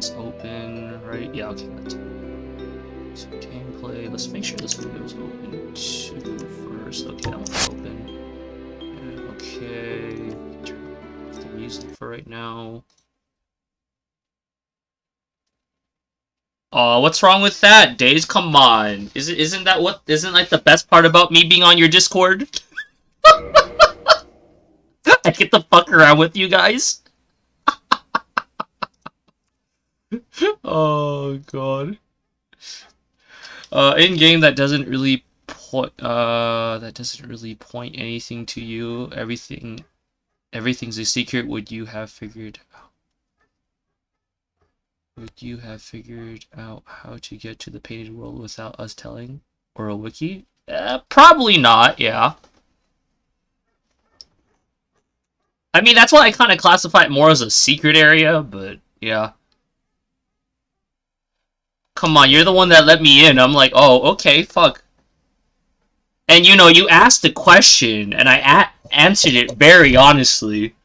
Silence open, right? Yeah, okay, that's it. So gameplay, let's make sure this video is open too first. Okay, that one's open. Okay, turn off the music for right now. Oh, what's wrong with that, Days? Come on. Isn't like the best part about me being on your Discord? I get to fuck around with you guys. Oh god. In game that doesn't really point anything to you. Everything's a secret. Would you have figured out how to get to the painted world without us telling? Or a wiki? Probably not, yeah. I mean, that's why I kind of classify it more as a secret area, but yeah. Come on, you're the one that let me in. I'm like, oh, okay, fuck. And you know, you asked the question, and I answered it very honestly.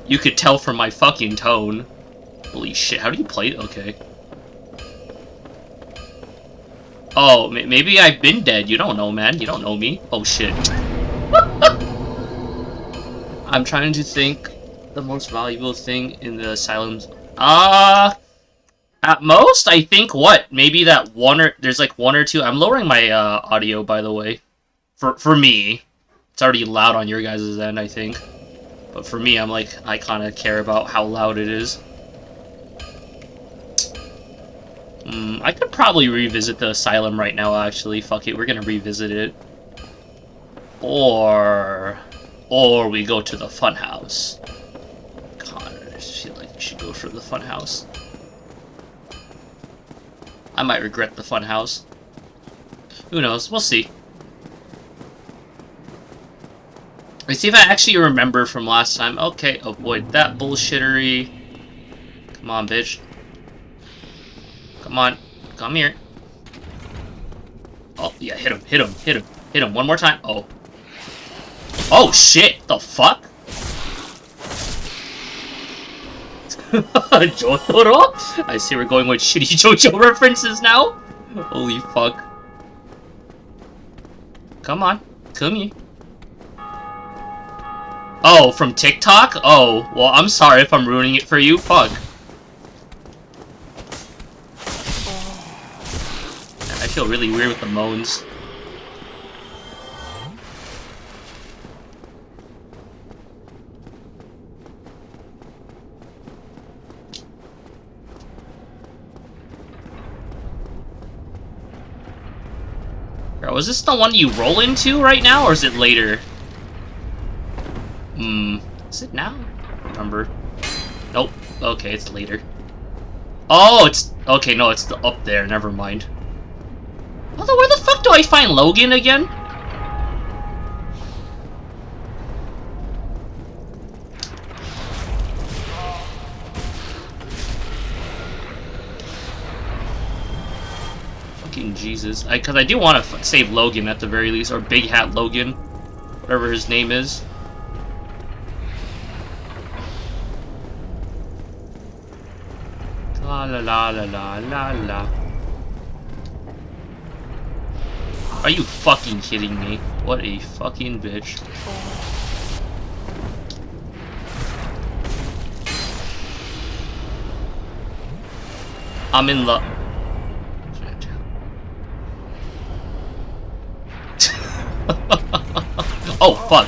You could tell from my fucking tone. Holy shit, how do you play it? Okay. Oh, maybe I've been dead. You don't know, man. You don't know me. Oh, shit. I'm trying to think the most valuable thing in the asylums. At most, I think what? Maybe that there's like one or two. I'm lowering my audio, by the way. For me. It's already loud on your guys' end, I think. But for me, I'm like, I kind of care about how loud it is. I could probably revisit the asylum right now, actually. Fuck it, we're gonna revisit it. Or we go to the funhouse. God, I just feel like we should go for the funhouse. I might regret the funhouse. Who knows? We'll see. Let's see if I actually remember from last time. Okay, avoid that bullshittery. Come on, bitch. Come on. Come here. Oh, yeah, hit him, hit him, hit him. Hit him one more time. Oh. Oh, shit. The fuck? Jotaro? I see we're going with shitty JoJo references now. Holy fuck. Come on. Come here. Oh, from TikTok? Oh, well, I'm sorry if I'm ruining it for you. Fuck. I feel really weird with the moans. Bro, is this the one you roll into right now, or is it later? Is it now? I don't remember. Nope. Okay, it's later. Oh, it's... Okay, no, it's up there. Never mind. Although, where the fuck do I find Logan again? Fucking Jesus. Because I do want to save Logan at the very least, or Big Hat Logan. Whatever his name is. La la la la la la la. Are you fucking kidding me? What a fucking bitch. I'm in love. Oh, fuck.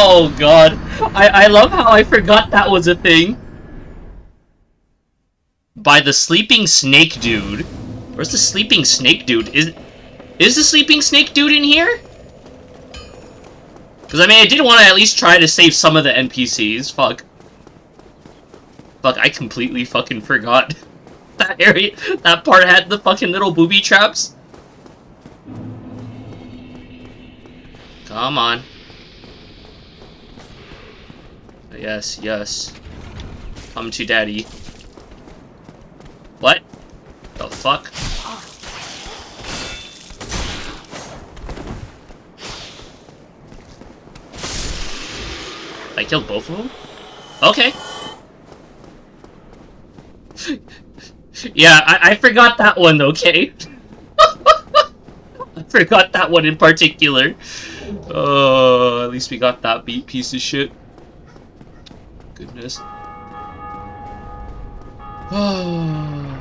Oh, God. I love how I forgot that was a thing. By the sleeping snake dude. Where's the sleeping snake dude? Is the sleeping snake dude in here? Because, I mean, I did want to at least try to save some of the NPCs. Fuck. Fuck, I completely fucking forgot. That area, that part had the fucking little booby traps. Come on. Yes, yes. Come to daddy. What? The fuck? I killed both of them? Okay. Yeah, I forgot that one, okay? I forgot that one in particular. Oh, at least we got that beat, piece of shit. Goodness. Oh.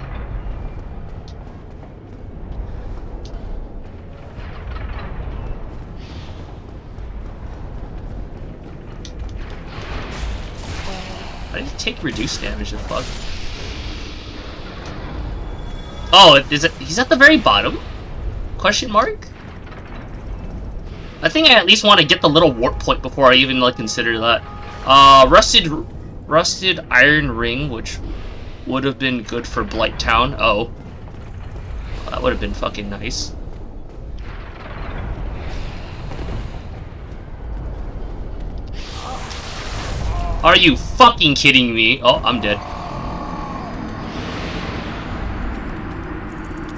Why did he take reduced damage, the fuck? Oh, is it? He's at the very bottom? Question mark? I think I at least want to get the little warp point before I even, like, consider that. Rusted iron ring, which would have been good for Blight Town. Oh. Well, that would have been fucking nice. Are you fucking kidding me? Oh, I'm dead.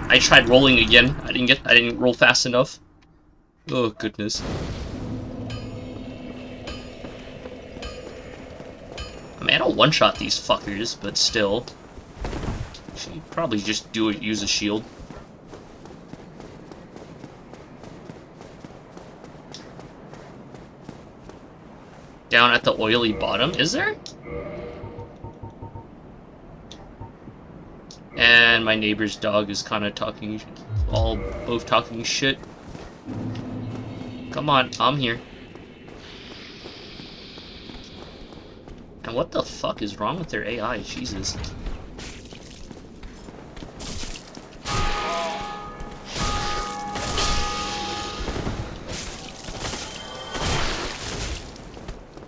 I tried rolling again. I didn't roll fast enough. Oh, goodness. I mean, I don't one-shot these fuckers, but still. Should probably just use a shield. Down at the oily bottom, is there? And my neighbor's dog is kind of talking, both talking shit. Come on, I'm here. And what the fuck is wrong with their AI? Jesus.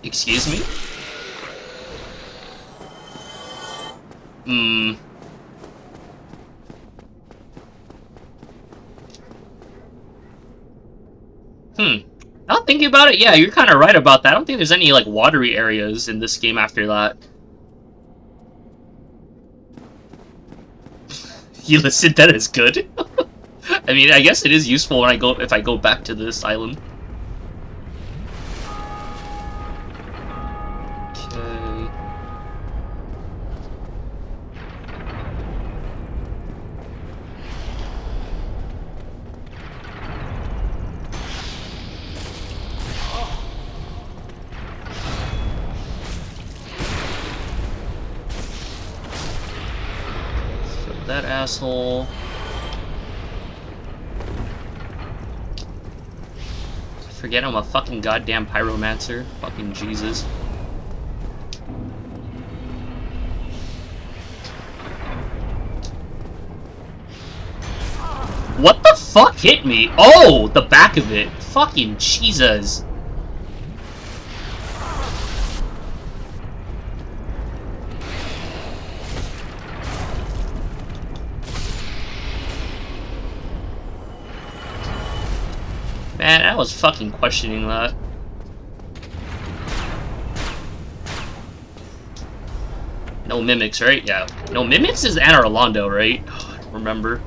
Excuse me? Now thinking about it, yeah, you're kind of right about that. I don't think there's any, like, watery areas in this game after that. You listed that as good? I mean, I guess it is useful when if I go back to this island. Okay. That asshole. Forget I'm a fucking goddamn pyromancer. Fucking Jesus. What the fuck hit me? Oh, the back of it. Fucking Jesus. Man, I was fucking questioning that. No mimics, right? Yeah. No mimics is Anna Orlando, right? I don't remember.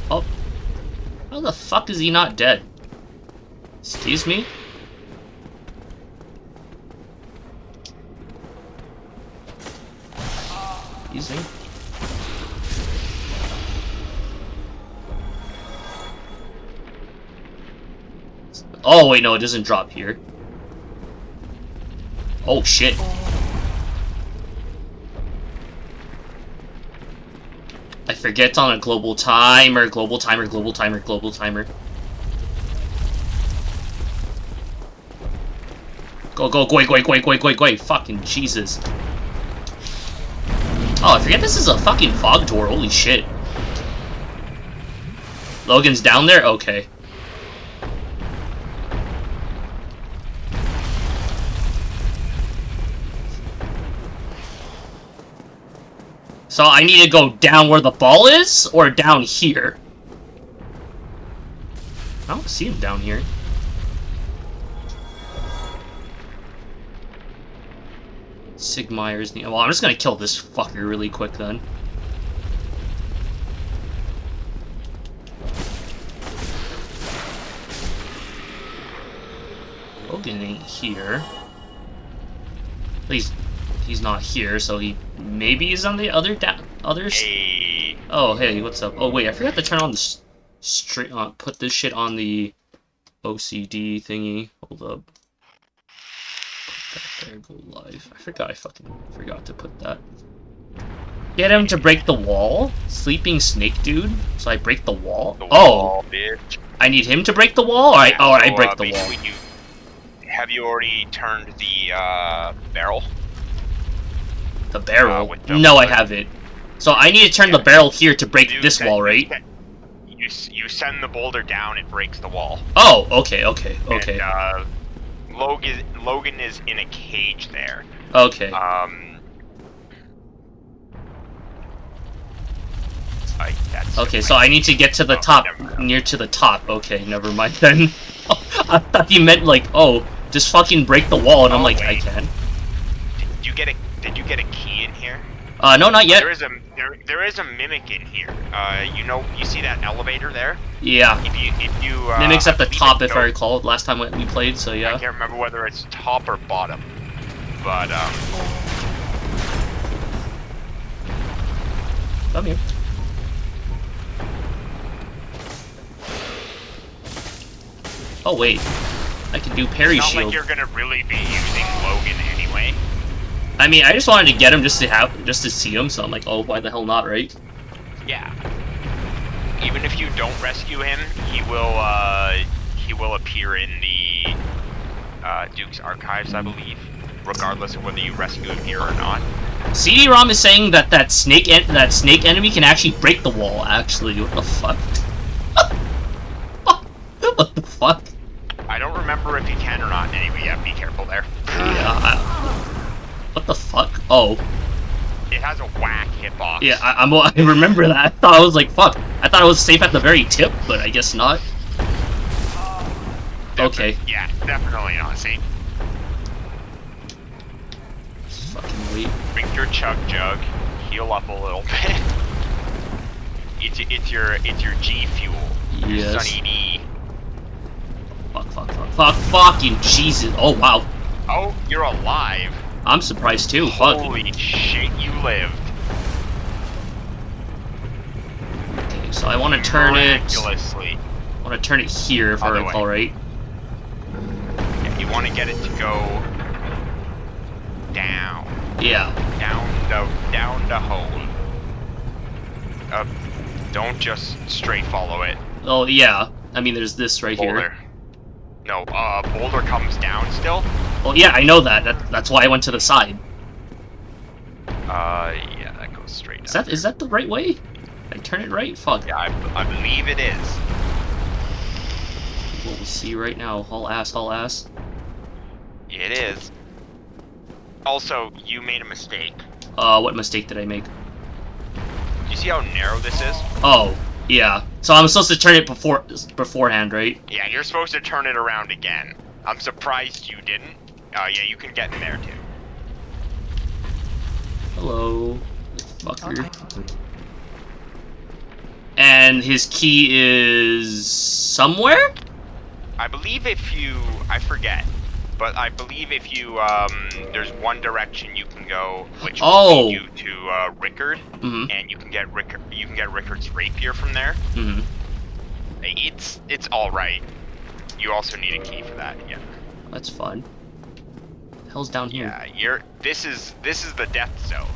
Oh. How the fuck is he not dead? Excuse me? Using. Oh wait, no, it doesn't drop here. Oh shit. I forget it's on a global timer, global timer, global timer, global timer. Go, go, go, fucking Jesus. Oh, I forget this is a fucking fog door, holy shit. Logan's down there? Okay. So I need to go down where the ball is, or down here? I don't see him down here. Sigmeyer's... Well, I'm just gonna kill this fucker really quick then. Logan ain't here. He's not here, so maybe he's on the other Hey. Oh, hey, what's up? Oh, wait, I forgot to turn on the put this shit on the O.C.D thingy. Hold up. Put that there, go live. I forgot to put that. Get him to break the wall? Sleeping snake dude? So I break the wall? Wall, bitch. I need him to break the wall? Or I break the wall? Have you already turned the barrel? The barrel? No, I haven't. So I need to turn the barrel here to break this wall, right? You send the boulder down, it breaks the wall. Oh, okay. And, Logan is in a cage there. Okay. Okay, so I need to get to the top, near to the top. Okay, never mind then. I thought he meant like, oh, just fucking break the wall, and I'm like, wait. I can. Did you get a key in here? No, not yet. There is a mimic in here. You see that elevator there? Yeah. If you Mimic's at the top, if I recall, last time we played. So yeah. I can't remember whether it's top or bottom, but Come here. Oh wait, I can do parry shield. It's not like you're gonna really be using Logan anyway. I mean, I just wanted to get him just to see him, so I'm like, oh, why the hell not, right? Yeah. Even if you don't rescue him, he will appear in the Duke's archives, I believe, regardless of whether you rescue him here or not. CD-ROM is saying that snake enemy can actually break the wall. Actually, what the fuck? What the fuck? I don't remember if you can or not. Anyway, yeah, be careful there. Yeah. What the fuck? Oh. It has a whack hitbox. Yeah, I remember that. I thought I was like, fuck. I thought it was safe at the very tip, but I guess not. Okay. Yeah, definitely not safe. Fucking wait. Drink your chug jug. Heal up a little bit. It's your G fuel. Yes. Your Sunny D. Fucking Jesus. Oh, wow. Oh, you're alive. I'm surprised too. Holy shit, you lived. Okay, so I want to turn Miraculously. I want to turn it here, if I recall right. Yeah, you want to get it to go down. Yeah. Down the hole. Don't just straight follow it. Oh, yeah. I mean, there's this right Boulder. here. No, boulder comes down still. Well, yeah, I know that. That's why I went to the side. Yeah, that goes straight down. Is that the right way? I turn it right? Fuck. Yeah, I believe it is. We'll see right now. Haul ass. It is. Also, you made a mistake. What mistake did I make? Do you see how narrow this is? Oh, yeah. So I'm supposed to turn it beforehand, right? Yeah, you're supposed to turn it around again. I'm surprised you didn't. Yeah, you can get in there too. Hello, fucker. And his key is somewhere? I believe I forget, but I believe if you, there's one direction you can go, which will lead you to, Rickard, and you can get Rickard's rapier from there. It's alright. You also need a key for that, yeah. That's fun. The hell's down here? Yeah, this is the death zone.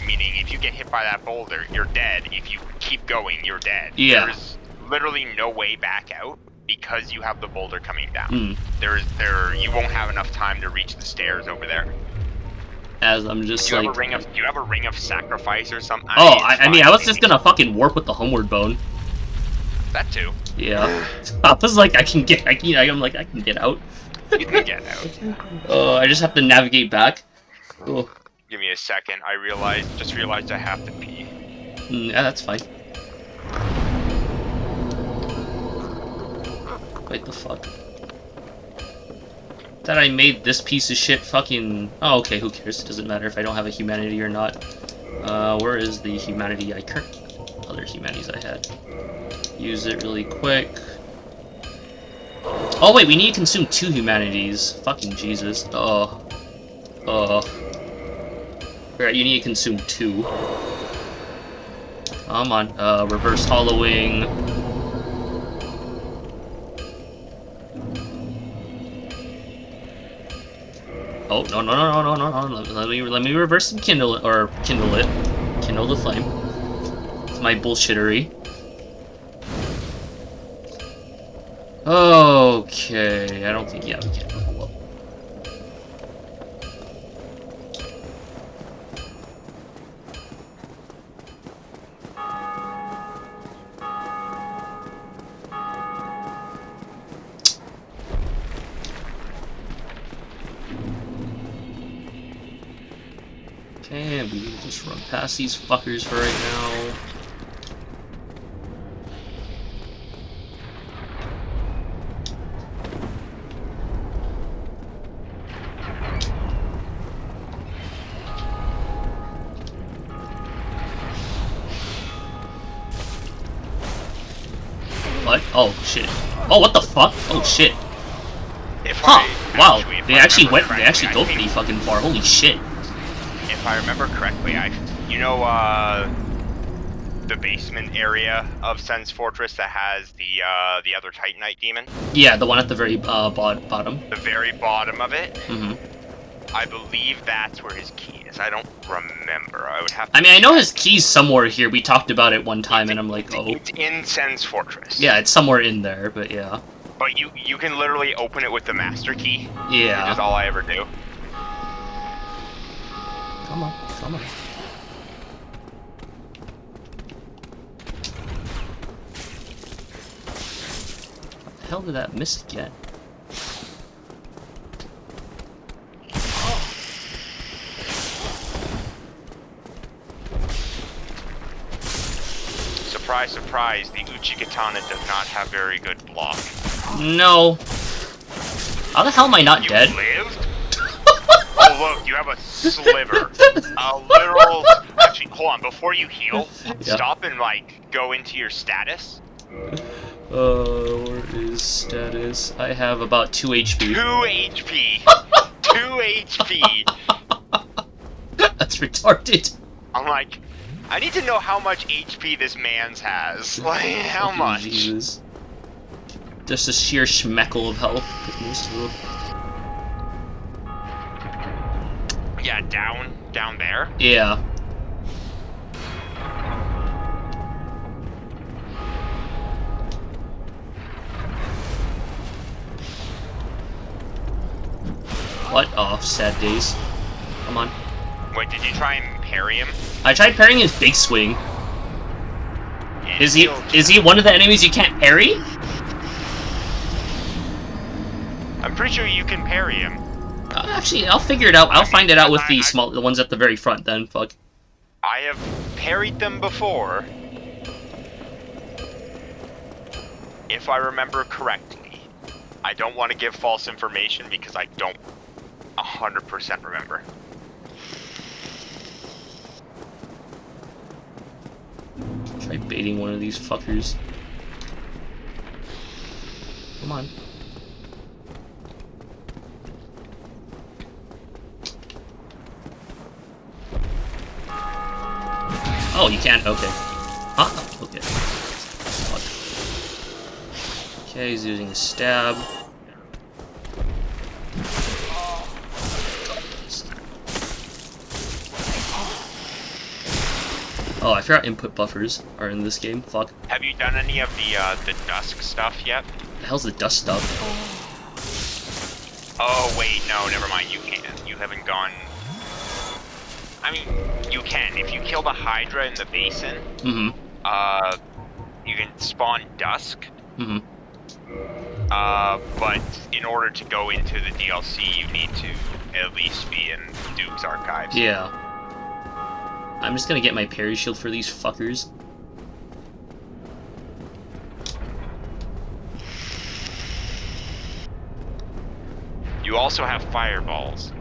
Meaning, if you get hit by that boulder, you're dead. If you keep going, you're dead. Yeah. There's literally no way back out because you have the boulder coming down. You won't have enough time to reach the stairs over there. As I'm just do you like... do you have a ring of sacrifice or something? I mean, I was just gonna fucking warp with the homeward bone. That too. Yeah. I was like, I can get out. You can get out. Oh, I just have to navigate back. Oh. Give me a second. I just realized I have to pee. Yeah, that's fine. Wait, the fuck? That I made this piece of shit fucking... Oh, okay, who cares? It doesn't matter if I don't have a humanity or not. Where is the humanity other humanities I had? Use it really quick. Oh wait, we need to consume 2 humanities. Fucking Jesus. Alright, you need to consume 2. Come on, reverse hollowing. Oh, no. Let me reverse and kindle it. Kindle the flame. It's my bullshittery. Okay, I don't think, yeah, we can't level up. Okay, we will just run past these fuckers for right now. What? Oh, shit. Oh, what the fuck? Oh, shit. Huh. Wow. They actually go pretty fucking far. Holy shit. If I remember correctly, the basement area of Sen's Fortress that has the other Titanite demon? Yeah, the one at the very bottom. The very bottom of it? Mm-hmm. I believe that's where his key is. I don't remember. I would have to... I mean, I know his key's somewhere here. We talked about it one time, and I'm like, oh. It's in Sen's Fortress. Yeah, it's somewhere in there, but yeah. But you can literally open it with the master key. Yeah. Which is all I ever do. Come on. What the hell did that miss again? Surprise, surprise, the Uchigatana does not have very good block. No. How the hell am I not dead? You lived? Oh look, you have a sliver. A literal... Actually, hold on, before you heal, stop and, go into your status. Where is status? I have about 2 HP. 2 HP! 2 HP! That's retarded. I'm like, I need to know how much HP this man's has. Like, how much? Jesus. Just a sheer schmeckle of health. Yeah, down there? Yeah. What? Oh, sad days. Come on. Wait, did you try and parry him? I tried parrying his big swing. Yeah, Is he one of the enemies you can't parry? I'm pretty sure you can parry him. Actually, I'll figure it out. I'll find it out with the ones at the very front then, fuck. I have parried them before. If I remember correctly. I don't want to give false information because I don't 100% remember. Try baiting one of these fuckers. Come on. Oh, you can't? Okay. Huh? Okay. Fuck. Okay, he's using a stab. Oh, I forgot input buffers are in this game. Fuck. Have you done any of the dusk stuff yet? The hell's the dust stuff? Oh wait, no, never mind. You can't. You haven't gone. I mean, you can if you kill the Hydra in the basin. Mm-hmm. You can spawn dusk. Mm-hmm. But in order to go into the DLC, you need to at least be in Duke's archives. Yeah. I'm just gonna get my parry shield for these fuckers. You also have fireballs.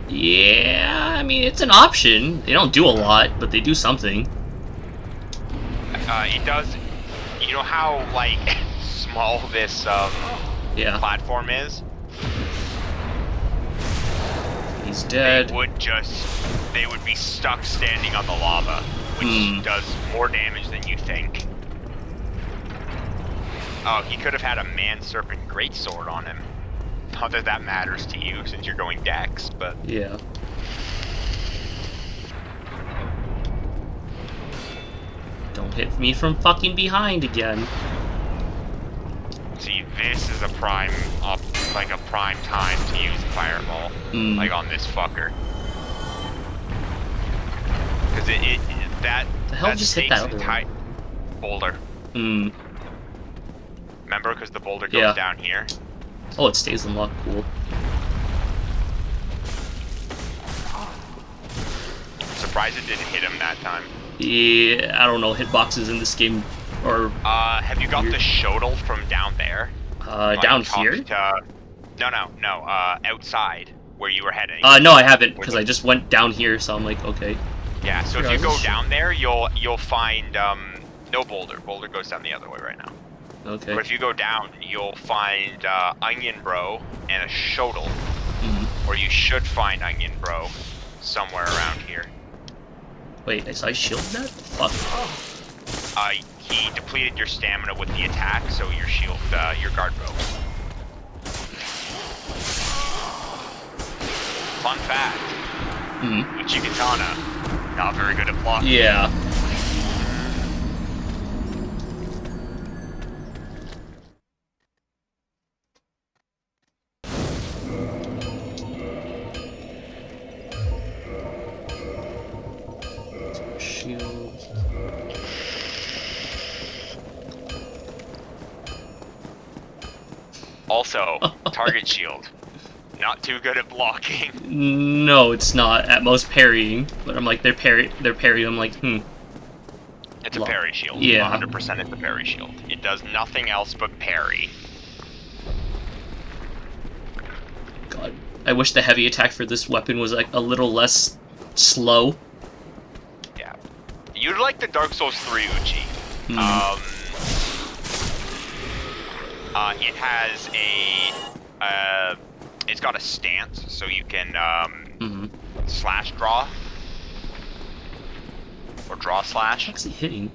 Yeah, I mean, it's an option. They don't do a lot, but they do something. It does... You know how, small this, platform is, he's dead. They would be stuck standing on the lava, which does more damage than you think. Oh, he could have had a man serpent greatsword on him. Not that that matters to you since you're going dex, but yeah. Don't hit me from fucking behind again. See, this is a prime time to use fireball, like on this fucker. Because that the hell just hit that other boulder. Remember, because the boulder goes down here. Oh, it stays unlocked. Cool. I'm surprised it didn't hit him that time. Yeah, I don't know. Hitboxes in this game are. Have you got the shuttle from down there? Down here? No. Outside where you were heading. No, I haven't, because I just went down here, so I'm like, okay. Yeah, so if you go down there, you'll find no boulder. Boulder goes down the other way right now. Okay. But if you go down, you'll find Onion Bro and a shuttle. Or you should find Onion Bro somewhere around here. Wait, is I shield that? Fuck. He depleted your stamina with the attack, so your shield, your guard broke. Fun fact. Uchi Katana, not very good at blocking. Yeah. Shield. Also, target shield. Not too good at blocking. No, it's not. At most parrying. But I'm like, they're parry. I'm like, It's a parry shield. Yeah. 100% it's a parry shield. It does nothing else but parry. God. I wish the heavy attack for this weapon was like a little less slow. Yeah. You'd like the Dark Souls 3 Uchi. It has it's got a stance, so you can slash draw or draw slash. What's he hitting?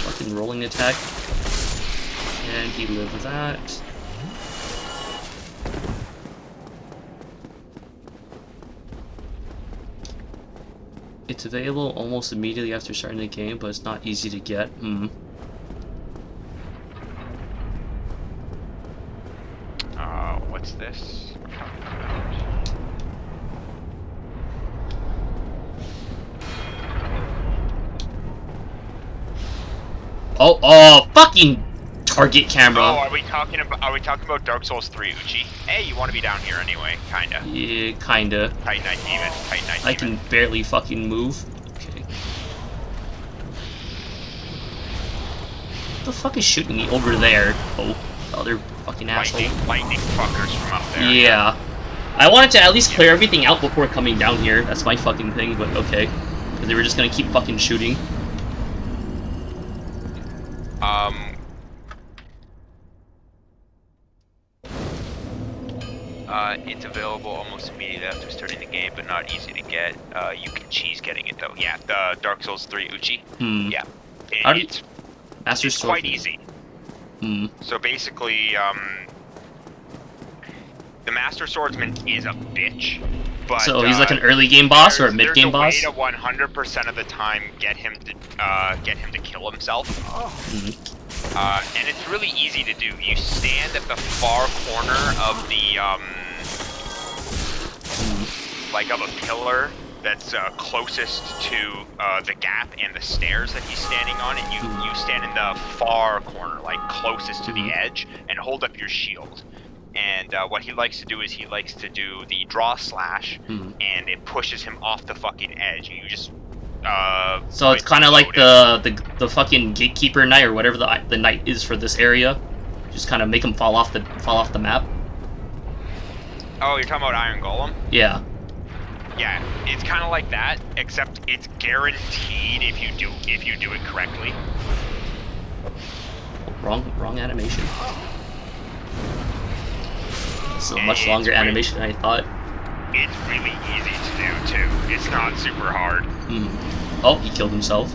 Fucking rolling attack, and he lived that. It's available almost immediately after starting the game, but it's not easy to get. What's this? Oh, fucking target camera. Oh, are we talking about Dark Souls 3, Uchi? Hey, you want to be down here anyway, kinda. Yeah, kinda. Tight Night Demon. I can barely fucking move. Okay. What the fuck is shooting me over there? Oh, the other fucking asshole. Lightning fuckers from up there. Yeah. I wanted to at least clear everything out before coming down here. That's my fucking thing, but okay. Because they were just gonna keep fucking shooting. It's available almost immediately after starting the game, but not easy to get. You can cheese getting it though. Yeah, the Dark Souls 3 Uchi. Yeah. It's quite easy. So basically, the Master Swordsman is a bitch. But, so he's like an early game boss or a mid game boss? There's a way to 100% of the time get him to kill himself. And it's really easy to do. You stand at the far corner of the like of a pillar that's closest to the gap and the stairs that he's standing on, and you stand in the far corner, like closest to the edge, and hold up your shield. And what he likes to do is he likes to do the draw slash, and it pushes him off the fucking edge. And you just so it's kind of like the fucking gatekeeper knight or whatever the knight is for this area. Just kind of make him fall off the map. Oh, you're talking about Iron Golem? Yeah. Yeah, it's kind of like that, except it's guaranteed if you do it correctly. Wrong animation. It's a much longer animation than I thought. It's really easy to do too. It's not super hard. Oh, he killed himself.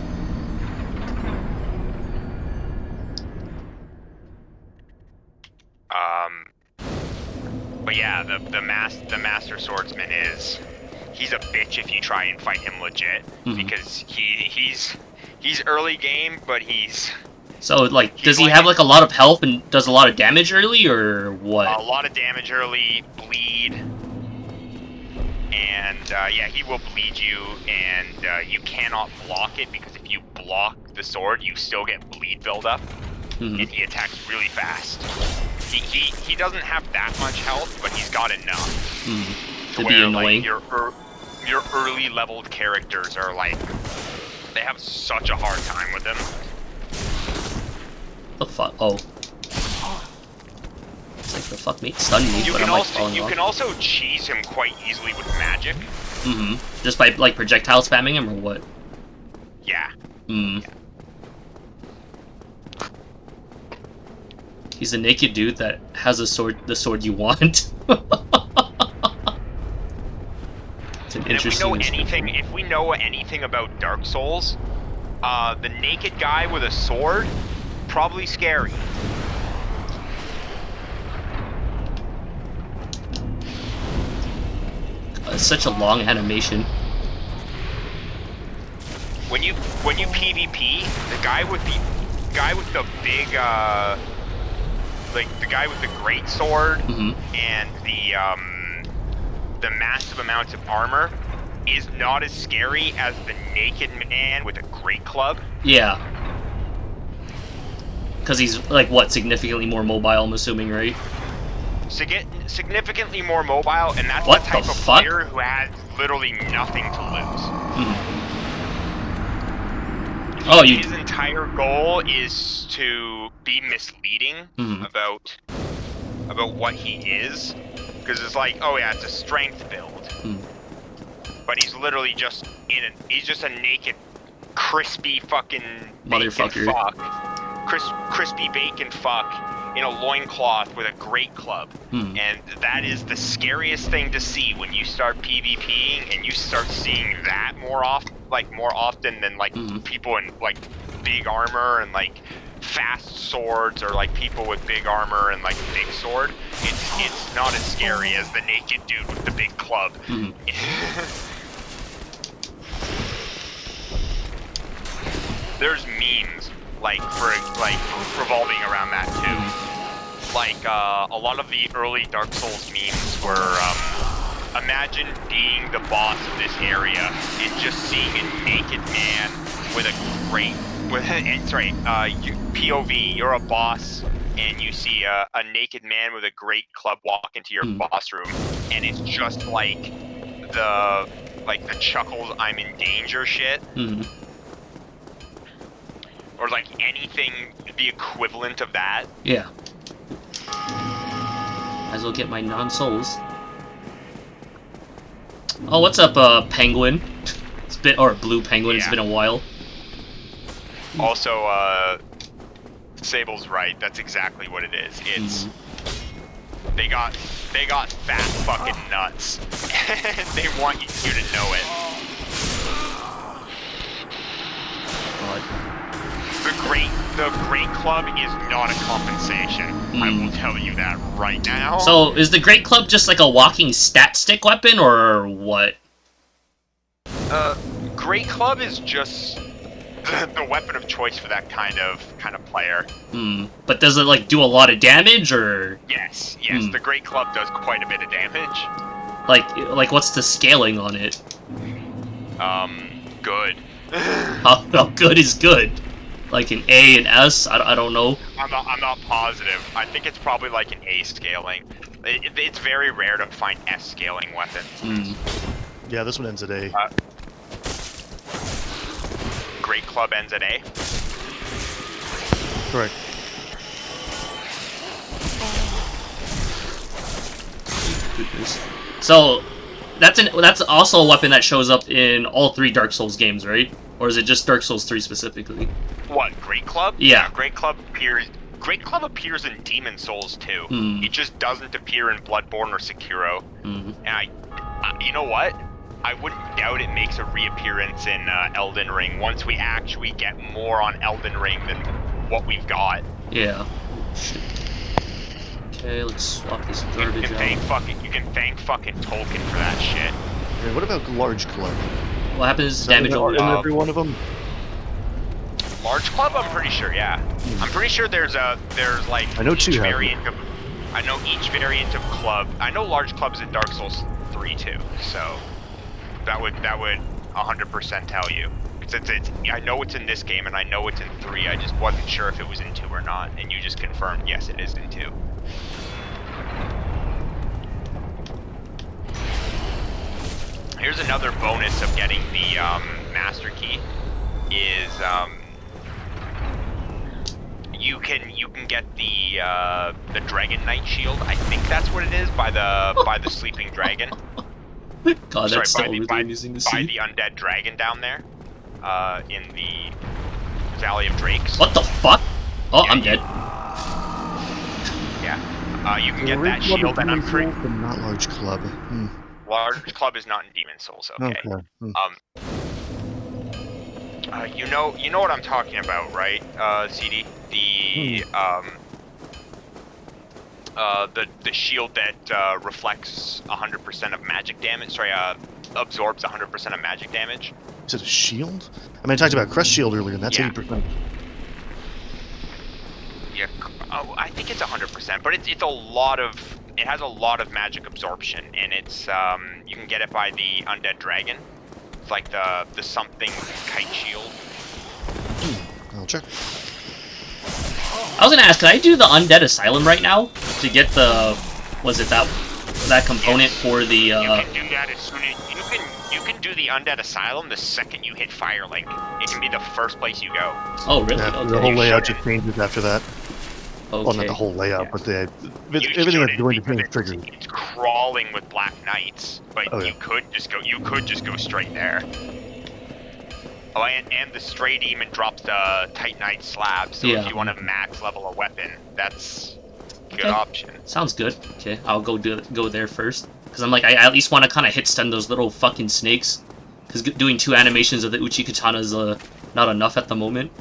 But yeah, the Master Swordsman he's a bitch if you try and fight him legit, because he's early game, but he's... So, like, does he have, like, a lot of health and does a lot of damage early, or what? A lot of damage early, bleed, and, yeah, he will bleed you, and, you cannot block it, because if you block the sword, you still get bleed buildup, and he attacks really fast. He doesn't have that much health, but he's got enough to be annoying. Like, your early leveled characters are like, they have such a hard time with him. The fuck? Oh. It's like the fuck mate stunned me, but I'm like falling off. You can also cheese him quite easily with magic. Just by like projectile spamming him or what? Yeah. Yeah. He's a naked dude that has a sword, the sword you want. It's an interesting description. If we know anything about Dark Souls, the naked guy with a sword, probably scary. It's such a long animation. When you PvP, the guy with the big like the guy with the great sword and the massive amounts of armor is not as scary as the naked man with a great club. Yeah. Because he's, like, what, significantly more mobile, I'm assuming, right? Significantly more mobile, and that's the type of player who has literally nothing to lose. His entire goal is to be misleading about what he is, because it's like, oh yeah, it's a strength build, but he's literally just he's just a naked, crispy fucking motherfucker. Crispy bacon fuck in a loincloth with a great club. And that is the scariest thing to see when you start PvPing and you start seeing that more often than like people in like big armor and like fast swords, or like people with big armor and like a big sword. It's not as scary as the naked dude with the big club. There's memes revolving around that too. Like a lot of the early Dark Souls memes were imagine being the boss of this area and just seeing a naked man with a great POV. You're a boss and you see a naked man with a great club walk into your boss room, and it's just like the Chuckles I'm in danger shit. Or like anything the equivalent of that. Yeah. Might as well get my non-souls. Oh, what's up, Penguin? Or Blue Penguin, It's been a while. Also, Sable's right, that's exactly what it is. It's... They got fat fucking nuts. And they want you to know it. God. The Great Club is not a compensation. I will tell you that right now. So, is the Great Club just like a walking stat stick weapon, or what? Great Club is just the weapon of choice for that kind of player. But does it like do a lot of damage, or? Yes, the Great Club does quite a bit of damage. Like what's the scaling on it? Good. How good is good? Like an A and S? I don't know. I'm not positive. I think it's probably like an A scaling. It's very rare to find S scaling weapons. Yeah, this one ends at A. Great Club ends at A? Correct. goodness. So, that's also a weapon that shows up in all 3 Dark Souls games, right? Or is it just Dark Souls 3 specifically? What, Great Club? Yeah. Great Club appears in Demon Souls too. It just doesn't appear in Bloodborne or Sekiro. And you know what? I wouldn't doubt it makes a reappearance in Elden Ring once we actually get more on Elden Ring than what we've got. Yeah. Shit. Okay, let's swap this garbage out. You can thank fucking Tolkien for that shit. Okay, what about Large Club? What happens? Damage over in every one of them? Large Club, I'm pretty sure, yeah. I'm pretty sure there's like I know each 2 variant of. I know each variant of club. I know Large Club's in Dark Souls 3 too, so that would 100% tell you. It's I know it's in this game and I know it's in 3. I just wasn't sure if it was in 2 or not, and you just confirmed yes, it is in 2. Here's another bonus of getting the master key is you can get the Dragon Knight shield. I think that's what it is by the sleeping dragon. God, that's so really amusing to see. By the undead dragon down there, in the Valley of Drakes. What the fuck? Oh, yeah, I'm dead. Yeah, you can get that shield, and I'm pretty. But not Large Club. Large Club is not in Demon Souls. Okay. You know what I'm talking about, right? O.C.D. The shield that reflects 100% of magic damage. Sorry, absorbs 100% of magic damage. Is it a shield? I mean, I talked about Crest Shield earlier, and that's 80%. Yeah, I think it's 100%, but it's a lot of. It has a lot of magic absorption, and it's you can get it by the undead dragon. It's like the something kite shield. I'll check. I was gonna ask, can I do the Undead Asylum right now to get the that component for the? You can do that as soon as you can do the Undead Asylum the second you hit Firelink. It can be the first place you go. Oh really? Yeah, okay. The whole layout just changes after that. Okay. Well, not the whole layout, but everything that's going to change triggers. It's crawling with Black Knights, but you could just go straight there. Oh, and the Stray Demon drops the Titanite slab, so if you want to max level a weapon, that's a good option. Sounds good. Okay, I'll go there first, because I'm like, I at least want to kind of hit stun those little fucking snakes, because doing 2 animations of the Uchi Katana is not enough at the moment.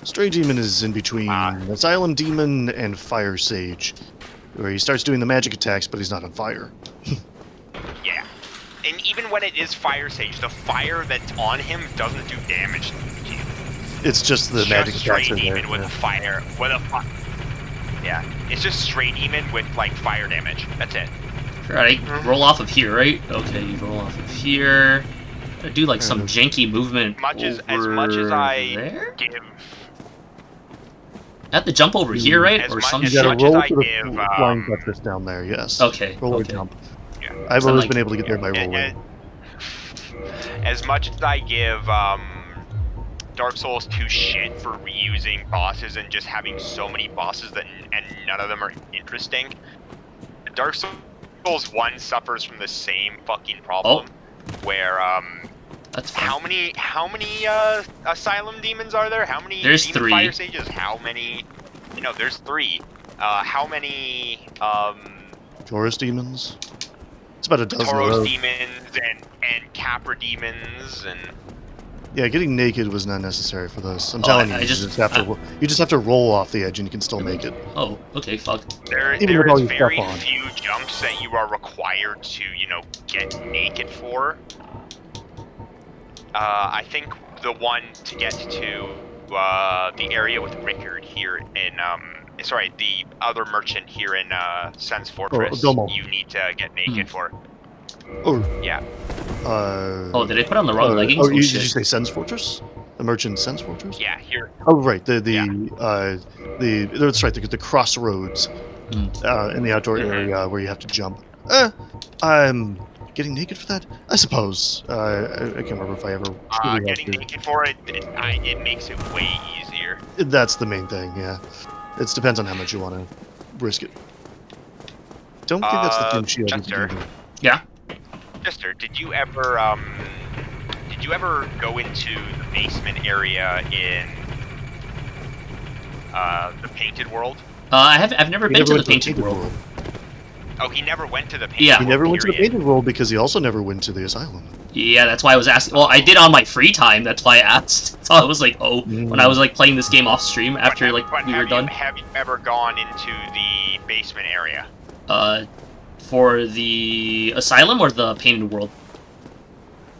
Stray Demon is in between Asylum Demon and Fire Sage, where he starts doing the magic attacks, but he's not on fire. Yeah. And even when it is Fire Sage, the fire that's on him doesn't do damage to you. It's just the magic attacks. Stray Demon with fire. Yeah. It's just Stray Demon with, like, fire damage. That's it. Alright, roll off of here, right? Okay, you roll off of here. I do, like, some janky movement as much as I there? give... I have to jump over here, right? Or some shit? You gotta roll to the flying buttress down there, yes. Okay. Roll or jump. Yeah. I've always been able to get there by rolling. As much as I give Dark Souls 2 shit for reusing bosses and just having so many bosses and none of them are interesting, Dark Souls 1 suffers from the same fucking problem where that's how many Asylum Demons are there? How many There's Demon 3. Fire Sages? How many? No, there's 3. How many Taurus Demons? It's about a dozen. Tauros Demons and Capra Demons and... Yeah, getting naked was not necessary for this. I'm telling you, you just have to roll off the edge and you can still make it. Oh, okay, fuck. There is very few jumps that you are required to, get naked for. I think the one to get to the area with Rickard here in the other merchant here in Sen's Fortress, you need to get naked for. Oh. Yeah. Did I put on the wrong leggings? Did you say Sen's Fortress? The merchant Sen's Fortress? Yeah, here. Oh, right. That's right. The crossroads in the outdoor area where you have to jump. I'm getting naked for that? I suppose. I can't remember if I ever. Getting naked for it, it makes it way easier. That's the main thing. Yeah. It depends on how much you want to risk it. don't think that's the same shield. Chester. Yeah. Chester, did you ever go into the basement area in the Painted World? I've never been to the Painted World. Oh, he never went to the Painted World. He never went to the Painted World because he also never went to the Asylum. Yeah, that's why I was asking. Well, I did on my free time. That's why I asked. So I was like, oh, when I was like playing this game off stream after we were done. Have you ever gone into the basement area? For the Asylum or the Painted World?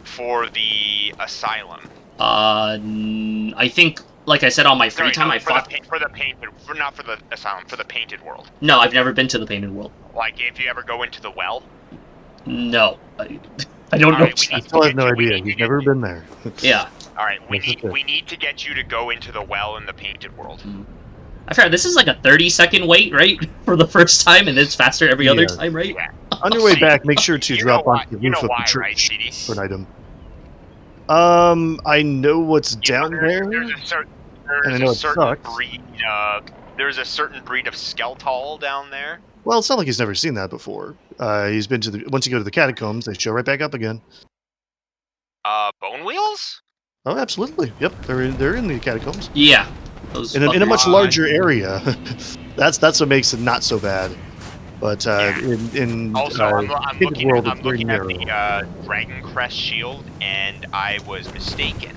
For the Asylum. I think, like I said, on my free time, I fought... Not for the Asylum, for the Painted World. No, I've never been to the Painted World. Like, if you ever go into the well? No. I don't know. I still have no idea. You've never been there. Yeah. Alright, we need to get you to go into the well in the Painted World. I forgot, this is like a 30-second wait, right? For the first time, and it's faster every other time, right? Yeah. On your way back, make sure to drop onto the roof of the church for an item. I know what's down there, and I know it sucks. There's a certain breed of Skeletal down there. Well, it's not like he's never seen that before. He's been to the... Once you go to the catacombs, they show right back up again. Bone Wheels? Oh, absolutely. Yep, they're in the catacombs. Yeah. In a much larger area. That's what makes it not so bad. But in also, I'm looking world, at the Dragon Crest shield, and I was mistaken.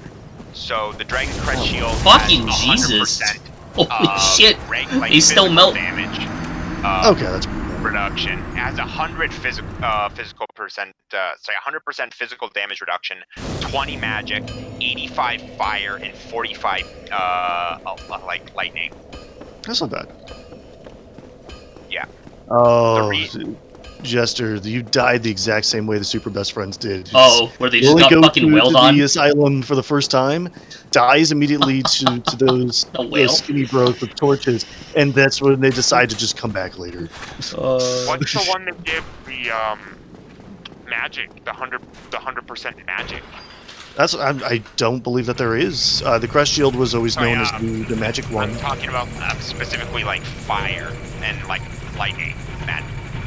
So the Dragon Crest shield fucking has 100% Jesus! Holy shit! He's still melting. Damage. Okay, that's reduction. It has 100 physical percent. 100% physical damage reduction, 20 magic, 85 fire, and 45 like lightning. That's not bad. Yeah. Oh, Jester, you died the exact same way the Super Best Friends did. Where they just got fucking wailed on? The Asylum for the first time, dies immediately to those skinny bros with torches, and that's when they decide to just come back later. What's the one that gave the magic, the 100% magic? That's I don't believe that there is. The Crest Shield was always known as the magic one. I'm talking about specifically like fire and like lightning.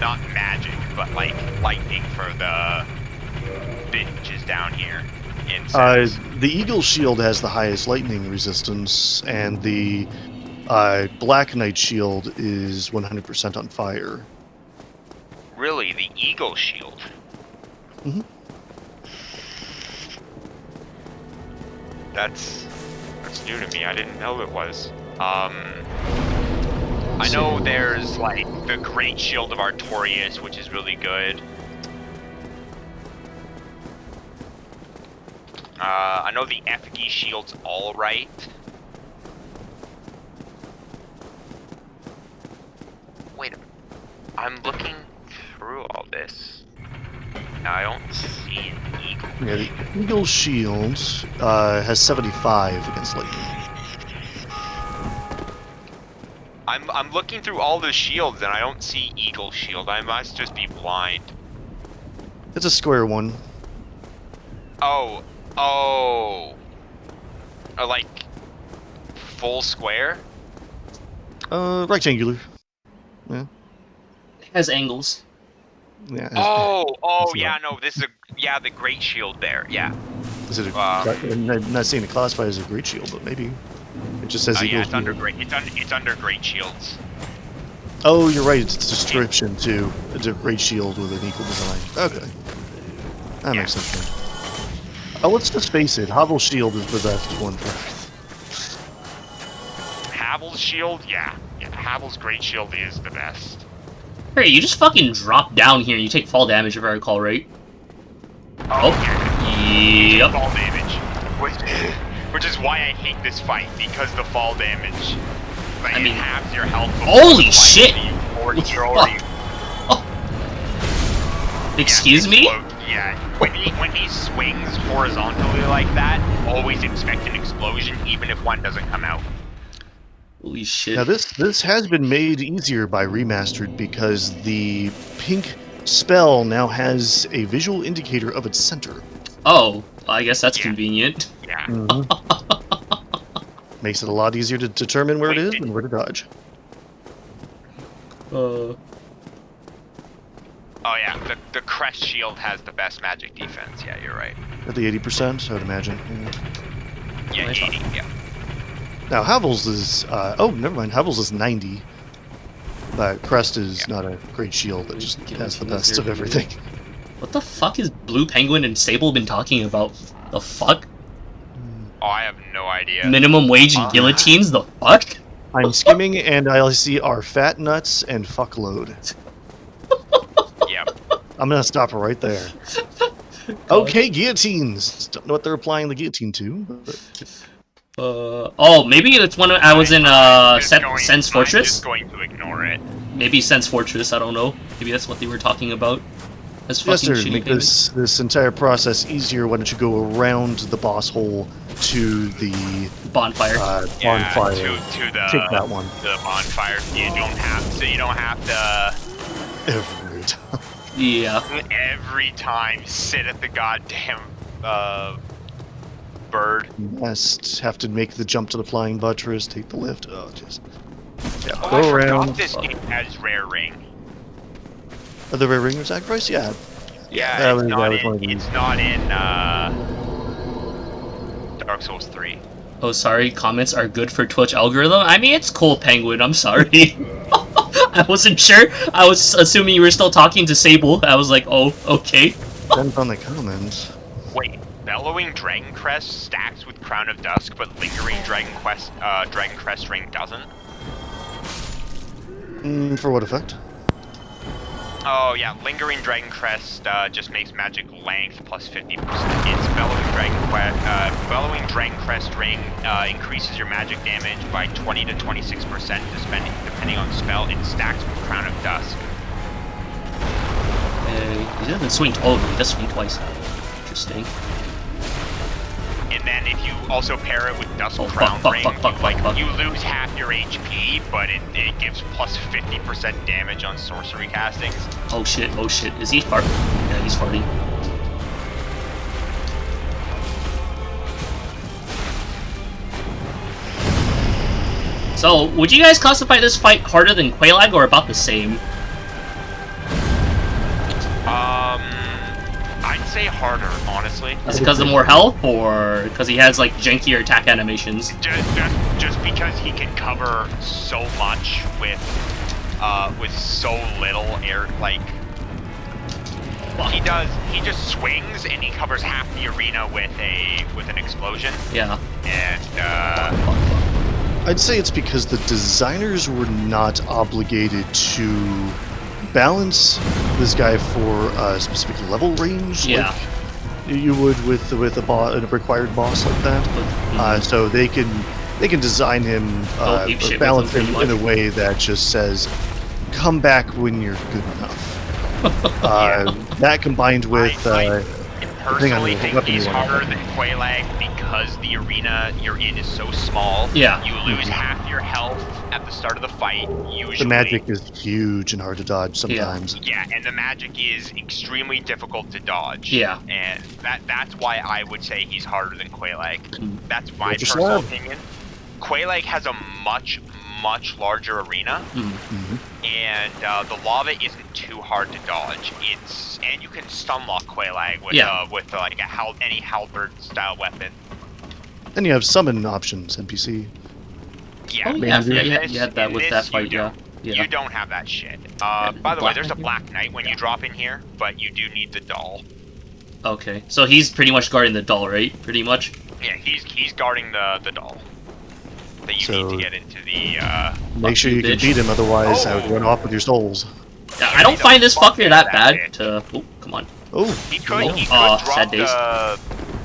Not magic, but like lightning for the bitches down here. The Eagle Shield has the highest lightning resistance, and the Black Knight Shield is 100% on fire. Really, the Eagle Shield? Mm-hmm. That's new to me. I didn't know it was. I know there's like the Great Shield of Artorias, which is really good. I know the effigy shield's alright. Wait a minute. I'm looking through all this. Now I don't see an eagle. Yeah, the Eagle Shield has 75 against lightning. I'm looking through all the shields and I don't see Eagle Shield. I must just be blind. It's a square one. Like full square? Rectangular. Yeah. It has angles. Yeah. Yeah, no, this is the Great Shield there, yeah. Is it I'm not saying it classified as a Great Shield, but maybe. It just says yeah, it's under Great Shields. Oh, you're right, it's a description too. It's a Great Shield with an equal design. Okay. That makes sense then. Let's just face it, Havel's Shield is the best one for Earth. Havel's Shield? Yeah. Havel's Great Shield is the best. Hey, you just fucking drop down here and you take fall damage if I recall, right? Yep. Fall damage. Which is why I hate this fight, because the fall damage. Like, it halves your health. Holy shit! Excuse me? Yeah, when he swings horizontally like that, always expect an explosion, even if one doesn't come out. Holy shit. Now this has been made easier by Remastered because the pink spell now has a visual indicator of its center. Oh, I guess that's convenient. Yeah. Mm-hmm. Makes it a lot easier to determine where it is and where to dodge. Oh yeah, the crest shield has the best magic defense. Yeah, you're right. At the 80%, I would imagine. Yeah, 80. Yeah. Now Havel's is oh, never mind. Havel's is 90. But crest is not a great shield. It just has the best of everything. What the fuck is Blue Penguin and Sable been talking about? The fuck? Oh, I have no idea. Minimum wage and guillotines? The fuck? I'm skimming, and I see our fat nuts and fuckload. Yep. I'm gonna stop right there. Okay, guillotines. Don't know what they're applying the guillotine to. But... oh, maybe it's when I was in Sense Fortress. I'm just going to ignore it. Maybe Sense Fortress. I don't know. Maybe that's what they were talking about. As yes, fucking sir. Make this entire process easier. Why don't you go around the boss hole to the bonfire? Bonfire. To the take that one. The bonfire. You don't have to. Every time. Yeah. Every time, sit at the goddamn bird. Yes, have to make the jump to the flying buttress, take the lift. Oh, just yeah. Oh, Go I around. forgot this game has rare ring. Are the rare ring or sacrifice? Yeah. Yeah, it's not in Dark Souls 3. Oh, sorry. Comments are good for Twitch algorithm. I mean, it's cool, Penguin. I'm sorry. I wasn't sure. I was assuming you were still talking to Sable. I was like, oh, okay. Depends on the comments. Wait, Bellowing Dragon Crest stacks with Crown of Dusk, but Lingering Dragon Crest ring doesn't? For what effect? Oh yeah, Lingering Dragon Crest just makes magic length plus 50%. It's Bellowing Dragon Crest ring increases your magic damage by 20 to 26% depending on the spell. It stacks with Crown of Dusk. He doesn't swing. Oh, he does swing twice. Interesting. And then if you also pair it with Dusk Crown Ring, you lose half your HP, but it gives plus 50% damage on sorcery castings. Oh shit, oh shit. Is he farting? Yeah, he's farting. So, would you guys classify this fight harder than Quelaag or about the same? I'd say harder, honestly. Is it because of more health, or because he has like jankier attack animations? Just because he can cover so much with so little air. Like he just swings and he covers half the arena with an explosion. Yeah. And I'd say it's because the designers were not obligated to balance this guy for a specific level range, yeah, like you would with a required boss like that. So they can design him, balance him in a way that just says, "Come back when you're good enough." That combined with I personally think he's harder than Quelaag because the arena you're in is so small. Yeah, you lose half your health at the start of the fight, usually. The magic is huge and hard to dodge sometimes. Yeah, and the magic is extremely difficult to dodge. Yeah. And that's why I would say he's harder than Quelaag. That's my personal opinion. Quelaag has a much larger arena, and the lava isn't too hard to dodge. And you can stun lock Quelaag with like any halberd style weapon. Then you have summon options, NPC. Yeah, you had that with that fight, yeah. You don't have that shit. By the way, there's a Black Knight when you drop in here, but you do need the doll. Okay, so he's pretty much guarding the doll, right? Pretty much? Yeah, he's guarding the doll. That you need to get into the, make sure you can beat him, otherwise I would run off with your souls. Yeah, I don't find this fucker that bad to... Oh, come on. Oh! He could drop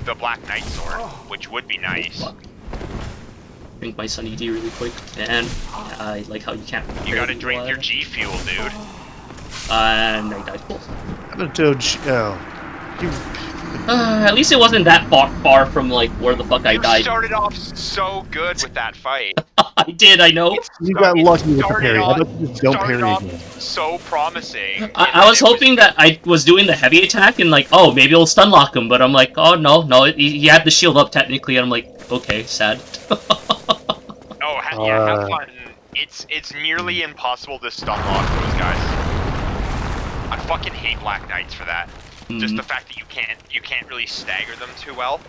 the Black Knight sword, which would be nice. Drink my Sunny D really quick, and I like how you can't... You gotta drink your G Fuel, dude. And I died. Cool. I'm gonna do at least it wasn't that far from, like, where the fuck I died. You started off so good with that fight. I did, I know. You got lucky with the parry. How about you just don't parry again? So promising. I was hoping that I was doing the heavy attack and, like, oh, maybe it'll stun lock him, but I'm like, oh, no, he had the shield up technically, and I'm like, okay, sad. Have fun. It's nearly impossible to stun lock those guys. I fucking hate Black Knights for that. Just the fact that you can't really stagger them too well.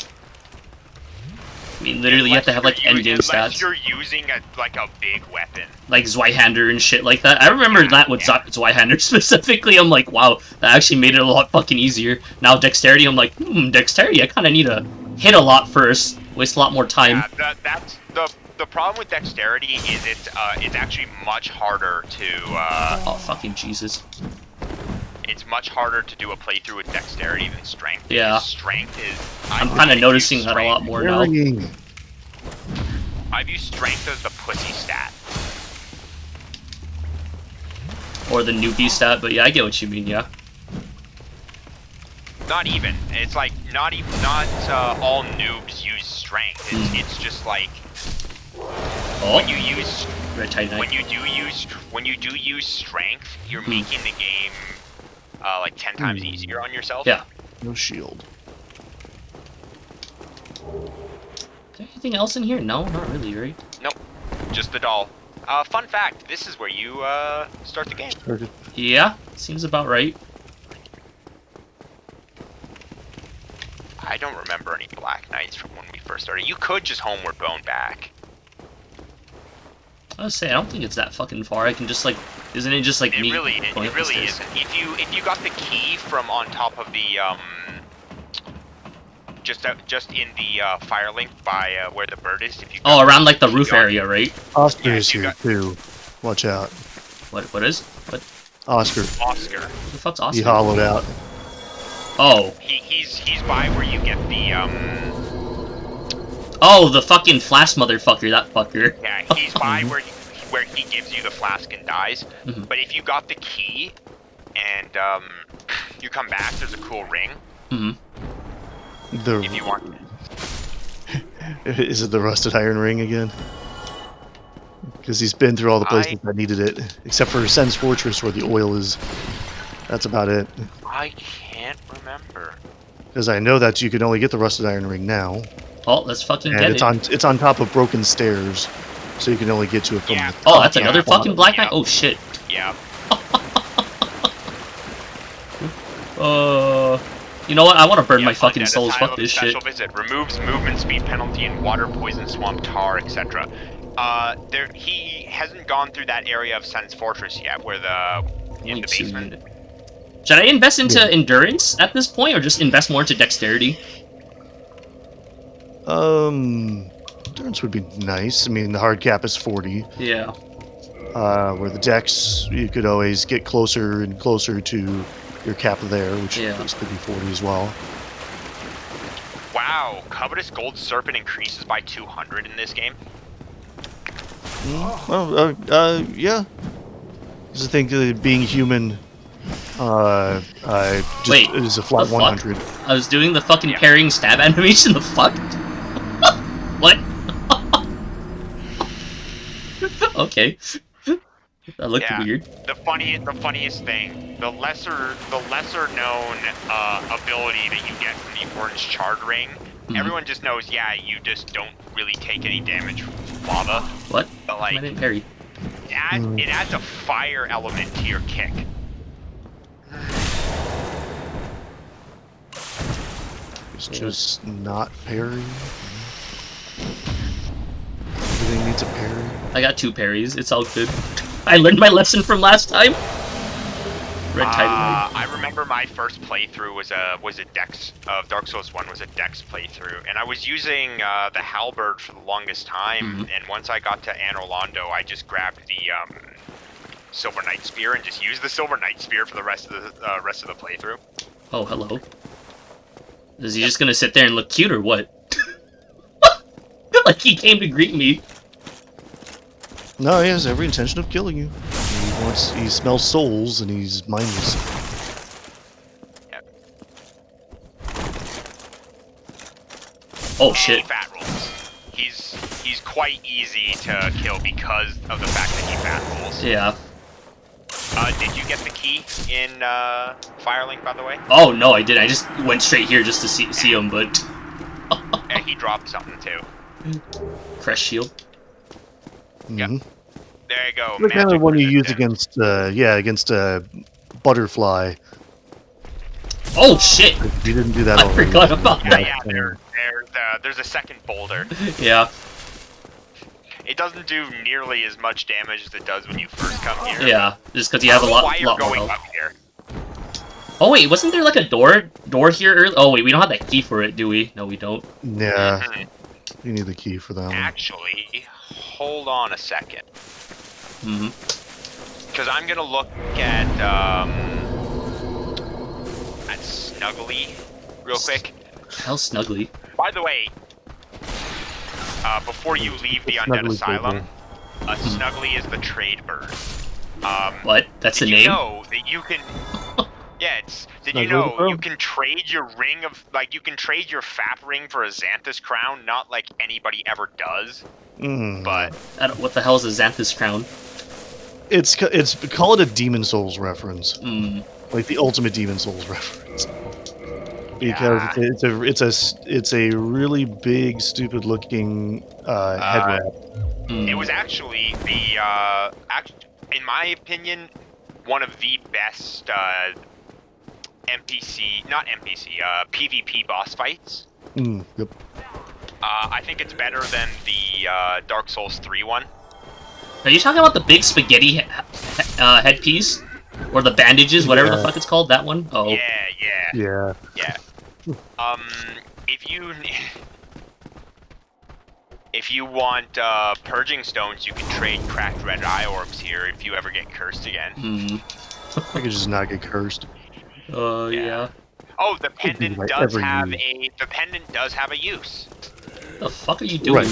I mean, literally, you have to have like endgame stats. Unless you're using like a big weapon, like Zweihander and shit like that. I remember that with Zweihander specifically. I'm like, wow, that actually made it a lot fucking easier. Now dexterity, I'm like, dexterity. I kind of need to hit a lot first, waste a lot more time. Yeah, that's the problem with dexterity is it's actually much harder to. Oh fucking Jesus! It's much harder to do a playthrough with dexterity than strength. Yeah. Strength is. I'm kind of noticing that a lot more now. I've used strength as the pussy stat. Or the newbie stat, but yeah, I get what you mean, yeah. Not even. It's like not all noobs use strength. It's just like when you use when you do use strength, you're making the game like 10 times easier on yourself. Yeah. No shield. Is there anything else in here? No, not really, right? Nope. Just the doll. Fun fact, this is where you start the game. Yeah, seems about right. I don't remember any Black Knights from when we first started. You could just Homeward Bone back. I was saying, I don't think it's that fucking far. I can just like, isn't it just like me? It really isn't. If you got the key from on top of the just in the Firelink by where the bird is. If you around like the roof area, right? Oscar is here too. Watch out. What is? What? Oscar. Oscar. Who the fuck's Oscar? He hollowed out. Oh. He's by where you get the Oh, the fucking flask motherfucker, that fucker. Yeah, he's by where he gives you the flask and dies. But if you got the key and you come back, there's a cool ring. If you want. Is it the rusted iron ring again? Because he's been through all the places that needed it, except for Sen's Fortress where the oil is. That's about it. I can't remember. Because I know that you can only get the rusted iron ring now. Oh, let's fucking get it. It's on top of broken stairs, so you can only get to it from the top. Oh, that's another fucking Black Knight? Oh, shit. Yeah. You know what? I want to burn my fucking souls. Fuck this shit. Special visit removes movement speed penalty in water, poison, swamp, tar, etc. He hasn't gone through that area of Sen's Fortress yet, where in the basement. Should I invest into endurance at this point, or just invest more into dexterity? Endurance would be nice. I mean, the hard cap is 40. Yeah. Where the dex, you could always get closer and closer to your cap there, which could be 40 as well. Wow, Covetous Gold Serpent increases by 200 in this game. Well, yeah. Just think being human, just is a flat 100. I was doing the fucking parrying stab animation. The fuck? What? Okay. That looked weird. The funniest thing, the lesser known ability that you get from the orange charred ring. Everyone just knows, you just don't really take any damage from lava. What? But like, I didn't parry. It adds a fire element to your kick. It's just not parry. Everything needs a parry. I got 2 parries. It's all good. I learned my lesson from last time. I remember my first playthrough was a Dex of Dark Souls 1 was a Dex playthrough, and I was using the halberd for the longest time. And once I got to Anor Londo, I just grabbed the Silver Knight Spear and just used the Silver Knight Spear for the rest of the playthrough. Oh, hello. Is he just gonna sit there and look cute or what? Like he came to greet me. No, he has every intention of killing you. He smells souls and he's mindless. Yep. Oh shit. Fat rolls. He's quite easy to kill because of the fact that he fat rolls. Yeah. Did you get the key in Firelink, by the way? Oh no, I didn't. I just went straight here just to see him, but yeah, he dropped something too. Crest shield. Yep. There you go. The kind of one you use against butterfly. Oh shit! You didn't do that I already. forgot about that. Yeah, there's a second boulder. Yeah. It doesn't do nearly as much damage as it does when you first come here. Yeah, just because you have a lot Why you're more going health. up here? Oh wait, wasn't there like a door here earlier? Oh wait, we don't have that key for it, do we? No, we don't. Yeah. You need the key for that one. Actually, hold on a second. Because I'm gonna look at Snuggly real quick. Hell, Snuggly. By the way, before you leave the Undead Asylum, Snuggly is the trade bird. What? That's the name? Did you know that you can? Yeah, did you know you can trade your ring of you can trade your Fap ring for a Xanthus crown? Not like anybody ever does. But what the hell is a Xanthus crown? It's call it a Demon Souls reference. Like the ultimate Demon Souls reference. Because it's a really big, stupid looking head wrap. It was actually the in my opinion, one of the best PvP boss fights. Yep. I think it's better than the Dark Souls 3 one. Are you talking about the big spaghetti headpiece? Or the bandages, whatever the fuck it's called, that one? Oh. Yeah. If you want purging stones, you can trade cracked red eye orbs here if you ever get cursed again. I could just not get cursed. Yeah. Oh, the pendant does have a use. The fuck are you doing?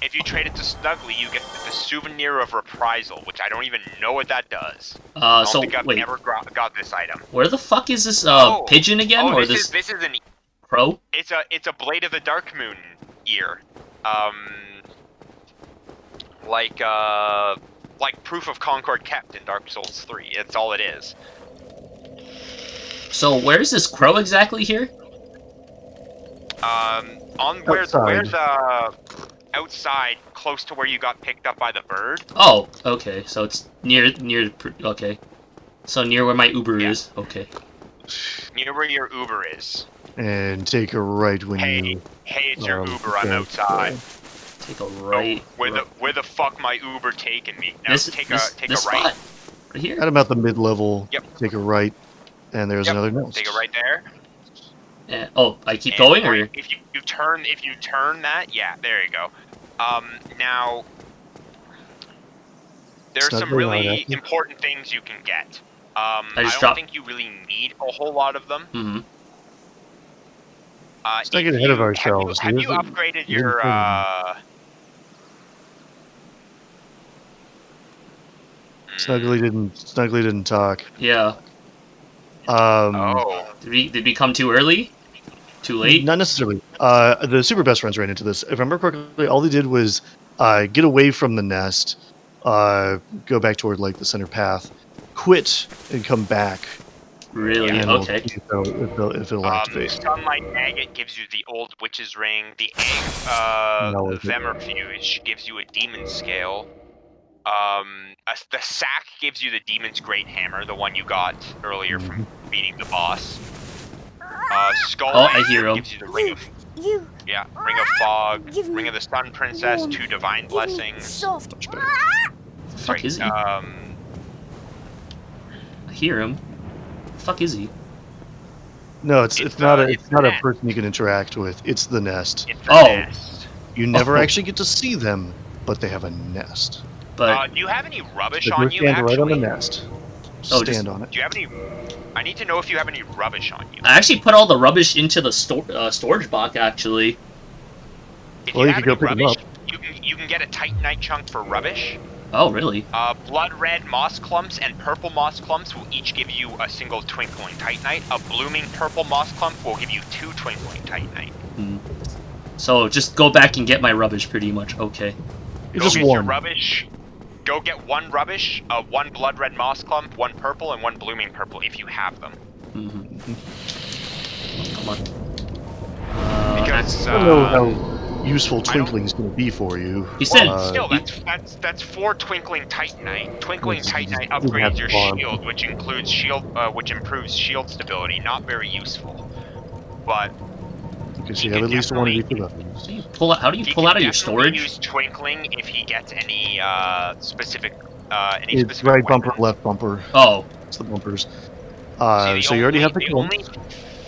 If you trade it to Snuggly, you get the souvenir of reprisal, which I don't even know what that does. I don't think I've ever got this item. Where the fuck is this pigeon again, or this is an crow? It's a Blade of the Dark Moon ear. Like Proof of Concord kept in Dark Souls 3. It's all it is. So where's this crow exactly here? Where's outside, close to where you got picked up by the bird. Oh, okay. So it's near. Okay. So near where my Uber is. Okay. Near where your Uber is. And take a right when you. Hey, it's your Uber. I'm outside. Take a right. Oh, where the fuck my Uber taking me? Now take a right. Spot? Right here. At about the mid-level. Yep. Take a right, and there's another nest. Take a right there. Oh, I keep going, or if you turn that, yeah, there you go. Now there's some really important things you can get. I don't think you really need a whole lot of them. Let's not get ahead of ourselves. Have you upgraded your Snuggly didn't talk. Yeah. Did we come too early? Too late? Not necessarily. The super best friends ran into this. If I remember correctly, all they did was get away from the nest, go back toward like the center path, quit, and come back. Really? Okay. If it'll activate. Sunlight Agate gives you the old witch's ring. The egg Vemerfuge gives you a demon scale. The sack gives you the demon's great hammer, the one you got earlier from beating the boss. Skull I hear him. gives you the ring of ring of fog, ring of the Sun Princess, 2 divine blessings. Soft. Fuck is he? I hear him. The fuck is he? No, it's not a person you can interact with. It's the nest. It's the nest. You never actually get to see them, but they have a nest. But do you have any rubbish on you? Stand right on the nest. Stand on it. Do you have any? I need to know if you have any rubbish on you. I actually put all the rubbish into the storage box, actually. If you could go pick them up. You can get a Titanite chunk for rubbish. Oh, really? Blood red moss clumps and purple moss clumps will each give you a single twinkling Titanite. A blooming purple moss clump will give you 2 twinkling Titanite. So just go back and get my rubbish, pretty much. Okay. Go get your rubbish. Go get 1 rubbish, 1 blood red moss clump, 1 purple, and 1 blooming purple if you have them. Come on. Because I don't know useful Twinkling's going to be for you. He said, still, that's 4 Twinkling Titanite. Twinkling Titanite didn't have upgrades your farm. shield, which improves shield stability. Not very useful, but because you have at least one of each weapons. how do you pull out of your storage? Use Twinkling if he gets any specific It's right bumper, left bumper. Oh, it's the bumpers. So you already have the only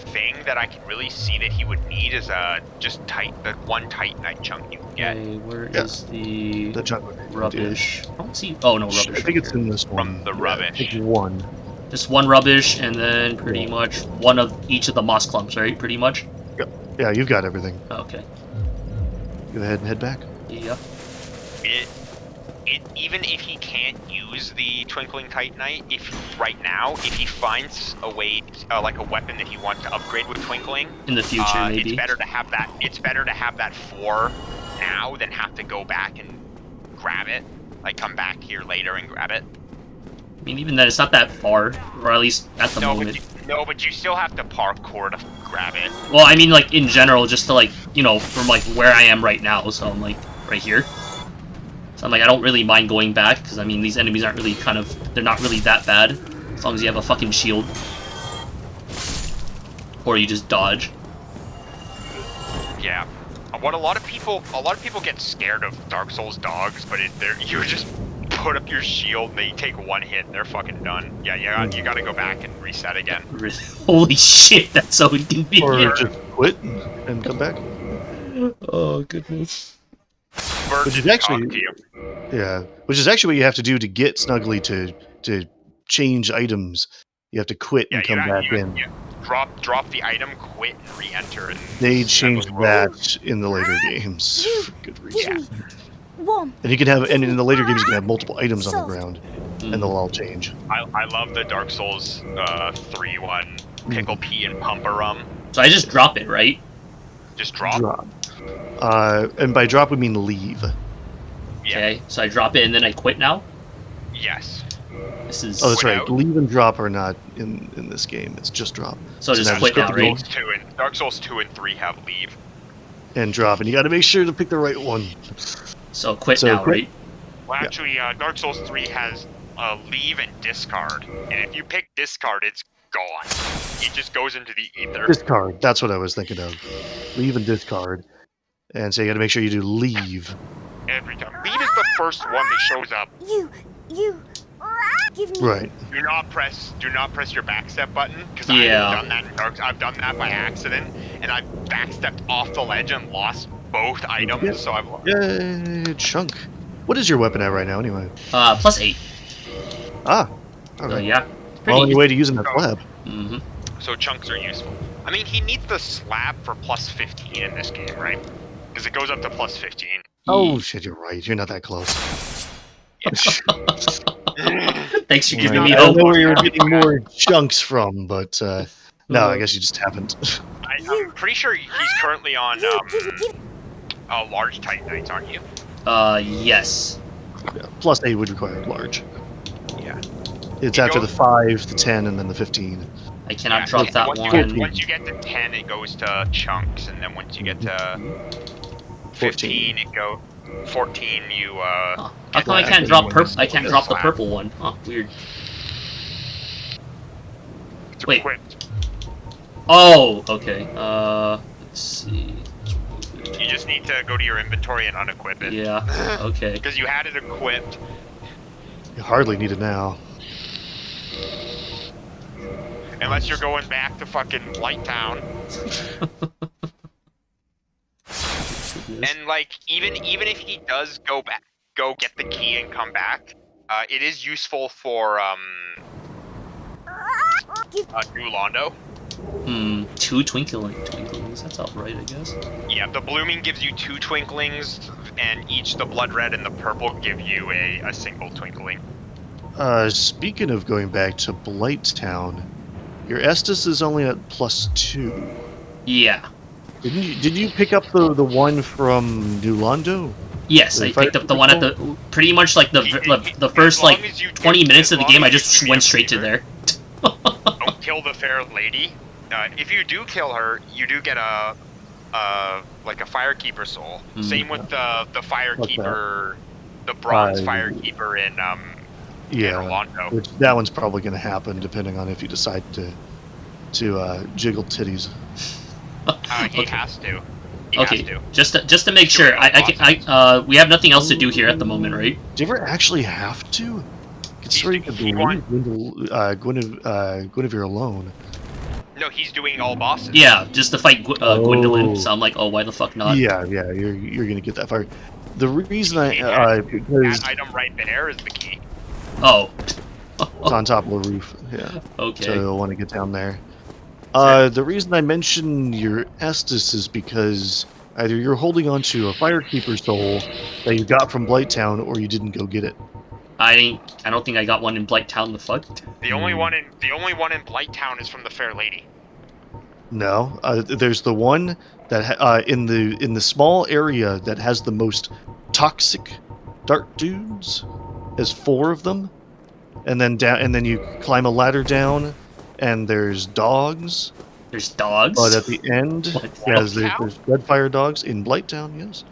thing that I can really see that he would need is just the one Titanite chunk you can get. Okay, where is the chunk rubbish? I don't see. Oh no, rubbish. I think it's in this one. From the rubbish. One. Just one rubbish, and then pretty much one of each of the moss clumps, right? Pretty much. Yep. Yeah, you've got everything. Okay. Go ahead and head back. Yep. Even if he can't use the Twinkling Titanite, if he finds a way, like a weapon that he wants to upgrade with Twinkling in the future, maybe it's better to have that. It's better to have that 4 now than have to go back and grab it. Like come back here later and grab it. I mean, even then, it's not that far, or at least at the moment. But you still have to parkour to grab it. Well, I mean, like in general, just to like from like where I am right now. So I'm like right here. So I'm like, I don't really mind going back, because, I mean, these enemies aren't really they're not really that bad, as long as you have a fucking shield. Or you just dodge. Yeah. What a lot of people get scared of Dark Souls dogs, but you just put up your shield and they take one hit and they're fucking done. Yeah, you gotta go back and reset again. Holy shit, that's so inconvenient. Or just quit and come back. Oh, goodness. Which is actually, which is actually what you have to do to get Snuggly to change items. You have to quit and come back in. Drop the item, quit, and re-enter. They changed that in the later games for good reason. And you can have, and in the later games you can have multiple items on the ground, and they'll all change. I love the Dark Souls 3-1 Pickle Pea and Pumper So I just drop it, right? Just drop. And by drop we mean leave. Yeah. Okay, so I drop it and then I quit now? Yes. This is... Oh, that's right. Leave and drop are not in this game. It's just drop. So just quit now, right? Dark Souls 2 and 3 have leave. And drop, and you gotta make sure to pick the right one. So quit now, right? Well, actually, Dark Souls 3 has leave and discard. And if you pick discard, it's gone. It just goes into the ether. Discard, that's what I was thinking of. Leave and discard. And so you gotta make sure you do leave. Every time. Leave is the first one that shows up. Give me. Right. Do not press your backstep button, because I've done that by accident, and I've backstepped off the ledge and lost both items. Yeah. So I've. Yay, chunk. What is your weapon at right now, anyway? +8. Ah. Okay. Yeah. Well, any way to use that slab. Mm-hmm. So chunks are useful. I mean, he needs the slab for +15 in this game, right? Because it goes up to +15. Oh shit, you're right. You're not that close. Thanks for giving me hope. I know where you're getting more chunks from, but no, I guess you just haven't. I'm pretty sure he's currently on large Titanites, aren't you? Yes. Yeah, +8 would require large. Yeah. It's after the 5, the 10, and then the 15. I cannot drop that one. Once you get to 10, it goes to chunks, and then once you get to 15, it goes. 14, you How come I can't drop I can't drop the purple one? Oh, weird. Wait. Equipped. Oh, okay. Let's see. You just need to go to your inventory and unequip it. Yeah. Okay. Because you had it equipped. You hardly need it now. Unless you're going back to fucking Light Town. And like, even if he does go get the key and come back, it is useful for New Londo. 2 twinklings. That's all right, I guess. Yeah, the blooming gives you 2 twinklings, and each the blood red and the purple give you a single twinkling. Speaking of going back to Blighttown, your Estus is only at +2. Yeah. Did you pick up the one from New Londo? Yes, I picked up the one at the pretty much like the first like 20 minutes of the game. I just went straight to there. Don't kill the fair lady. If you do kill her, you do get a like a firekeeper soul. Same with the firekeeper, the bronze firekeeper in yeah, Orlando. which that one's probably going to happen depending on if you decide to jiggle titties. He has to. He Okay, has to. just to make sure, we have nothing else to do here at the moment, right? Do you ever actually have to? Considering you could leave Guinevere alone. No, he's doing all bosses. Yeah, just to fight Gwendolyn. So I'm like, oh, why the fuck not? Yeah, you're gonna get that fire. The reason because that item right there is the key. Oh. It's on top of the roof. Yeah. Okay. So you'll want to get down there. The reason I mention your Estus is because either you're holding onto a Firekeeper soul that you got from Blighttown, or you didn't go get it. I don't think I got one in Blighttown. The fuck? The only one in Blighttown is from the Fair Lady. No, there's the one that in the small area that has the most toxic dark dudes. There's 4 of them, and then you climb a ladder down, and there's dogs. There's dogs. But at the end, there's red fire dogs in Blighttown. Yes.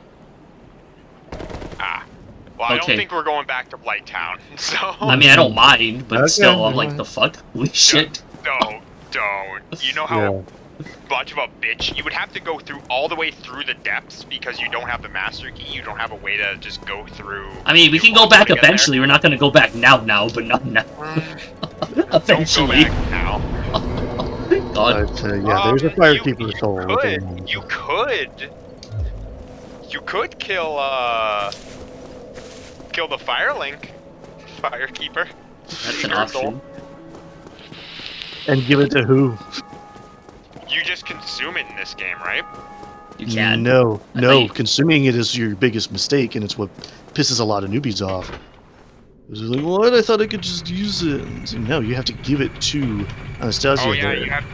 Well, I don't think we're going back to Blighttown. So. I mean, I don't mind, but still, I'm like, the fuck? Holy shit. Don't. You know how much of a bitch you would have to go through all the way through the depths because you don't have the master key. You don't have a way to just go through. I mean, we can go back eventually. We're not going to go back now, but not now. Eventually. Don't go back now. God. Yeah, there's a Firekeeper soul. You could kill the Firekeeper. That's an option. And give it to who? You just consume it in this game, right? You can. No. Consuming it is your biggest mistake, and it's what pisses a lot of newbies off. It's like, what? I thought I could just use it. So, no, you have to give it to Anastasia. Oh yeah, you have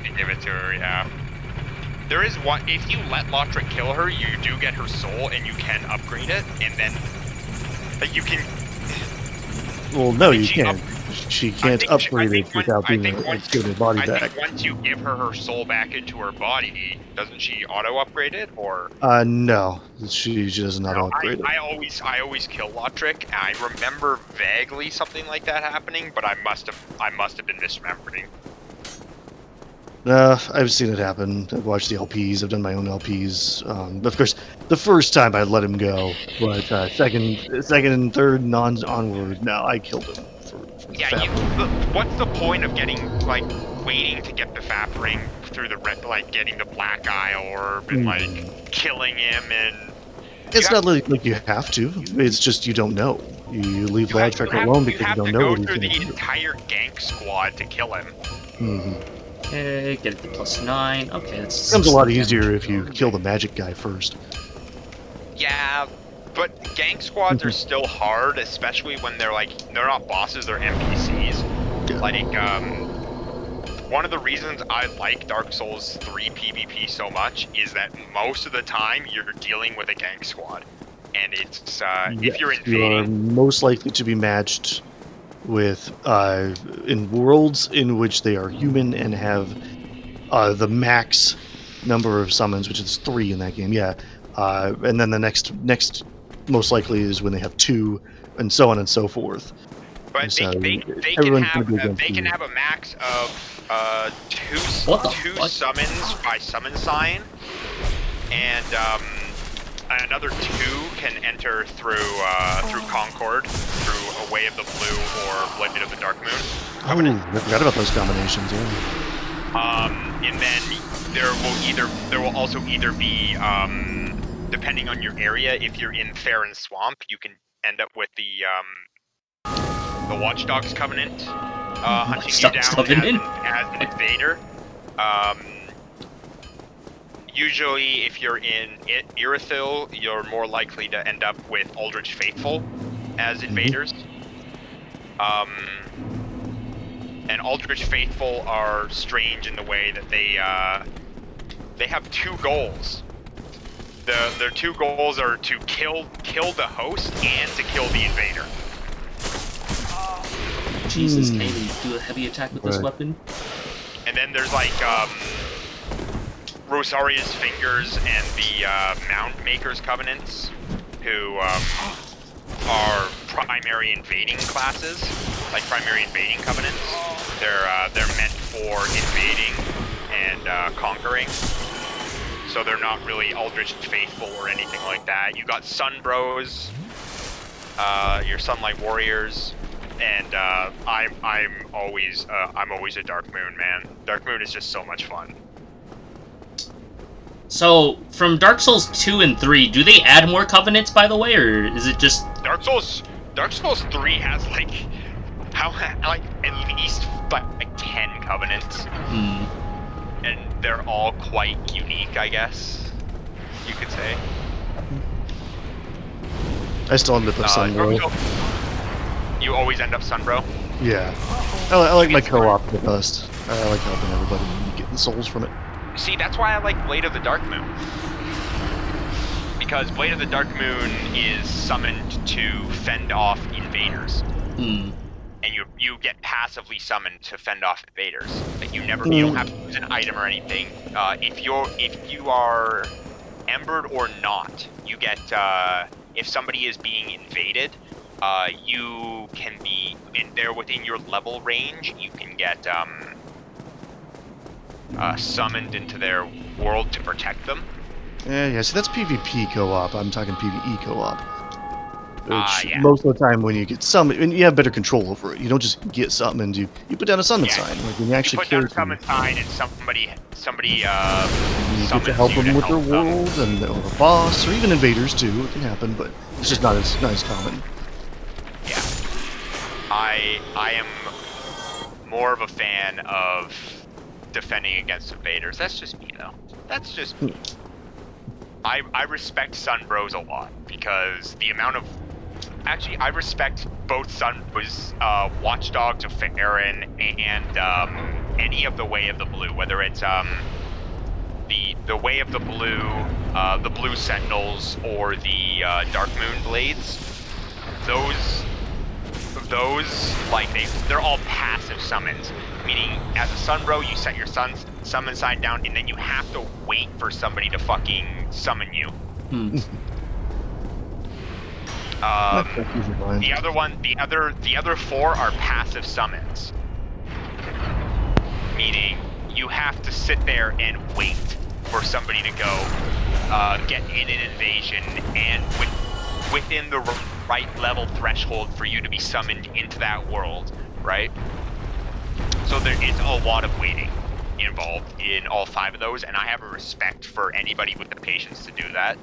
to give it to her. Yeah. There is one. If you let Lotric kill her, you do get her soul, and you can upgrade it, and then you can. Well, no, you can't. She can't upgrade it without being getting her body back. I think once you give her soul back into her body, doesn't she auto-upgrade it, or? No, she doesn't auto-upgrade it. I always kill Lotric. I remember vaguely something like that happening, but I must have been misremembering. I've seen it happen. I've watched the LPs. I've done my own LPs. Of course, the first time I let him go, but second and third onward, no, I killed him. Yeah, what's the point of waiting to get the FAP ring through getting the Black Eye Orb and killing him and... It's not like you have to. It's just you don't know. You leave Lotric alone because you don't know what he's going to do. You have to go through the entire gank squad to kill him. Mm-hmm. Okay, get it to +9. Okay, that's... It becomes a lot easier if you kill the magic guy first. Yeah, but gank squads are still hard, especially when they're not bosses, they're NPCs. Yeah. One of the reasons I like Dark Souls 3 PvP so much is that most of the time you're dealing with a gank squad. And it's, if you're invading... You are most likely to be matched with, in worlds in which they are human and have the max number of summons, which is 3 in that game, yeah. And then the next most likely is when they have 2, and so on and so forth. But so they can have a max of 2 summons by summon sign, and another 2 can enter through Concord, through A Way of the Blue or Blade of the Dark Moon. Oh, I forgot about those combinations. Yeah. And then there will also either be depending on your area, if you're in Farron Swamp, you can end up with the Watchdogs Covenant hunting you down as an invader. Usually, if you're in Irithyll, you're more likely to end up with Aldrich Faithful as invaders. And Aldrich Faithful are strange in the way that they have 2 goals. Their 2 goals are to kill the host and to kill the invader. Jesus, can't even do a heavy attack with this weapon. And then there's Rosaria's Fingers and the Mound Maker's Covenants, who are primary invading classes, like primary invading covenants. They're meant for invading and conquering. So they're not really Eldritch Faithful or anything like that. You got Sun Bros, your Sunlight Warriors, and I'm always a Dark Moon man. Dark Moon is just so much fun. So from Dark Souls 2 and 3, do they add more covenants, by the way, or is it just Dark Souls 3 has like at least like 10 covenants. And they're all quite unique, I guess you could say. I still end up with Sunbro. You always end up Sunbro? Yeah. I like my co-op the best. I like helping everybody and getting souls from it. See, that's why I like Blade of the Dark Moon. Because Blade of the Dark Moon is summoned to fend off invaders. And you get passively summoned to fend off invaders. Like you don't have to use an item or anything. If you are embered or not, you get if somebody is being invaded, you can be they're within your level range. You can get summoned into their world to protect them. Yeah. See, that's PvP co-op. I'm talking PvE co-op. Which Yeah. most of the time when you get summoned, and you have better control over it. You don't just get summoned. You put down a summon sign. Like when you actually put down a summon sign, and somebody you summons get to help you them with their them. world and or the boss, or even invaders too. It can happen, but it's just not as common. Yeah, I am more of a fan of defending against invaders. That's just me, though. That's just me. I respect Sunbros a lot because the amount of I respect both Sunbros, Watchdogs of Faerun, and any of the Way of the Blue, whether it's the Way of the Blue Sentinels, or the Dark Moon Blades. Those like they're all passive summons, meaning as a Sunbro you set your summon sign down and then you have to wait for somebody to fucking summon you. The other four are passive summons, meaning you have to sit there and wait for somebody to go get in an invasion and within the right level threshold for you to be summoned into that world, right? So there is a lot of waiting involved in all 5 of those, and I have a respect for anybody with the patience to do that.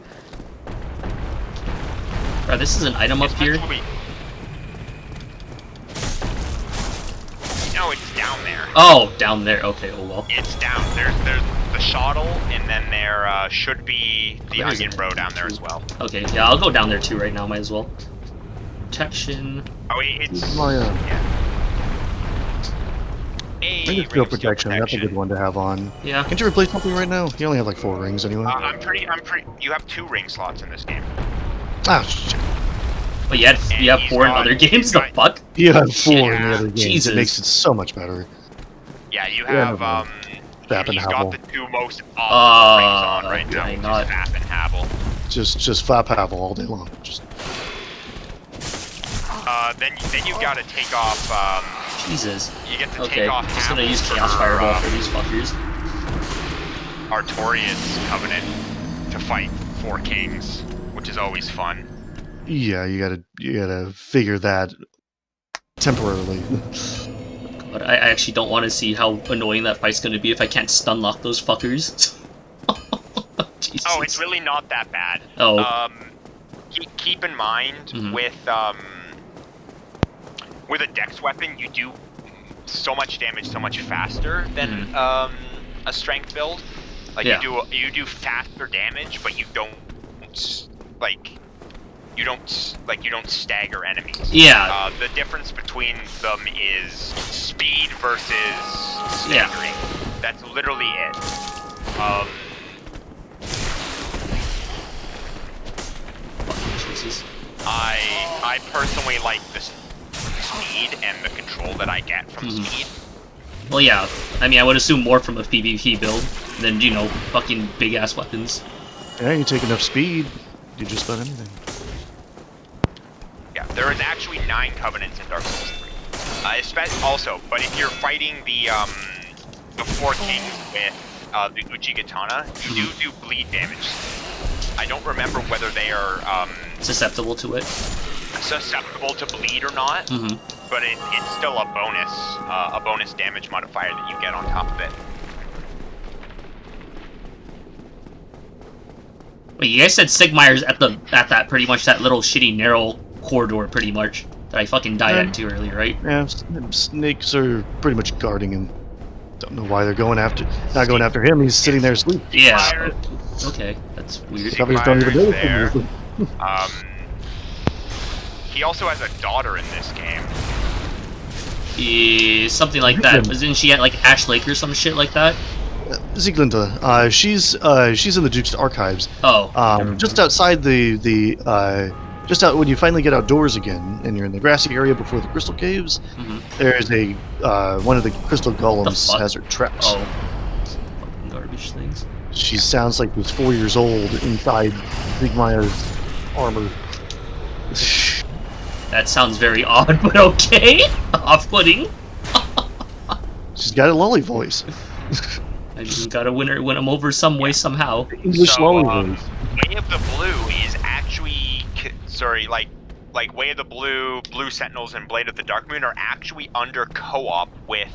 this is an item up here? No, it's down there. Oh, down there. Okay, oh well. It's down. There's the shuttle, and then there should be the onion bro down there as well. Okay, yeah, I'll go down there too right now, might as well. Protection. Oh, it's... Yeah. Ring of Steel Protection, that's a good one to have on. Yeah. Can't you replace something right now? You only have like 4 rings anyway. I'm pretty. You have 2 ring slots in this game. Ah, shit. But you have 4 in other games? The fuck? You have 4 in the other games. Jesus. It makes it so much better. Yeah, you have, Fap and he's Havel. got the 2 most awesome rings on right now, which not. is Fap and Havel. Just Fap Havel all day long. Just... Then you've got to take off, Jesus. You get to take off just gonna Havel use for, Chaos Fireball for these fuckers. Artorias Covenant to fight 4 kings, which is always fun. Yeah, you gotta figure that temporarily. But I actually don't want to see how annoying that fight's gonna be if I can't stun lock those fuckers. Jesus. Oh, it's really not that bad. Oh. Keep in mind, with a dex weapon, you do so much damage so much faster than a strength build. Like you do faster damage, but you don't stagger enemies. Yeah. The difference between them is speed versus staggering. That's literally it. Jesus. I personally like the speed and the control that I get from speed. Well, yeah. I mean, I would assume more from a PvP build than, you know, fucking big-ass weapons. Yeah, you take enough speed, you just about anything. Yeah, there is actually 9 covenants in Dark Souls 3. Also, but if you're fighting the 4 kings with the Uchigatana, you do bleed damage. I don't remember whether they are Susceptible to it. susceptible to bleed or not, but it's still a bonus damage modifier that you get on top of it. Wait, you guys said Sigmire's at that pretty much that little shitty narrow corridor pretty much that I fucking died at too earlier, right? Yeah, snakes are pretty much guarding him. Don't know why they're going after, not going after him. He's sitting there asleep. Yeah. Okay, that's weird. Sigmire's don't even do there. anything. He also has a daughter in this game. Something like that. Wasn't she at like Ash Lake or some shit like that? Ziglinda, she's in the Duke's archives. Oh. Just outside just out when you finally get outdoors again, and you're in the grassy area before the crystal caves. There's a one of the crystal golems has her traps. Oh. Fucking garbage things. She sounds like she's 4 years old inside Sigmire's armor. That sounds very odd, but okay. Off-putting. She's got a lolly voice. I just gotta win him over some way, somehow. English lolly voice. Way of the Blue is actually, like Way of the Blue, Blue Sentinels, and Blade of the Dark Moon are actually under co-op with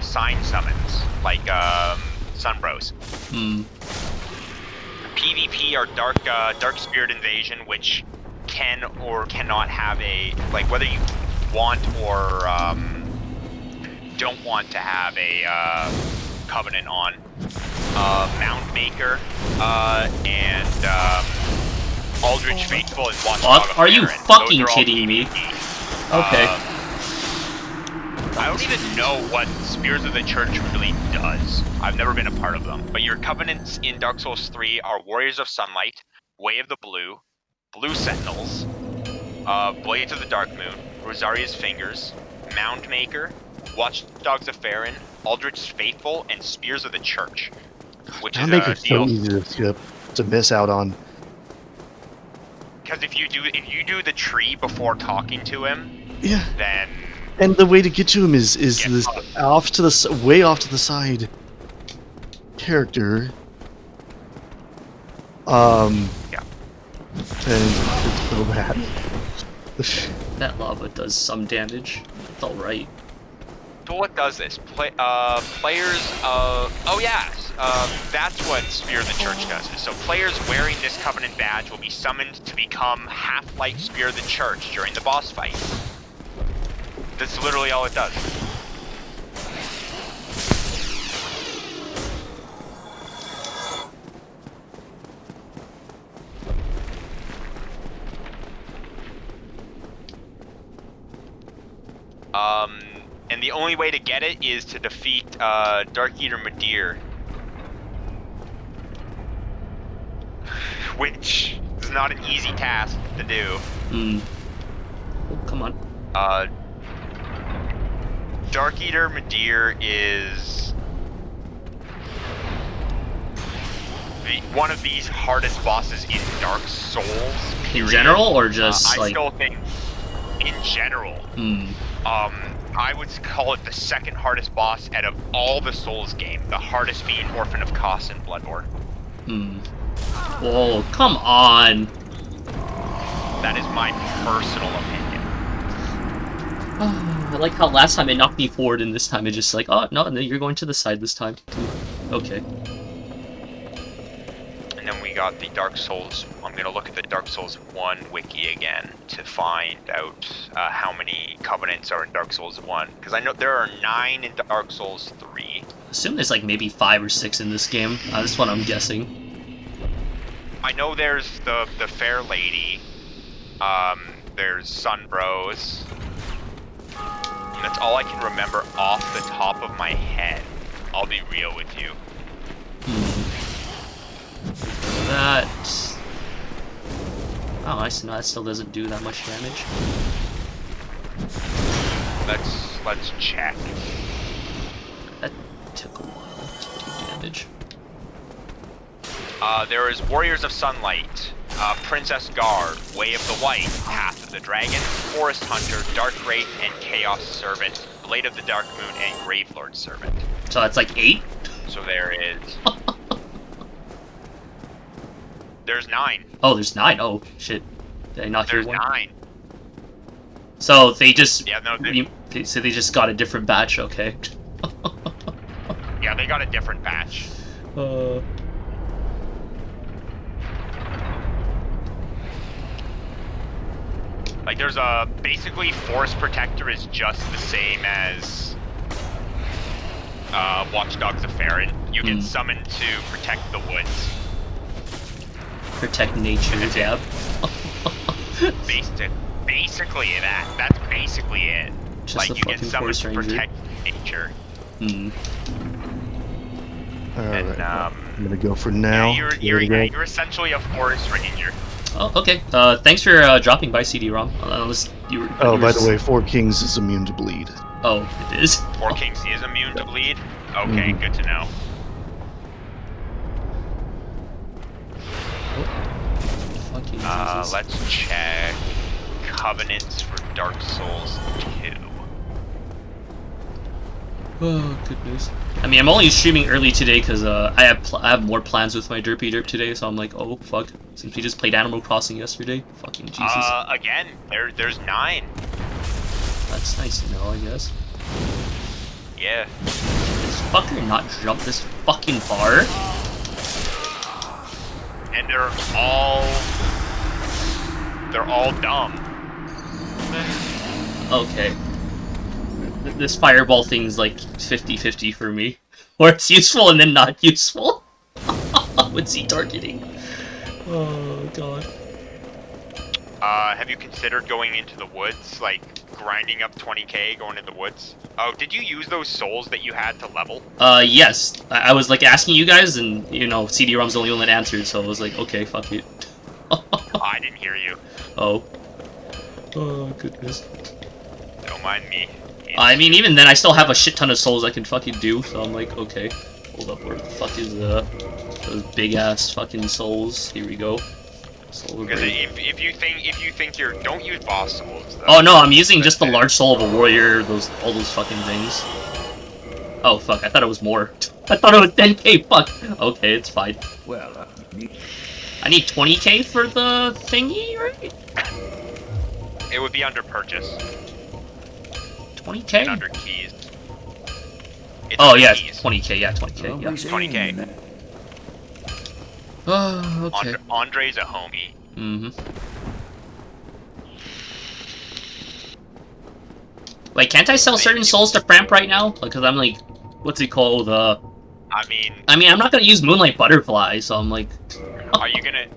sign summons, like Sunbros. PvP are Dark Spirit Invasion, which can or cannot have a, like, whether you want or don't want to have a Covenant on. Mound Maker, and Aldrich Faithful and Watchdog of Are you Farron. fucking kidding me? Okay. I don't even know what Spears of the Church really does. I've never been a part of them. But your covenants in Dark Souls 3 are Warriors of Sunlight, Way of the Blue, Blue Sentinels, Blades of the Dark Moon, Rosaria's Fingers, Mound Maker, Watchdogs of Farron, Aldrich's Faithful, and Spears of the Church. Which is Maker's so easy to skip, to miss out on. Because if you do the tree before talking to him, yeah, then. And the way to get to him is this way off to the side character. Yeah. And it's so bad. That lava does some damage. It's alright. So what does this? Players oh yeah, that's what Spear of the Church does. So players wearing this Covenant badge will be summoned to become half-like Spear of the Church during the boss fight. That's literally all it does. And the only way to get it is to defeat Dark Eater Madir. Which is not an easy task to do. Oh, come on. Dark Eater Madir is one of these hardest bosses in Dark Souls. In general, or just I still think in general. I would call it the second hardest boss out of all the Souls game. The hardest being Orphan of Kos and Bloodborne. Whoa, come on. That is my personal opinion. I like how last time it knocked me forward, and this time it just like, oh, no, you're going to the side this time. Okay. And then we got the Dark Souls. I'm going to look at the Dark Souls 1 wiki again to find out how many covenants are in Dark Souls 1. Because I know there are 9 in Dark Souls 3. I assume there's like maybe 5 or 6 in this game. That's what I'm guessing. I know there's the Fair Lady. There's Sunbros. That's all I can remember off the top of my head. I'll be real with you. That... Oh, I see. No, that still doesn't do that much damage. Let's check. That took a while to do damage. There is Warriors of Sunlight, Princess Guard, Way of the White, Path of the Dragon, Forest Hunter, Dark Wraith, and Chaos Servant, Blade of the Dark Moon, and Gravelord Servant. So that's like 8? So there is... There's 9. Oh, there's 9. Oh, shit. Did I not hear There's one? 9. So they just... Yeah, no, so they just got a different batch, okay. Yeah, they got a different batch. Like, there's a... Basically, Forest Protector is just the same as... Watchdogs of Farron. You can summon to protect the woods. Protect nature, yeah. Basically that. That's basically it. Just like, a you get fucking summoned forest to ranger. protect nature. Alright, And, I'm gonna go for now. Yeah, you're essentially a forest ranger. Oh, okay. Thanks for dropping by, CD-ROM. Unless you were... Oh, by the way, 4 Kings is immune to bleed. Oh, it is? 4 Kings is immune to bleed? Okay, good to know. Fucking Jesus. Let's check Covenants for Dark Souls 2. Oh, goodness. I mean, I'm only streaming early today because I have more plans with my Derpy Derp today, so I'm like, oh, fuck. Since we just played Animal Crossing yesterday. Fucking Jesus. Again, there's 9. That's nice to know, I guess. Yeah. This fucker not jump this fucking far? And they're all dumb. Okay. This fireball thing's like 50-50 for me. Or it's useful and then not useful. With Z targeting. Oh, God. Have you considered going into the woods? Like, grinding up 20k, going into the woods? Oh, did you use those souls that you had to level? Yes. I was, like, asking you guys, and, you know, CD-ROM's the only one that answered, so I was like, okay, fuck it. I didn't hear you. Oh. Oh, goodness. Don't mind me. I mean, even then, I still have a shit ton of souls I can fucking do, so I'm like, okay. Hold up, where the fuck is, those big-ass fucking souls? Here we go. Because if you think you're... Don't use boss souls, though. Oh, no, I'm using just the large soul of a warrior, all those fucking things. Oh, fuck, I thought it was more. I thought it was 10k, fuck. Okay, it's fine. Well, I need 20k for the thingy, right? It would be under purchase. 20k? And under keys. It's Oh, under yeah, keys. 20k, yeah, 20k, yeah. 20k. Oh, okay. Andre's a homie. Mm-hmm. Wait, can't I sell certain souls to Framp right now? Because I'm like, what's it called? I mean, I'm not gonna use Moonlight Butterfly, so I'm like... Are you gonna...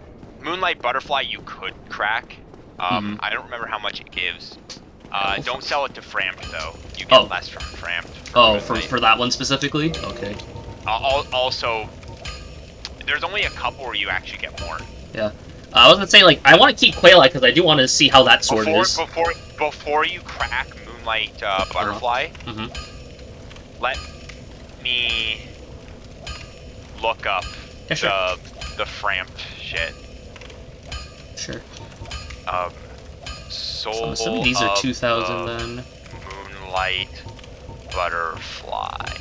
Moonlight Butterfly you could crack. I don't remember how much it gives. Don't sell it to Framp, though. You get less from Framp. For that one specifically? Okay. Also, there's only a couple where you actually get more. Yeah. I was gonna say, like, I want to keep Quaila because I do want to see how that sword is. Before you crack Moonlight Butterfly, let me look up the Framp shit. Sure. Soul So I'm assuming these are 2,000 then. Moonlight Butterfly.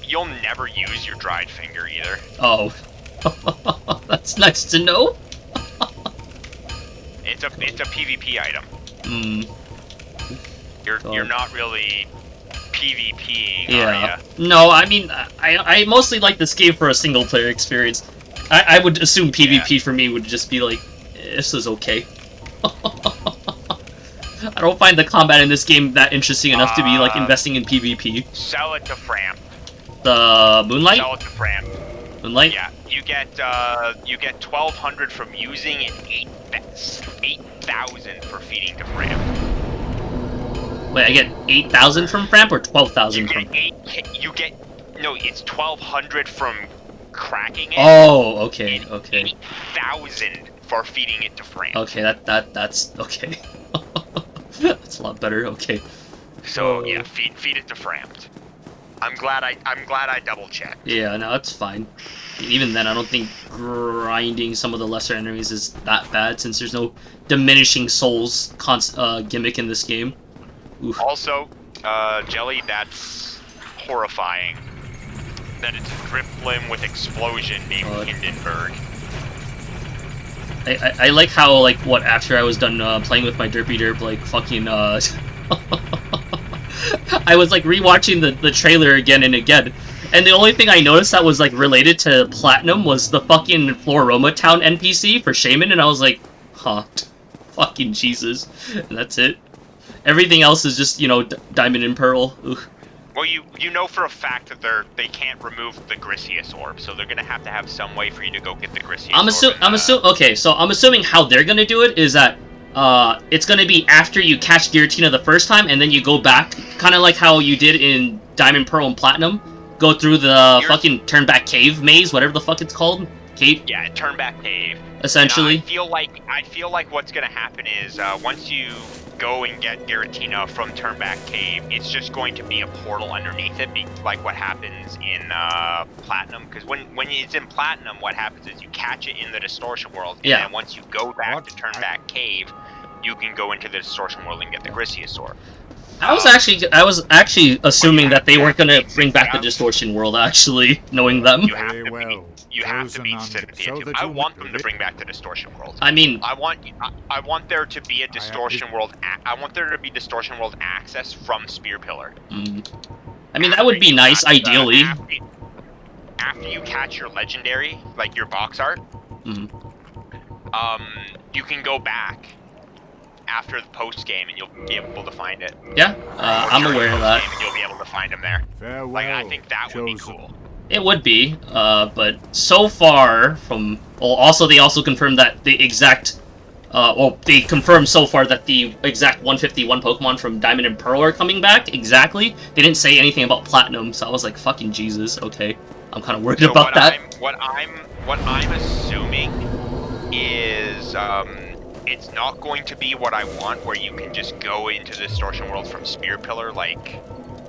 You'll never use your dried finger either. Oh. That's nice to know. It's a PvP item. Hmm. You're not really PvPing, Yeah. are ya? No, I mean, I mostly like this game for a single player experience. I would assume PvP for me would just be like, this is okay. I don't find the combat in this game that interesting enough to be like investing in PvP. Sell it to Framp. The Moonlight? Sell it to Framp. Moonlight? Yeah, you get 1,200 from using and 8,000 for feeding to Framp. Wait, I get 8,000 from Framp or 12,000 from? No, it's 1,200 from cracking it. Oh, okay, okay. 8,000 for feeding it to France. Okay, that's okay. That's a lot better. Okay. So yeah, feed it to France. I'm glad I double checked. Yeah, no, it's fine. Even then, I don't think grinding some of the lesser enemies is that bad, since there's no diminishing souls gimmick in this game. Oof. Also, Jelly, that's horrifying. That it's a Driplim with explosion named Hindenburg. I like how, like, what, after I was done playing with my Derpy Derp, like, fucking, I was, like, rewatching the trailer again and again, and the only thing I noticed that was, like, related to Platinum was the fucking Floroma Town NPC for Shaman, and I was like, huh, fucking Jesus, and that's it. Everything else is just, you know, Diamond and Pearl. Ugh. Well, you know for a fact that they can't remove the Griseus orb, so they're gonna have some way for you to go get the Griseus orb. Okay, so I'm assuming how they're gonna do it is that it's gonna be after you catch Giratina the first time, and then you go back, kind of like how you did in Diamond, Pearl, and Platinum. Go through the fucking turn-back cave maze, whatever the fuck it's called. Cave. Yeah, turn-back cave. Essentially. And I feel like what's gonna happen is once you go and get Giratina from Turnback Cave, it's just going to be a portal underneath it, like what happens in Platinum. Because when it's in Platinum, what happens is you catch it in the Distortion World, and then once you go back to Turnback Cave, you can go into the Distortion World and get the Griseus orb. I was actually assuming that they weren't gonna bring back the Distortion World. Actually, knowing them. You have to beat Cynthia too. I want them to bring back the Distortion World. I mean, I want there to be a Distortion World. I want there to be Distortion World access from Spear Pillar. I mean, that would be nice, ideally. After you catch your legendary, like your box art, you can go back after the post game and you'll be able to find it. Yeah, I'm aware of that. And you'll be able to find them there. Farewell, like, I think that would be cool. It would be, but so far from... Well, also, they also confirmed that the exact... they confirmed so far that the exact 151 Pokemon from Diamond and Pearl are coming back, exactly. They didn't say anything about Platinum, so I was like, fucking Jesus, okay. I'm kind of worried about that. What I'm assuming is, it's not going to be what I want, where you can just go into the Distortion World from Spear Pillar, like...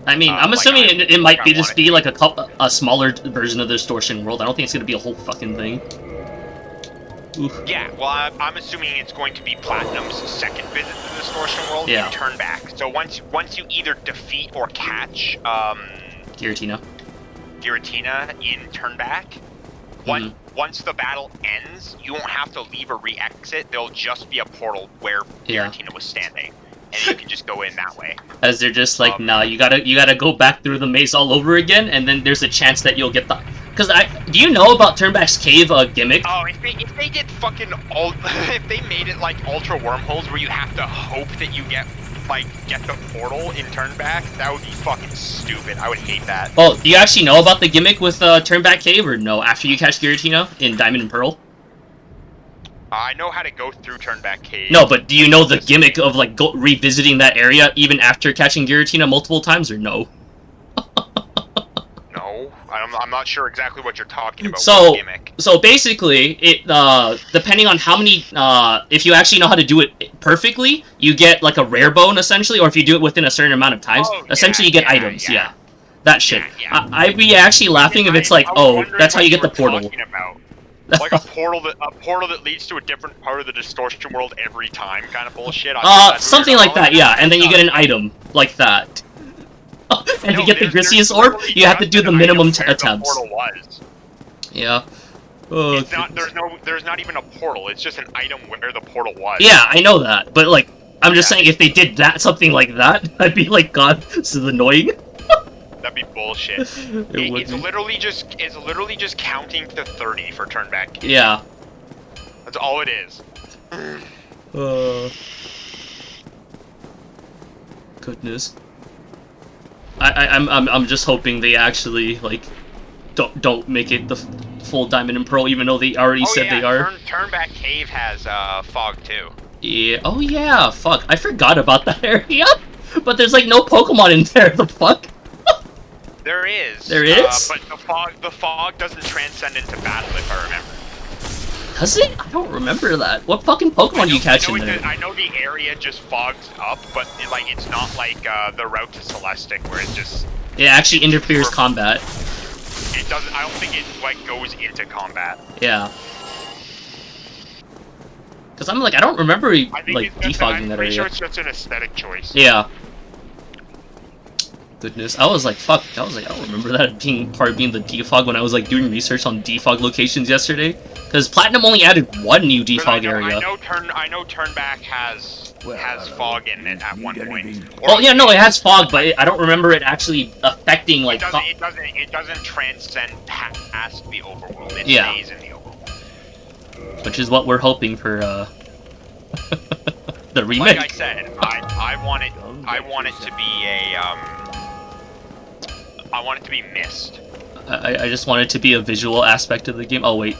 I mean, I'm assuming it might be just be like a smaller version of the Distortion World. I don't think it's gonna be a whole fucking thing. Oof. Yeah, well, I'm assuming it's going to be Platinum's second visit to the Distortion World and turn back. So once you either defeat or catch Giratina in turn back, once the battle ends, you won't have to leave or re-exit. There'll just be a portal where Giratina was standing. And you can just go in that way. As they're just like, nah, you gotta go back through the maze all over again, and then there's a chance that you'll get the... Because do you know about Turnback's Cave gimmick? Oh, if they did fucking if they made it like ultra wormholes where you have to hope that you get the portal in Turnback, that would be fucking stupid. I would hate that. Well, do you actually know about the gimmick with Turnback Cave, or no? After you catch Giratina in Diamond and Pearl? I know how to go through Turnback Cave. No, but do you know the gimmick of like revisiting that area even after catching Giratina multiple times, or no? No, I'm not sure exactly what you're talking about. So, what gimmick? So basically, it depending on how many, if you actually know how to do it perfectly, you get like a rare bone essentially, or if you do it within a certain amount of times, essentially you get items. Yeah, that shit. I'd be actually laughing if it's like, oh, that's how you get the portal. Like a portal that leads to a different part of the Distortion World every time, kind of bullshit. Something like that, yeah. And then you get an item like that. And to get the Griseus orb, you have to do the minimum attempts. Portal was. Yeah. Oh, it's not, there's not even a portal. It's just an item where the portal was. Yeah, I know that, but like, I'm just saying, if they did something like that, I'd be like, God, this is annoying. That'd be bullshit. It's literally just counting to 30 for Turnback. Yeah. That's all it is. Goodness. I'm just hoping they actually like don't make it the full Diamond and Pearl, even though they already said they are. Turnback Cave has fog too. Yeah. Oh yeah. Fuck. I forgot about that area. But there's like no Pokemon in there. The fuck. There is. There is? But the fog doesn't transcend into battle, if I remember. Does it? I don't remember that. What fucking Pokemon you catch in there? I know the area just fogs up, but it's not like the route to Celestic where it just... It actually interferes combat. It doesn't... I don't think it, goes into combat. Yeah. Because I'm like, I don't remember, defogging that area. I'm pretty sure it's just an aesthetic choice. Yeah. Goodness, I was like, fuck, I don't remember that being part of being the defog when I was, like, doing research on defog locations yesterday. Because Platinum only added one new defog area. I know Turnback has fog in it at one point. Well, yeah, no, it has fog, but I don't remember it actually affecting, like... It doesn't transcend past the overworld. It stays in the overworld. Which is what we're hoping for, the remake. Like I said, I want it to be a, I want it to be Mist. I just want it to be a visual aspect of the game. Oh, wait.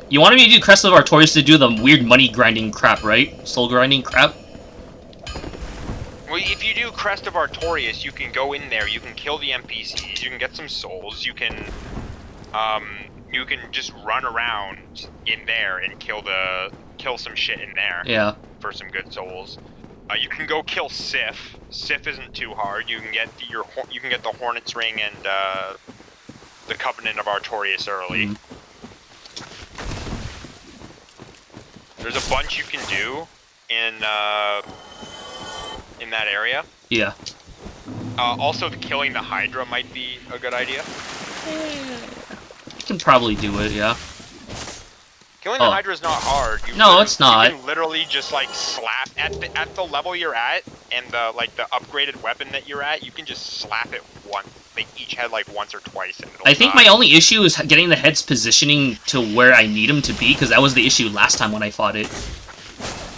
You wanted me to do Crest of Artorias to do the weird money grinding crap, right? Soul grinding crap? Well, if you do Crest of Artorias, you can go in there, you can kill the NPCs, you can get some souls, you can just run around in there and kill some shit in there. Yeah. For some good souls. You can go kill Sif. Sif isn't too hard. You can get the Hornet's Ring and the Covenant of Artorias early. There's a bunch you can do in that area. Yeah. Also, killing the Hydra might be a good idea. You can probably do it, yeah. Killing the Hydra is not hard. It's not. You can literally just slap at the level you're at and the upgraded weapon that you're at. You can just slap it once. They each had once or twice. And I think my only issue is getting the head's positioning to where I need him to be, because that was the issue last time when I fought it.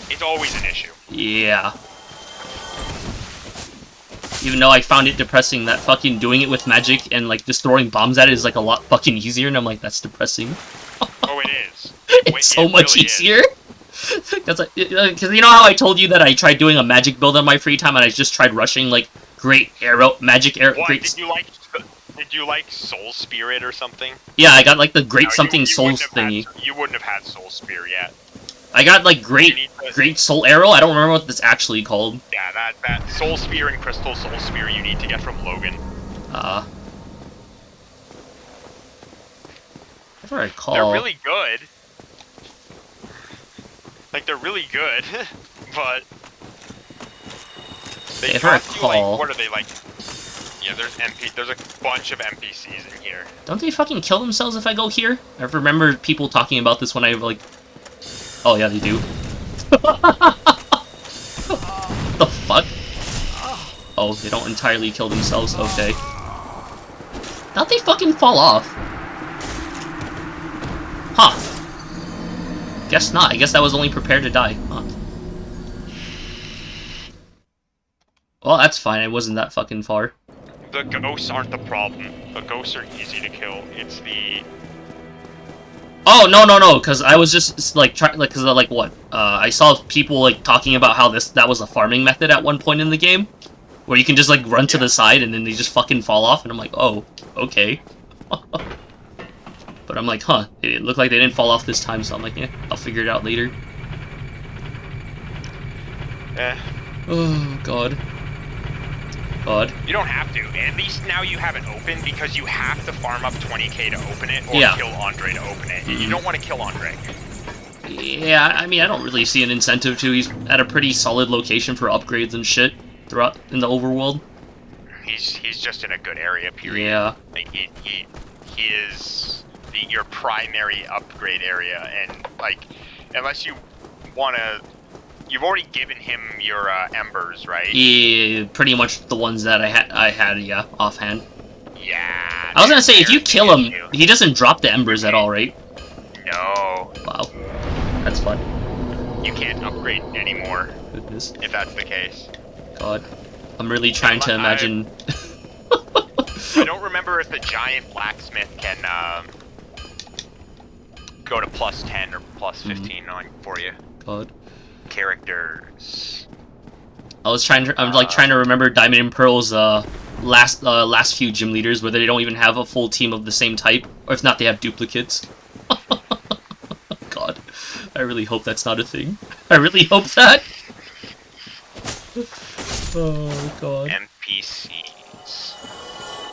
It's always an issue. Yeah. Even though I found it depressing that fucking doing it with magic and just throwing bombs at it is a lot fucking easier, and I'm like, that's depressing. Oh, it is. It's so much easier. Because you know how I told you that I tried doing a magic build on my free time and I just tried rushing great magic arrow. What, did you like Soul Spirit or something? Yeah, I got the great something souls thingy. You wouldn't have had Soul Spear yet. I got great soul arrow. I don't remember what this actually called. Yeah, that Soul Spear and Crystal Soul Spear you need to get from Logan. If I recall, they're really good. They're really good, but they cost you what are they Yeah, there's a bunch of NPCs in here. Don't they fucking kill themselves if I go here? I remember people talking about this when I oh yeah, they do. What the fuck? Oh, they don't entirely kill themselves. Okay. Don't they fucking fall off? Huh. Guess not. I guess that was only prepared to die. Huh. Well, that's fine. It wasn't that fucking far. The ghosts aren't the problem. The ghosts are easy to kill. It's the... Oh, no, because I was just, what? I saw people, talking about how that was a farming method at one point in the game. Where you can just, run to the side and then they just fucking fall off, and I'm like, oh, okay. But I'm like, huh, it looked like they didn't fall off this time, so I'm like, yeah, I'll figure it out later. Oh, God. You don't have to. At least now you have it open because you have to farm up 20k to open it or kill Andre to open it. And you don't want to kill Andre. Yeah, I mean, I don't really see an incentive to. He's at a pretty solid location for upgrades and shit throughout in the overworld. He's just in a good area, period. Yeah. He is your primary upgrade area, and unless you want to... You've already given him your embers, right? Yeah, pretty much the ones that I had, yeah, offhand. Yeah. I was gonna say, if you kill him, he doesn't drop the embers at all, right? No. Wow. That's fun. You can't upgrade anymore. Goodness. If that's the case. God. I'm really trying to imagine... I don't remember if the giant blacksmith can go to plus 10 or plus 15 for you. God. Characters. I'm trying to remember Diamond and Pearl's last few gym leaders, where they don't even have a full team of the same type, or if not, they have duplicates. God, I really hope that's not a thing. I really hope that. Oh God. NPCs.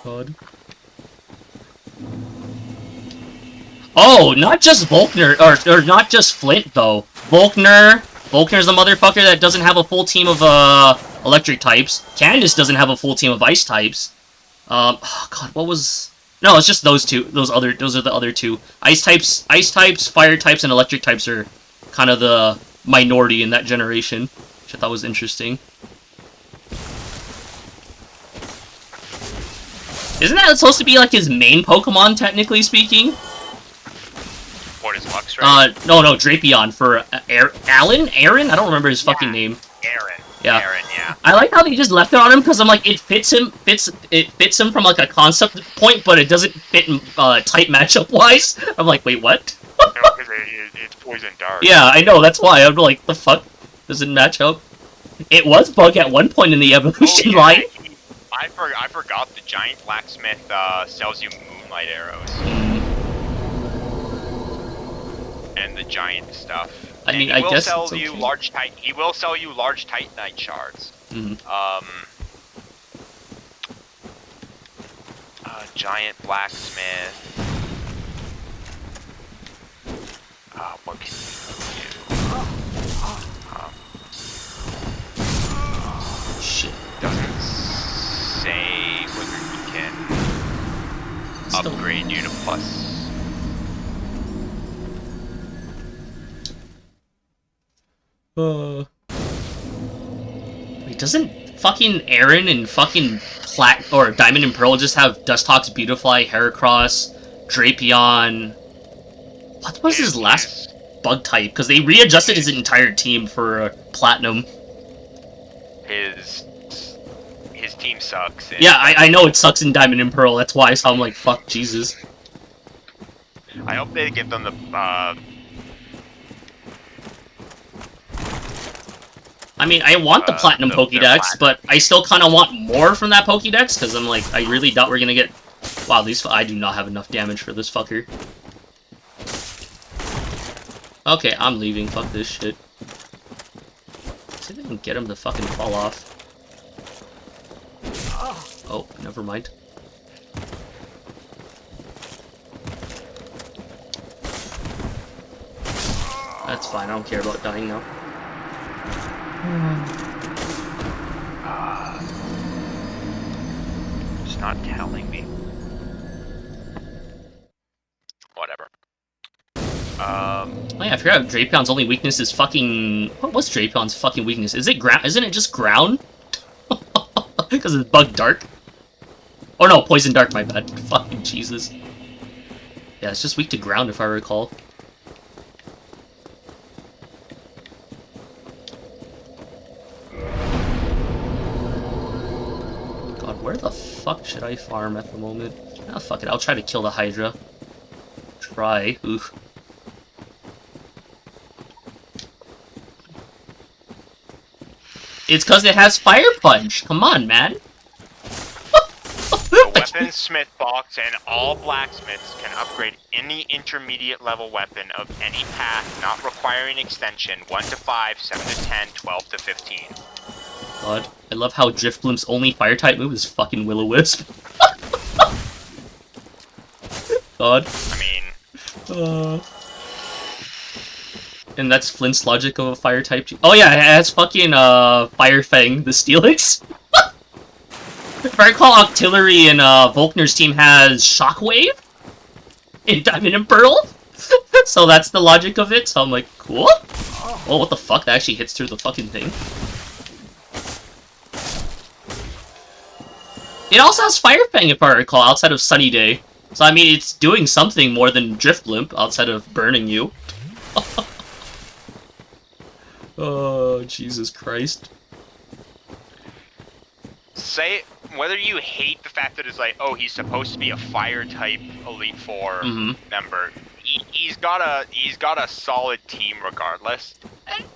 God. Oh, not just Volkner, or not just Flint though. Volkner's the motherfucker that doesn't have a full team of electric types. Candace doesn't have a full team of ice types. Oh God, what was? No, it's just those two. Those are the other two. Ice types, fire types, and electric types are kind of the minority in that generation, which I thought was interesting. Isn't that supposed to be like his main Pokemon, technically speaking? What is Lux, right? No, Drapion for Aaron? I don't remember his fucking name. Aaron. Yeah. Aaron, yeah. I like how they just left it on him because I'm like, it fits him from like a concept point, but it doesn't fit type matchup wise. I'm like, wait, what? No, because it's poison dark. Yeah, I know. That's why I'm like, the fuck doesn't match up. It was Bug at one point in the evolution line. I forgot the giant blacksmith sells you moonlight arrows. And the giant stuff. I mean, I guess sell it's okay. you large he will sell you large titanite shards. Giant blacksmith. What can you do? Shit. Doesn't say whether he can upgrade you to plus. Wait, doesn't fucking Aaron and fucking or Diamond and Pearl just have Dustox, Beautifly, Heracross, Drapion? What was his last bug type? Because they readjusted his entire team for Platinum. His team sucks. Yeah, I know it sucks in Diamond and Pearl. That's why. So I'm like, fuck, Jesus. I hope they give them the I mean, I want the Platinum Pokédex, but I still kind of want more from that Pokédex, because I'm like, I really doubt we're gonna get... Wow, I do not have enough damage for this fucker. Okay, I'm leaving. Fuck this shit. See if I can get him to fucking fall off. Oh, never mind. That's fine, I don't care about dying now. It's not telling me. Whatever. Oh yeah, I forgot Drapion's only weakness is fucking... What was Drapion's fucking weakness? Is it ground? Isn't it just ground? Because it's bug dark. Oh no, poison dark, my bad. Fucking Jesus. Yeah, it's just weak to ground if I recall. Where the fuck should I farm at the moment? Ah, fuck it. I'll try to kill the Hydra. Try. Oof. It's because it has Fire Punch. Come on, man. The Weaponsmith box and all blacksmiths can upgrade any intermediate level weapon of any path not requiring extension 1 to 5, 7 to 10, 12 to 15. God, I love how Drifblim's only fire-type move is fucking Will-O-Wisp. God. I mean... And that's Flint's logic of a fire-type... Oh yeah, it has fucking, Fire Fang, the Steelix. If I recall, Octillery and, Volkner's team has Shockwave? In Diamond and Pearl? So that's the logic of it, so I'm like, cool? Oh, what the fuck? That actually hits through the fucking thing. It also has Fire Fang, if I recall, outside of Sunny Day. So, I mean, it's doing something more than Drifblim, outside of burning you. Oh, Jesus Christ. Say, whether you hate the fact that it's like, oh, he's supposed to be a Fire-type Elite Four member, he's got a solid team regardless.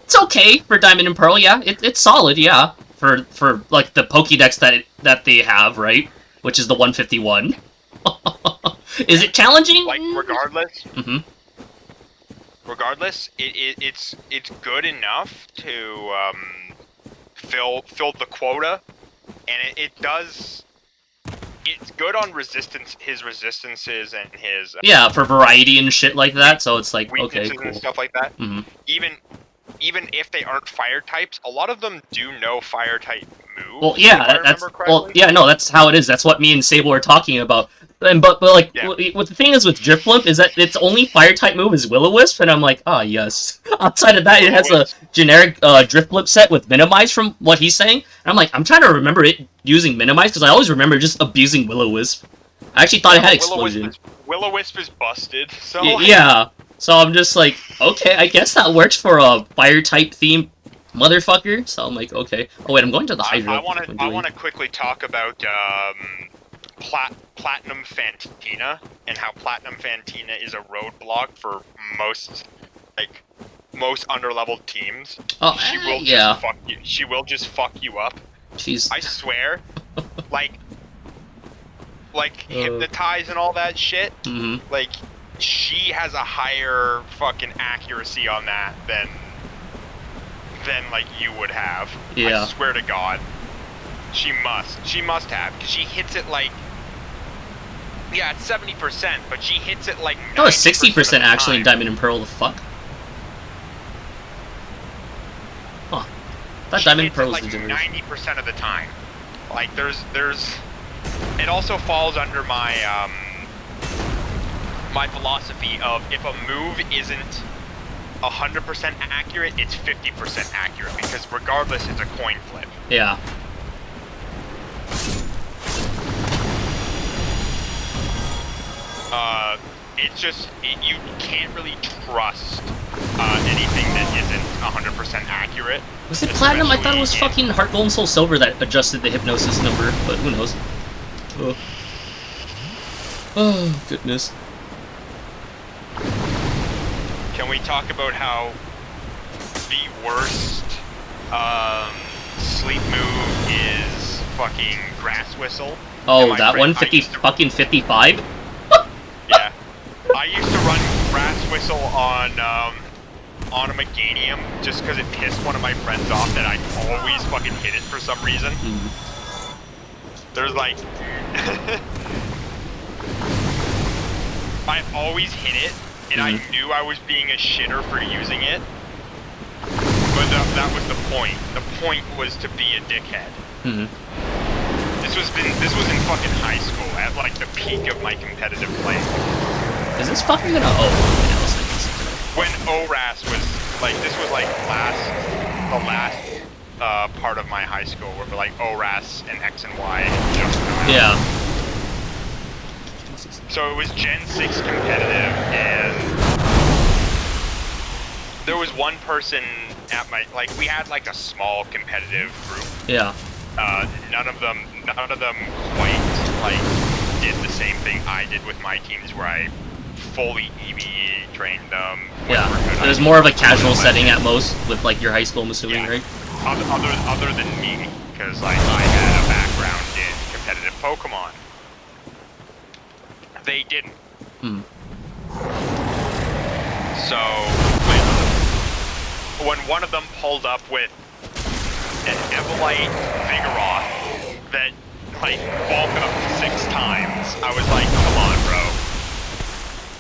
It's okay for Diamond and Pearl, yeah. It's solid, yeah. for like the Pokédex that they have, right? Which is the 151. Is it challenging? Like, regardless. Mm-hmm. Regardless, it's good enough to fill the quota, and it does. It's good on resistance, his resistances and his yeah, for variety and shit like that. So it's like, okay, cool. and stuff like that. Mm-hmm. Even if they aren't fire types, a lot of them do know fire type moves. Well, yeah, that's how it is. That's what me and Sable are talking about. And but like, yeah. What the thing is with Drifblimp is that its only fire type move is Will-O-Wisp, and I'm like, ah, yes. Outside of that, it has a generic Drifblimp set with Minimize from what he's saying. And I'm like, I'm trying to remember it using Minimize because I always remember just abusing Will-O-Wisp. I actually thought it had Explosion. Will-O-Wisp is busted, so yeah. So I'm just like, okay, I guess that works for a fire type theme motherfucker. So I'm like, okay. Oh wait, I'm going to the Hydra. I want to quickly talk about Platinum Fantina and how Platinum Fantina is a roadblock for most underleveled teams. Oh, she will yeah. just fuck you. She will just fuck you up. Jeez. I swear. like hypnotize and all that shit. Mm-hmm. Like, she has a higher fucking accuracy on that than like you would have. Yeah. I swear to God. She must have, because she hits it like, yeah, it's 70%, but she hits it like 90%. Oh, 60% actually in Diamond and Pearl, the fuck? Huh. That Diamond and Pearl is like 90% of the time. Like, there's it also falls under my my philosophy of, if a move isn't 100% accurate, it's 50% accurate, because regardless, it's a coin flip. Yeah. It's just, you can't really trust anything that isn't 100% accurate. Was it Platinum? I thought it was fucking Heart Gold and Soul Silver that adjusted the hypnosis number, but who knows. Oh, goodness. Can we talk about how the worst sleep move is fucking Grass Whistle? Oh, that one? 55? Yeah. I used to run Grass Whistle on a Meganium just because it pissed one of my friends off that I always fucking hit it for some reason. There's like... I always hit it, and I knew I was being a shitter for using it. But that was the point. The point was to be a dickhead. This was in fucking high school, at like the peak of my competitive play. Is this fucking gonna... Oh, when ORAS was, like, this was like the last part of my high school, where like ORAS and X and Y just yeah. So it was Gen 6 competitive, and there was one person at my, like, we had like a small competitive group. Yeah. None of them quite like did the same thing I did with my teams, where I fully EVE trained them. Yeah, it was more of a casual setting at most with like your high school, I'm assuming, right? Other than me, because like I had a background in competitive Pokemon. They didn't. So when one of them pulled up with an Evolite Vigoroth that like bulked up 6 times, I was like, come on, bro.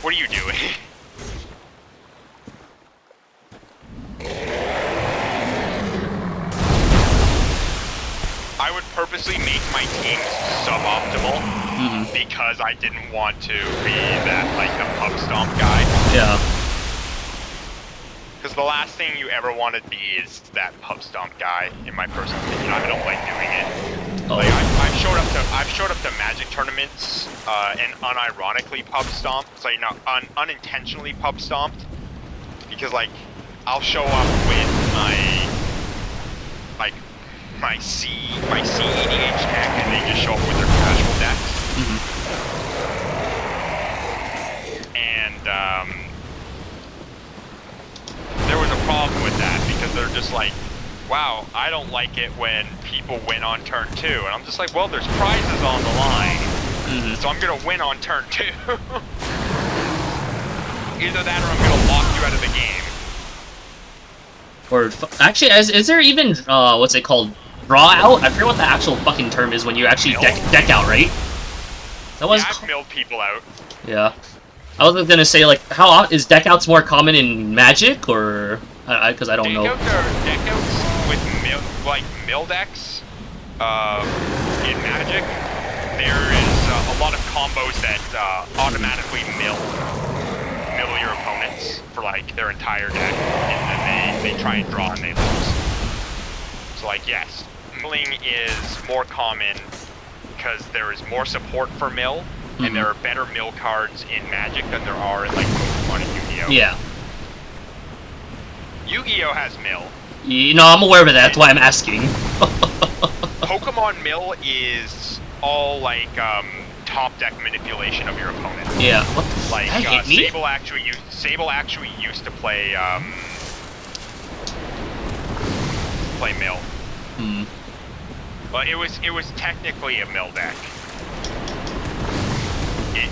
What are you doing? I would purposely make my teams suboptimal because I didn't want to be that, like, the pub stomp guy. Yeah. Because the last thing you ever want to be is that pub stomp guy, in my personal opinion. I don't like doing it. Oh. Like, I've showed up to Magic tournaments and unironically pub stomped, so you know, unintentionally pub stomped, because like I'll show up with my CEDH deck, and they just show up with their casual decks. And there was a problem with that, because they're just like, wow, I don't like it when people win on turn 2, and I'm just like, well, there's prizes on the line, so I'm gonna win on turn 2. Either that, or I'm gonna lock you out of the game. Or actually, is there even what's it called? Draw out? I forget what the actual fucking term is when you actually deck out, right? That was. Yeah, I've milled people out. Yeah. I was gonna say, like, how is deck outs more common in Magic, or because I don't know. Deck outs with mill decks in Magic. There is a lot of combos that automatically mill your opponents for like their entire deck, and then they try and draw and they lose. So like, yes, milling is more common because there is more support for mill. And there are better mill cards in Magic than there are in like Pokemon and Yu-Gi-Oh. Yeah. Yu-Gi-Oh has mill. You know, I'm aware of it. That's why I'm asking. Pokemon mill is all like top deck manipulation of your opponent. Yeah. What the like that hit me? Sable actually used to play mill. But it was technically a mill deck.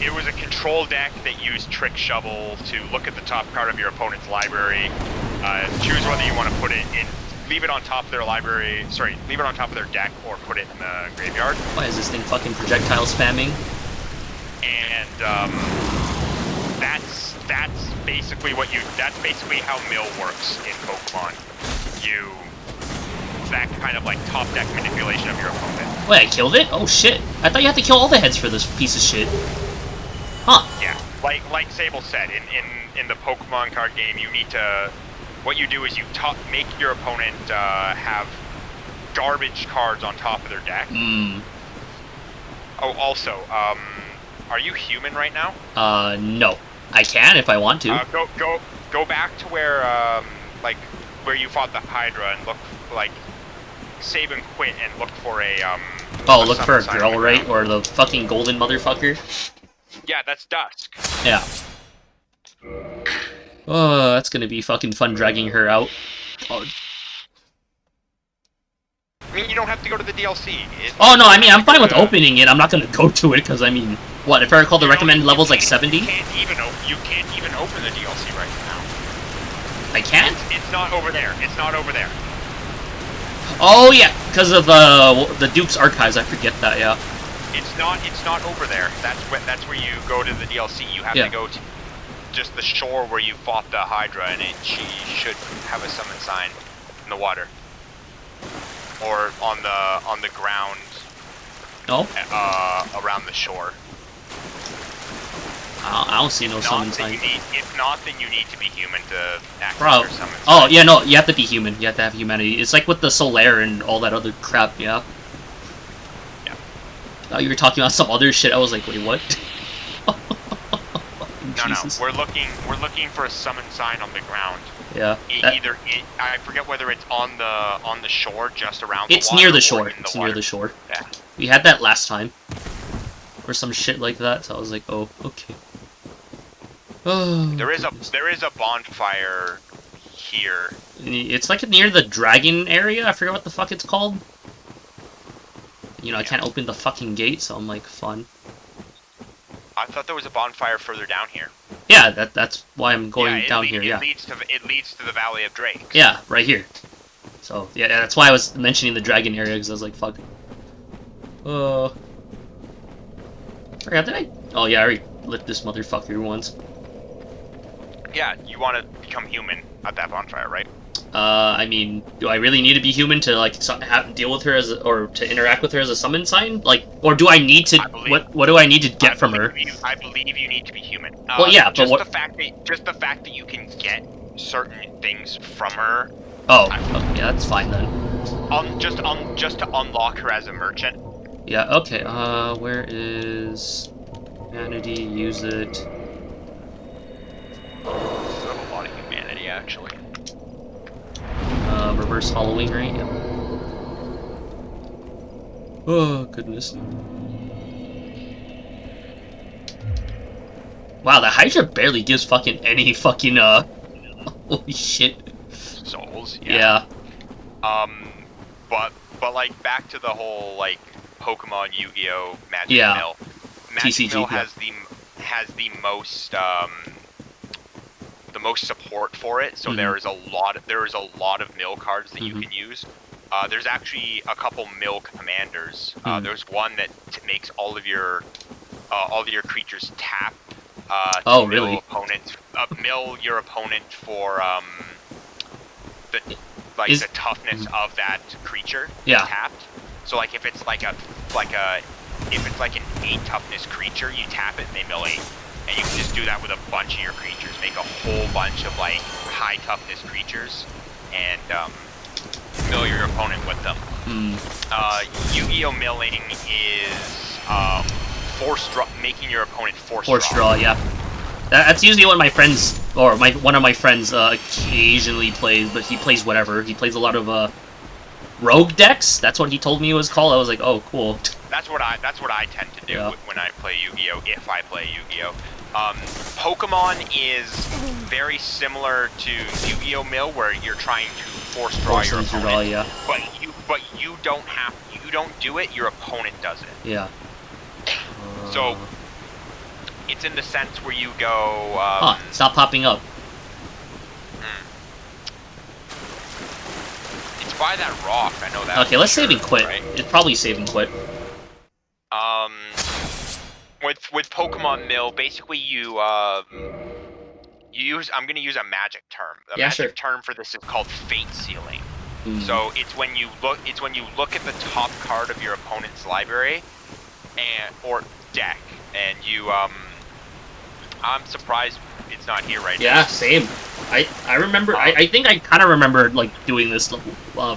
It was a control deck that used Trick Shovel to look at the top card of your opponent's library, choose whether you want to put it in, leave it on top of their library, leave it on top of their deck or put it in the graveyard. Why is this thing fucking projectile spamming? And that's basically how mill works in Pokemon. It's that kind of like top deck manipulation of your opponent. Wait, I killed it? Oh shit. I thought you had to kill all the heads for this piece of shit. Huh. Yeah, like Sable said, in the Pokemon card game, you need to, what you do is you make your opponent have garbage cards on top of their deck. Oh, also, are you human right now? No. I can if I want to. Go back to where, where you fought the Hydra and look, save and quit and look for a, look for a girl, right? Or the fucking golden motherfucker? Yeah, that's Dusk. Yeah. Oh, that's gonna be fucking fun dragging her out. Oh. I mean, you don't have to go to the DLC. Oh no, I mean, I'm fine with opening it. I'm not gonna go to it, because, I mean, what, if I recall, the recommended level's like 70? You can't even open the DLC right now. I can't? It's not over there. It's not over there. Oh yeah, because of the Duke's Archives, I forget that, yeah. It's not over there. That's where you go to the DLC. You have to go to just the shore where you fought the Hydra, and she should have a summon sign in the water. Or on the ground. Oh? Around the shore. I don't see no summon sign. If not, then you need to be human to access your summon sign. Oh, yeah, no, you have to be human. You have to have humanity. It's like with the Solaire and all that other crap, yeah. Yeah. Oh, you were talking about some other shit. I was like, wait, what? No, we're looking for a summon sign on the ground. Yeah. I forget whether it's on the shore, just around the water. It's near the shore. It's near the shore. Yeah. We had that last time. Or some shit like that, so I was like, oh, okay. Oh, there is a bonfire here. It's like near the dragon area. I forget what the fuck it's called. You know, I can't open the fucking gate, so I'm like, fun. I thought there was a bonfire further down here. Yeah, that's why I'm going down here. Yeah. It leads to the Valley of Drakes. Yeah, right here. So yeah, that's why I was mentioning the dragon area, because I was like, fuck. Forgot, did I? Oh yeah, I already lit this motherfucker once. Yeah, you want to become human at that bonfire, right? I mean, do I really need to be human to like deal with her or to interact with her as a summon sign? Like, or do I need to? What do I need to get from her? I believe you need to be human. Well, yeah, just but just the fact that you can get certain things from her. Oh, yeah, that's fine then. Just to unlock her as a merchant. Yeah. Okay. Where is humanity? Use it. You have a lot of humanity, actually. Reverse Halloween, right? Yeah. Oh, goodness. Wow, the Hydra barely gives fucking any fucking, holy shit. Souls, yeah. But But like back to the whole like Pokemon, Yu-Gi-Oh, Magic Mill. Magic TCG, Mill has the most support for it. So there is a lot of mill cards that you can use. There's actually a couple mill commanders. There's one that makes all of your creatures tap. Oh, mill really? Mill your opponent for the toughness of that creature tapped. So like if it's like an 8 toughness creature, you tap it and they mill 8. And you can just do that with a bunch of your creatures. Make a whole bunch of like high toughness creatures and mill your opponent with them. Yu-Gi-Oh! Milling is making your opponent force draw. Yeah. That's usually what my friends, or one of my friends occasionally plays, but he plays whatever. He plays a lot of rogue decks. That's what he told me it was called. I was like, oh, cool. That's what I tend to do when I play Yu-Gi-Oh! If I play Yu-Gi-Oh! Pokemon is very similar to Yu-Gi-Oh! Mill, where you're trying to force draw your opponent. But you don't do it. Your opponent does it. Yeah. So it's in the sense where you go. Stop popping up. It's by that rock. I know that. Okay, let's save and quit. Right? It's probably save and quit. With Pokemon Mill, basically you use. I'm gonna use a magic term. The magic term for this is called fate sealing. So it's when you look at the top card of your opponent's library or deck, and you I'm surprised it's not here right now. Yeah, same. I remember. I think I kind of remember like doing this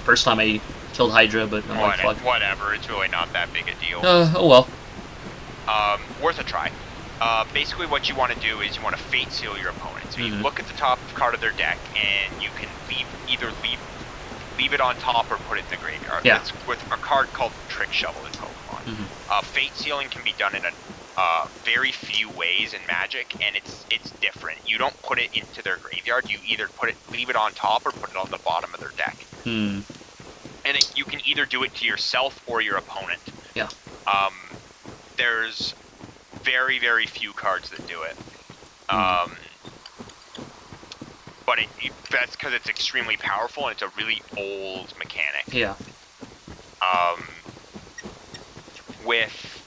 first time I killed Hydra, but I'm like, fuck. Whatever. It's really not that big a deal. Oh well. Worth a try. Basically, what you want to do is you want to fate seal your opponent. So you look at the top card of their deck, and you can either leave it on top or put it in the graveyard. Yeah. It's with a card called Trick Shovel in Pokemon. Fate sealing can be done in a very few ways in Magic, and it's different. You don't put it into their graveyard. You either leave it on top or put it on the bottom of their deck. And you can either do it to yourself or your opponent. Yeah. There's very, very few cards that do it. But that's because it's extremely powerful and it's a really old mechanic. Yeah. With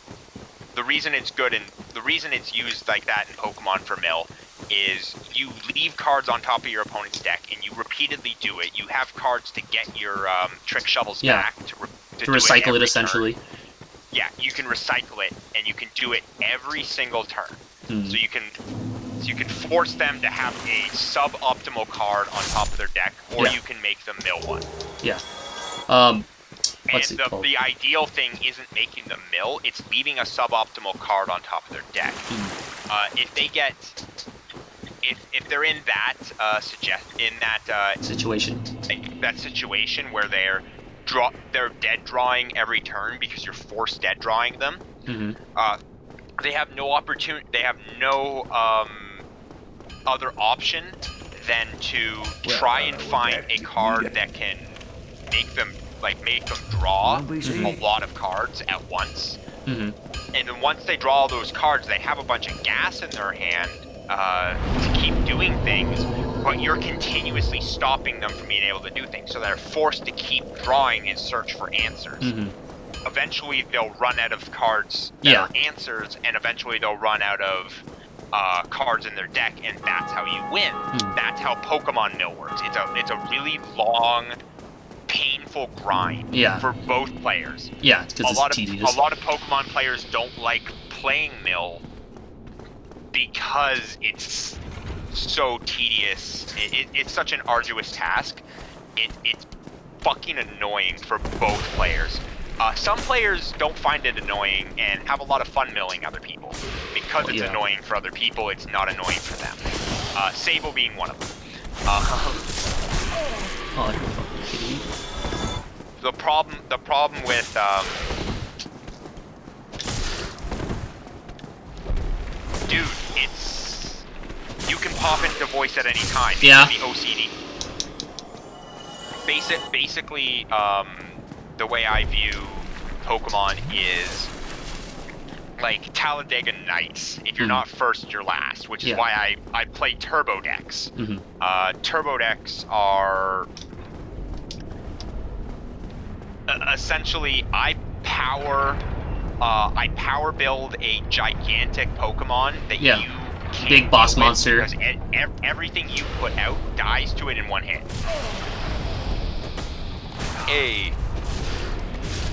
the reason it's good and the reason it's used like that in Pokemon for Mill is you leave cards on top of your opponent's deck and you repeatedly do it. You have cards to get your Trick Shovels back to recycle it essentially. Turn. Yeah, you can recycle it and you can do it every single turn. So you can force them to have a suboptimal card on top of their deck, or you can make them mill one. Yeah. And the ideal thing isn't making them mill; it's leaving a suboptimal card on top of their deck. If they get, if they're in that situation, that situation where they're dead drawing every turn because you're forced dead drawing them. They have no opportunity. They have no other option than to try and find a card that can make them draw a lot of cards at once. And then once they draw all those cards, they have a bunch of gas in their hand to keep doing things, but you're continuously stopping them from being able to do things. So they're forced to keep drawing and search for answers. Eventually, they'll run out of cards that are answers, and eventually they'll run out of cards in their deck, and that's how you win. That's how Pokemon Mill works. It's a really long, painful grind for both players. Yeah, because it's tedious. A lot of Pokemon players don't like playing Mill because it's so tedious. It's such an arduous task. It's fucking annoying for both players. Some players don't find it annoying and have a lot of fun milling other people. Because it's annoying for other people, it's not annoying for them. Sable being one of them. Oh, you're fucking kidding me. The problem with dude, you can pop into voice at any time. Yeah. The O.C.D. Basically, the way I view Pokemon is like Talladega Nights. If you're not first, you're last, which is why I play Turbo decks. Turbo decks are essentially I power build a gigantic Pokemon that you can't big boss monster because everything you put out dies to it in one hit.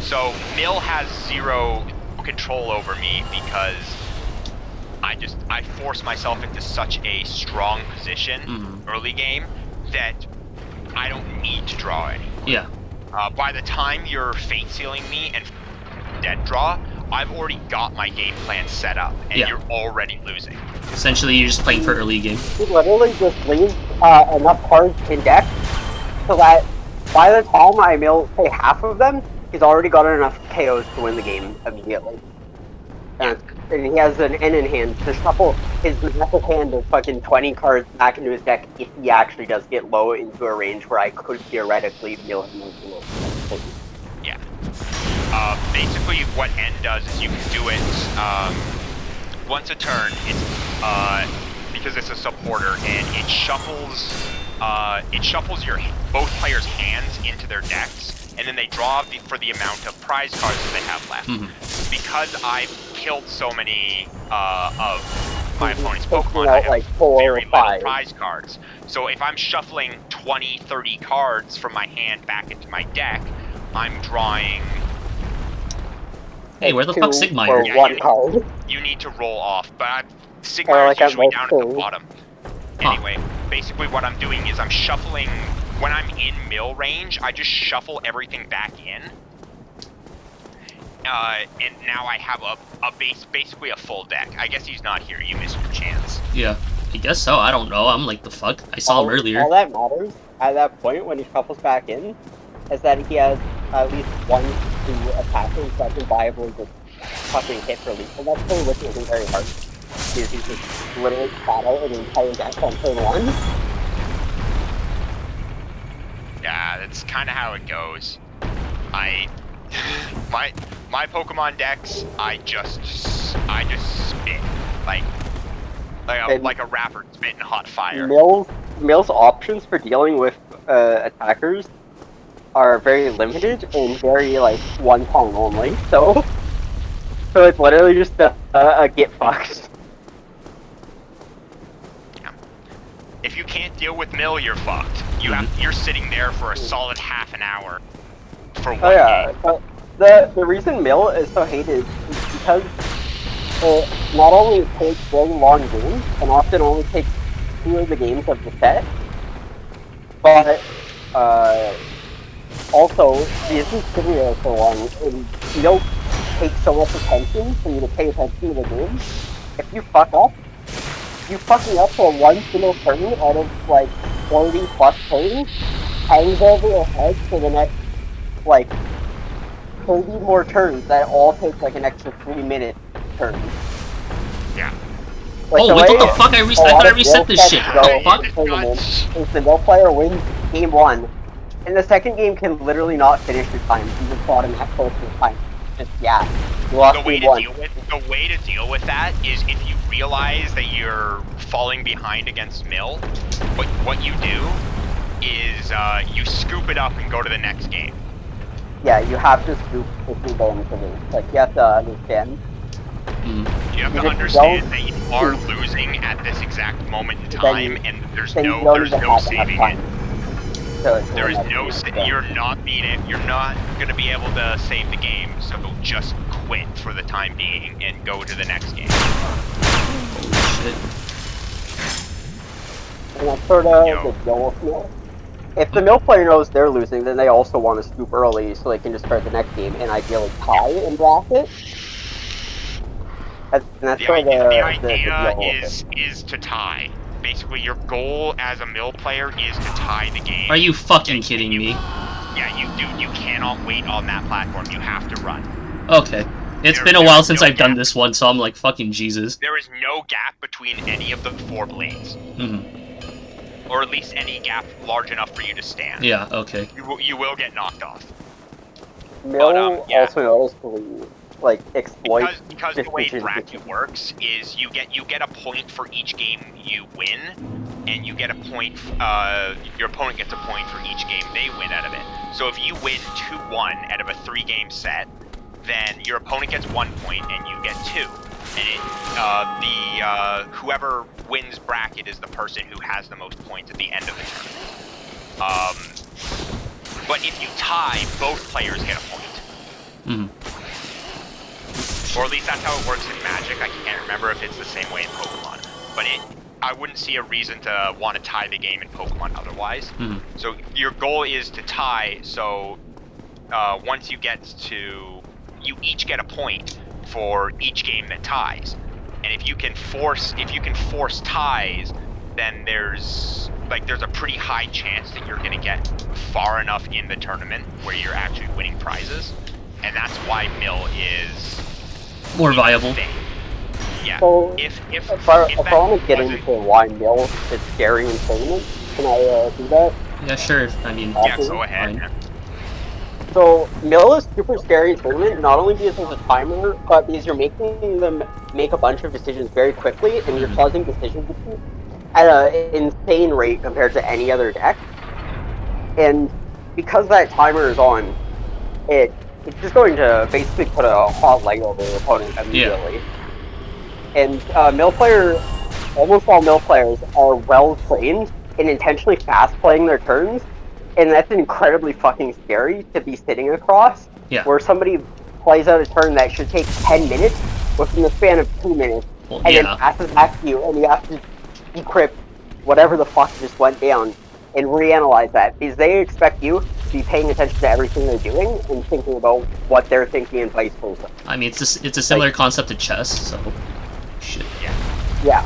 So Mill has zero control over me because I force myself into such a strong position early game that I don't need to draw anymore. By the time you're fate sealing me and dead draw, I've already got my game plan set up, and you're already losing. Essentially, you're just playing for early game. He literally just leaves enough cards in deck so that by the time I mill, say, half of them, he's already got enough KOs to win the game immediately. And he has an N in hand to shuffle his massive hand of fucking 20 cards back into his deck if he actually does get low into a range where I could theoretically mill him into it. Yeah. Basically, what N does is you can do it once a turn. It's because it's a supporter, and it shuffles your both players' hands into their decks, and then they draw for the amount of prize cards that they have left. Because I've killed so many of my opponent's Pokemon, I have like 4 very or little 5 prize cards. So if I'm shuffling 20, 30 cards from my hand back into my deck, I'm drawing... Hey, where the fuck's Sigmire? You need to roll off, but Sigmire is usually down at the bottom. Anyway, basically what I'm doing is I'm shuffling... When I'm in mill range, I just shuffle everything back in. And now I have basically a full deck. I guess he's not here. You missed your chance. Yeah, I guess so. I don't know. I'm like, the fuck? I saw him earlier. All that matters at that point when he shuffles back in is that he has at least 1 to 2 attackers that can viably just fucking hit for lethal. That's pretty which isn't very hard. Because he's just literally battle an entire deck on turn 1. Yeah, that's kind of how it goes. My Pokemon decks, I just spit like a rapper spitting hot fire. Mill's options for dealing with attackers are very limited and very like one pong only. So it's literally just a get fucked. Yeah. If you can't deal with Mill, you're fucked. You're sitting there for a solid half an hour for one game. But the reason Mill is so hated is because it not only takes very long games and often only takes 2 of the games of the set, but also the isn't scenario for one, and you don't take so much attention for you to pay attention to the game. If you fuck up, you fucking up for one single turn out of like 40 plus turns, hangs over your head for the next like 30 more turns that all take like an extra 3-minute turn. Yeah. Like, oh, what the fuck? I thought I reset this shit. What the fuck? Is the Mill player wins game 1, and the second game can literally not finish your time. You just automatically close your time. Just, you lost the way to deal with that is if you realize that you're falling behind against Mill, what you do is you scoop it up and go to the next game. Yeah, you have to scoop if you're going to lose. Like, you have to understand. You have to understand that you are losing at this exact moment in time, and there's no saving it. So there is no. You're not gonna be able to save the game. So just quit for the time being and go to the next game. Holy shit. And that's sort of the deal with Mill. If the Mill player knows they're losing, then they also want to scoop early so they can just start the next game and ideally tie and draft it. That's the idea is to tie. Basically, your goal as a Mill player is to tie the game. Are you fucking kidding me? Yeah, you cannot wait on that platform. You have to run. Okay. It's been a while since I've done this one, so I'm like, fucking Jesus. There is no gap between any of the 4 blades. Or at least any gap large enough for you to stand. Yeah, okay. You will get knocked off. Mill yeah. also noticeably like exploits because the way decision bracket fatigue. works is you get a point for each game you win, and you get a point. Your opponent gets a point for each game they win out of it. So if you win 2-1 out of a 3-game set, then your opponent gets 1 point and you get 2. And whoever wins bracket is the person who has the most points at the end of the tournament. But if you tie, both players get a point. Or at least that's how it works in Magic. I can't remember if it's the same way in Pokemon. But I wouldn't see a reason to want to tie the game in Pokemon otherwise. So your goal is to tie, so once you get to... You each get a point for each game that ties. And if you can force ties, then there's a pretty high chance that you're going to get far enough in the tournament where you're actually winning prizes. And that's why Mill is more viable. Yeah. So, if I want to get into why Mill is scary in tournaments, can I do that? Yeah, sure. I mean, yeah, go ahead. Fine. So, Mill is super scary in tournament, not only because there's a timer, but because you're making them make a bunch of decisions very quickly, and you're causing decision fatigue at an insane rate compared to any other deck. And because that timer is on, it's just going to basically put a hot light over your opponent immediately. And almost all Mill players are well trained in intentionally fast playing their turns, and that's incredibly fucking scary to be sitting across. Yeah. Where somebody plays out a turn that should take 10 minutes within the span of 2 minutes, and then passes back to you, and you have to decrypt whatever the fuck just went down and reanalyze that, because they expect you to be paying attention to everything they're doing and thinking about what they're thinking and vice versa. I mean, it's a similar concept to chess, so shit. Yeah.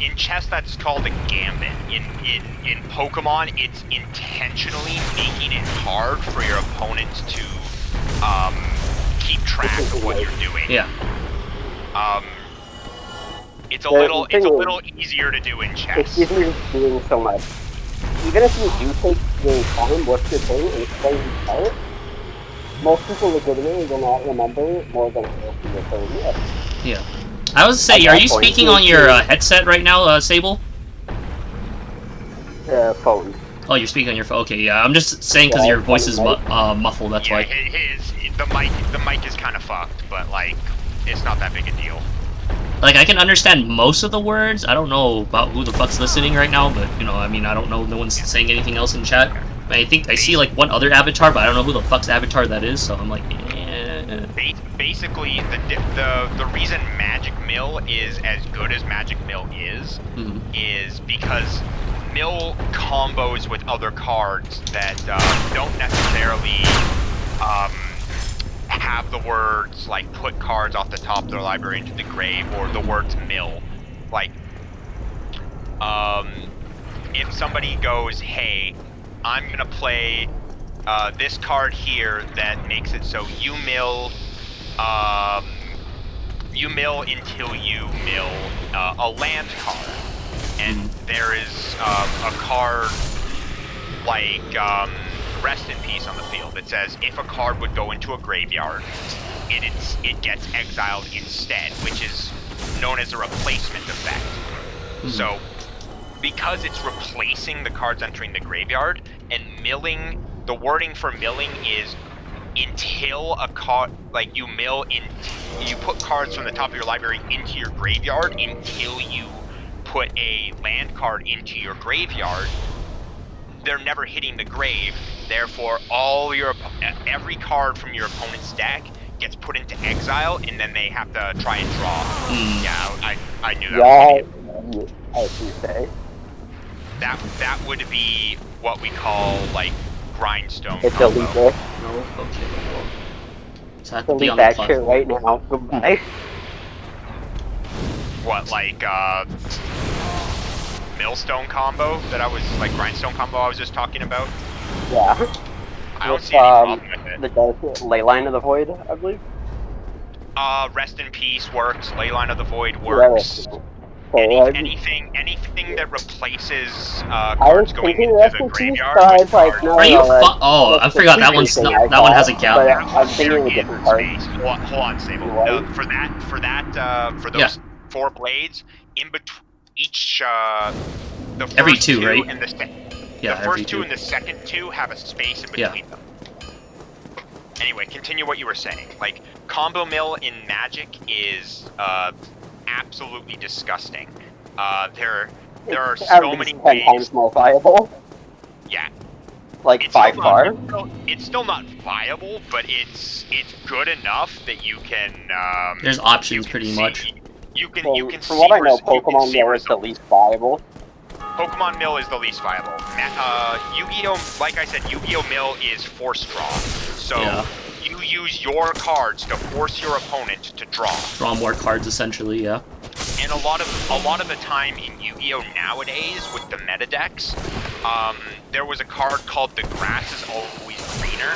In chess, that's called a gambit. In Pokemon, it's intentionally making it hard for your opponent to keep track of what you're doing. Yeah. It's a little easier to do in chess. It's easier doing so much. Even if you do take the time with your turn and explain the start, most people legitimately will not remember more than half of your turn yet. Yeah. I was saying, are you speaking on your headset right now, Sable? Phone. Oh, you're speaking on your phone. Okay, yeah. I'm just saying because your voice is muffled. That's why. The mic is kind of fucked, but like, it's not that big a deal. Like, I can understand most of the words. I don't know about who the fuck's listening right now, but you know, I mean, I don't know. No one's saying anything else in chat. I think I see like one other avatar, but I don't know who the fuck's avatar that is. So I'm like, Basically, the reason Magic Mill is as good as Magic Mill is because Mill combos with other cards that don't necessarily have the words like put cards off the top of their library into the grave or the words mill. Like, if somebody goes, hey, I'm gonna play this card here that makes it so you mill until you mill a land card, and there is a card like Rest in Peace on the field that says if a card would go into a graveyard, it gets exiled instead, which is known as a replacement effect. So because it's replacing the cards entering the graveyard, and milling, the wording for milling is until a card, like you put cards from the top of your library into your graveyard until you put a land card into your graveyard. They're never hitting the grave, therefore every card from your opponent's deck gets put into exile, and then they have to try and draw. Yeah, I knew that. Yeah, as you say. That would be what we call like grindstone. It's illegal. No, okay. So delete that shit right now. Goodbye. What, like millstone combo that I was like grindstone combo I was just talking about? Yeah. I don't see any problem with it. The Leyline of the Void, I believe. Rest in Peace works. Leyline of the Void works. anything that replaces cards going into the graveyard with cards. Are you Oh, I forgot that one's not, that one has a gap. But That I'm one thinking of a there different is card. space. Hold on, Sable. Right. For those 4 blades, in between each, the first every two, right? And the Yeah, first two and the second 2 have a space in between them. Anyway, continue what you were saying. Like, combo mill in Magic is absolutely disgusting. There are so many 10 ways. times more viable. Yeah. Like, It's by still far. it's still not viable, but it's good enough that you can. There's options pretty much. You can From see. what I know, Pokemon Mill is the least viable. Pokemon Mill is the least viable. Yu-Gi-Oh! Like I said, Yu-Gi-Oh! Mill is force draw. So you use your cards to force your opponent to draw. Draw more cards, essentially, yeah. And a lot of the time in Yu-Gi-Oh! Nowadays with the meta decks, there was a card called The Grass is Always Greener.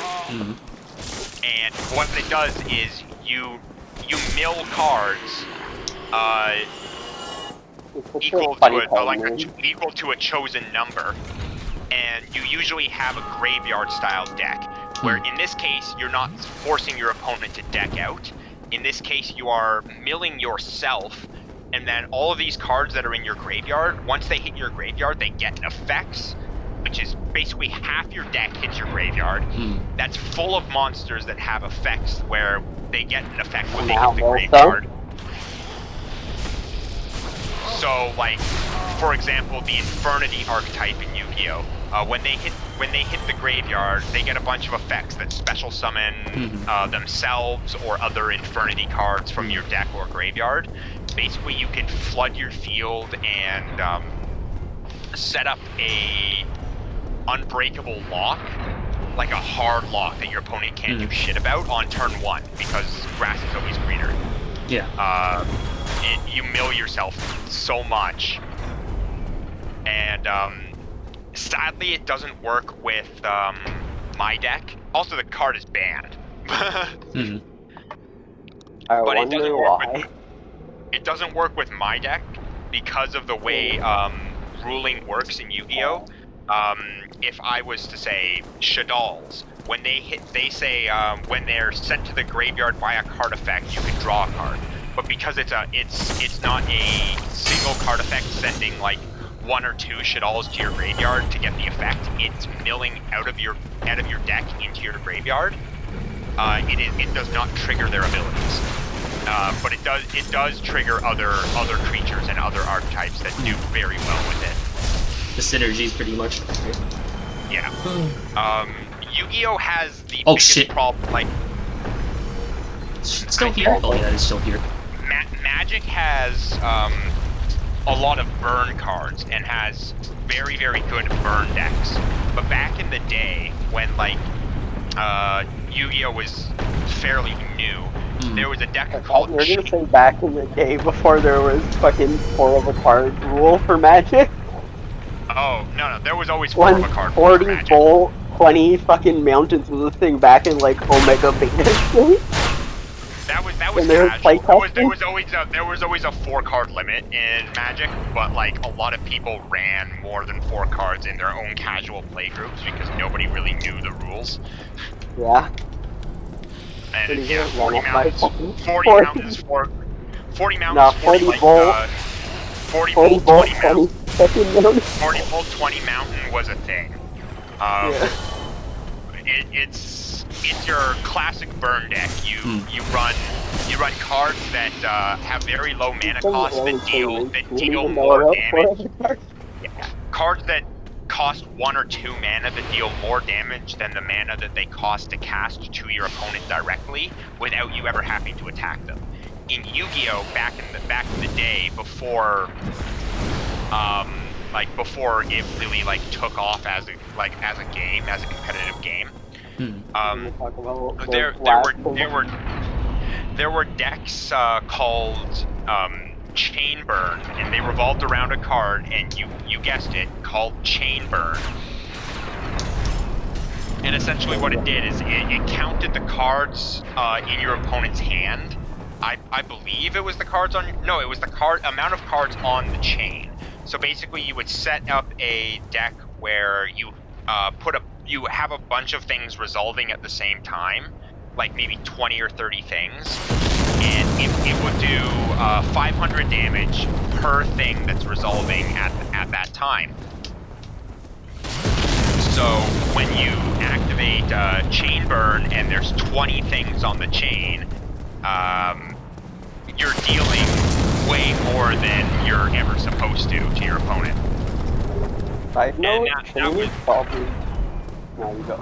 And what it does is you mill cards equal to a chosen number, and you usually have a graveyard style deck, where in this case you're not forcing your opponent to deck out. In this case you are milling yourself, and then all of these cards that are in your graveyard, once they hit your graveyard, they get effects, which is basically half your deck hits your graveyard. That's full of monsters that have effects where they get an effect when they hit the graveyard. So, like, for example, the Infernity archetype in Yu-Gi-Oh! When they hit the graveyard, they get a bunch of effects that special summon themselves or other Infernity cards from your deck or graveyard. Basically, you can flood your field and set up a unbreakable lock, like a hard lock that your opponent can't do shit about on turn 1, because grass is always greener. Yeah. You mill yourself so much, and sadly it doesn't work with my deck. Also, the card is banned. I wonder why. It doesn't work with my deck because of the way ruling works in Yu-Gi-Oh! If I was to say Shaddolls, when they say when they're sent to the graveyard by a card effect, you can draw a card. But because it's not a single card effect sending like 1 or 2 Shaddolls to your graveyard to get the effect, it's milling out of your deck into your graveyard. It does not trigger their abilities. But it does trigger other creatures and other archetypes that do very well with it. The synergies, pretty much. Yeah. Yu-Gi-Oh! Has the biggest problem. Like, it's still here. Oh yeah, it's still here. Magic has a lot of burn cards and has very, very good burn decks. But back in the day, when like Yu-Gi-Oh! Was fairly new, there was a deck called. You're gonna say back in the day before there was fucking 4 of a card rule for Magic? Oh no, there was always 4 of a card rule for Magic. 40 Bolt, 20 fucking mountains was a thing back in like Omega Beta state. That was casual. There was always a 4-card limit in Magic, but like a lot of people ran more than 4 cards in their own casual play groups because nobody really knew the rules. Yeah. And yeah, 40 mountains, 40 mountains, 40 Bolt, 20 mountain was a thing. It's your classic burn deck. You run cards that have very low mana costs that deal more damage. Yeah. Cards that cost 1 or 2 mana that deal more damage than the mana that they cost to cast to your opponent directly without you ever having to attack them. In Yu-Gi-Oh! back in the day, before before it really like took off as a game, as a competitive game. There were decks called Chain Burn, and they revolved around a card, and you guessed it, called Chain Burn. And essentially what it did is it counted the cards in your opponent's hand I believe it was the cards on. No, it was the amount of cards on the chain. So basically, you would set up a deck where you you have a bunch of things resolving at the same time, like maybe 20 or 30 things, and it would do 500 damage per thing that's resolving at that time. So when you activate Chain Burn and there's 20 things on the chain, you're dealing way more than you're ever supposed to your opponent. Side note, chain is probably... Now you go.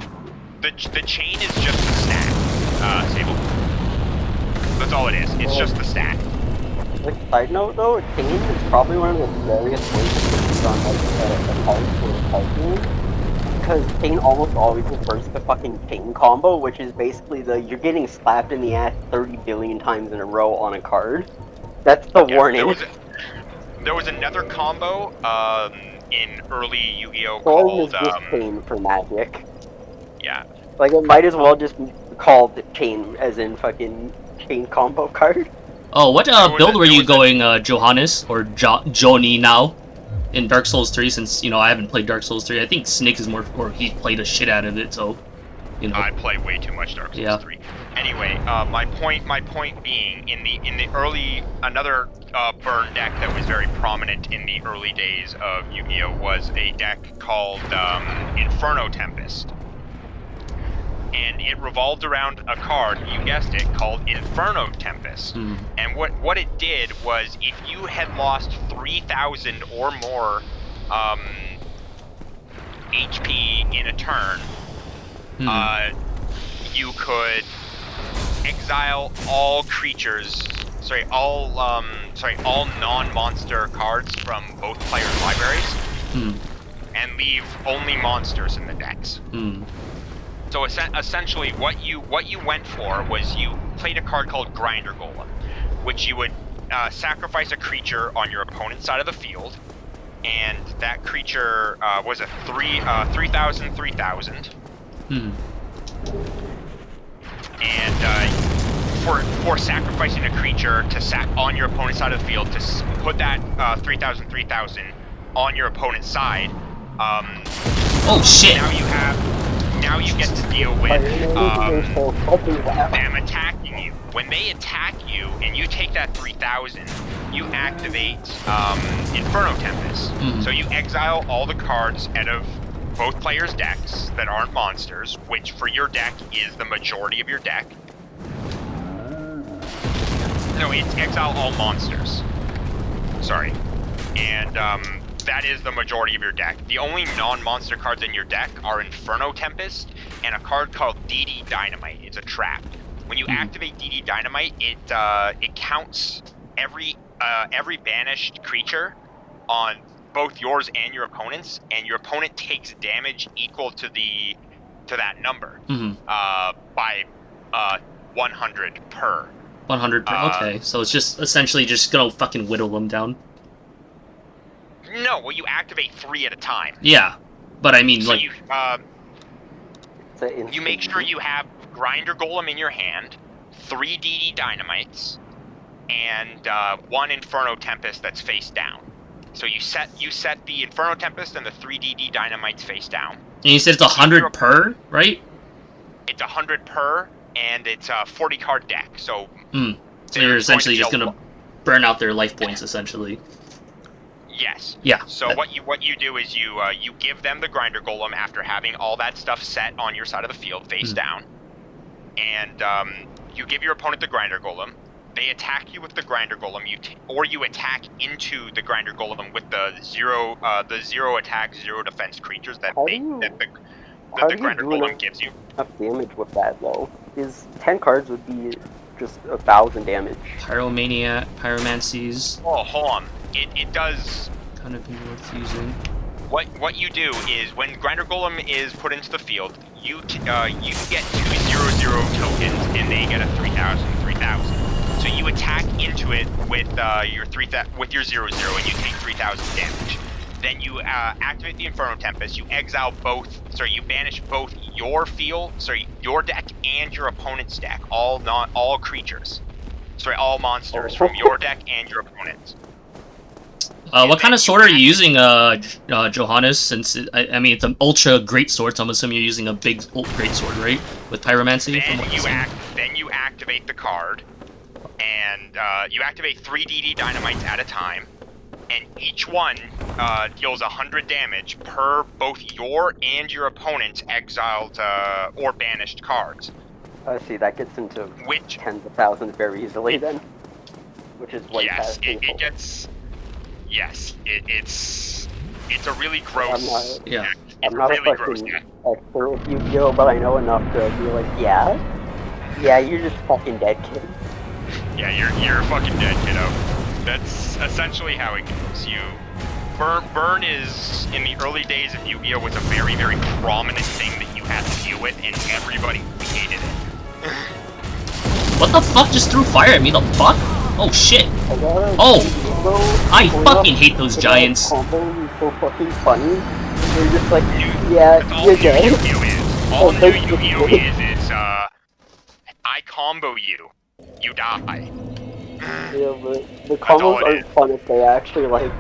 The chain is just the stat, Sable. That's all it is. It's just the stat. Like, side note though, chain is probably one of the scariest ways to use on like a card for a card game. Because chain almost always refers to fucking chain combo, which is basically you're getting slapped in the ass 30 billion times in a row on a card. That's the warning. There was another combo in early Yu-Gi-Oh! Storm called... is just chain for Magic. Yeah. Like, it might as well just be called chain, as in fucking chain combo card. Oh, what build were you going, Johannes, or Joni now? In Dark Souls 3, since, you know, I haven't played Dark Souls 3. I think Snick is more, or he played a shit out of it, so, you know. I play way too much Dark Souls 3. Anyway, my point being, in the early, another burn deck that was very prominent in the early days of Yu-Gi-Oh! Was a deck called Inferno Tempest. And it revolved around a card, you guessed it, called Inferno Tempest. And what it did was, if you had lost 3,000 or more HP in a turn, you could exile all creatures, all non-monster cards from both players' libraries, and leave only monsters in the decks. So essentially, what you went for was you played a card called Grinder Golem, which you would sacrifice a creature on your opponent's side of the field, and that creature was a 3,000. And for sacrificing a creature to on your opponent's side of the field, to put that 3,000 on your opponent's side. Oh shit! Now you get to deal with them attacking you. When they attack you and you take that 3,000, you activate Inferno Tempest. So you exile all the cards out of both players' decks that aren't monsters, which for your deck is the majority of your deck. No, it's exile all monsters. Sorry. And that is the majority of your deck. The only non-monster cards in your deck are Inferno Tempest and a card called DD Dynamite. It's a trap. When you activate DD Dynamite, it counts every banished creature on both yours and your opponent's, and your opponent takes damage equal to that number by 100 per. 100 per. Okay, so it's just essentially just gonna fucking whittle them down. No, well, you activate 3 at a time. Yeah, but I mean, so like... you make sure you have Grinder Golem in your hand, 3 DD Dynamites, and 1 Inferno Tempest that's face down. So you set the Inferno Tempest and the 3 DD Dynamites face down. And you said it's 100 per, right? It's 100 per, and it's a 40-card deck, so... So you're essentially just gonna burn out their life points, essentially. Yes. Yeah. So what you do is you give them the Grinder Golem after having all that stuff set on your side of the field face down, and you give your opponent the Grinder Golem. They attack you with the Grinder Golem, or you attack into the Grinder Golem with the zero attack, 0 defense creatures that the Grinder Golem gives you. Enough damage with that though, is 10 cards would be just 1,000 damage. Pyromania, Pyromancies. Oh, hold on. It does kind of be worth using. What you do is when Grinder Golem is put into the field, you can get 2 0/0 tokens and they get a 3,000. So you attack into it with your 0/0 and you take 3,000 damage. Then you activate the Inferno Tempest. You exile you banish both your deck and your opponent's deck, all creatures. Sorry, all monsters from your deck and your opponent's. What kind of sword are you using, Johannes? Since I mean it's an ultra great sword, so I'm assuming you're using a big great sword, right? With pyromancy. Then you activate the card, and you activate 3 DD dynamites at a time, and each one deals 100 damage per both your and your opponent's exiled or banished cards. See, that gets into tens of thousands very easily then, which is way past painful. It's a really gross. I'm not a fucking expert with Yu-Gi-Oh, but I know enough to be like, yeah, you're just fucking dead, kid. Yeah, you're a fucking dead, kiddo. That's essentially how it goes. Burn is, in the early days of Yu-Gi-Oh, was a very, very prominent thing that you had to deal with, and everybody hated it. What the fuck just threw fire at me? The fuck? Oh shit! Oh! I fucking hate those giants. Combo is so fucking funny. They're just like, yeah, you're dead. All new Yu-Gi-Oh is I combo you, you die. Yeah, but the combos aren't fun if they actually like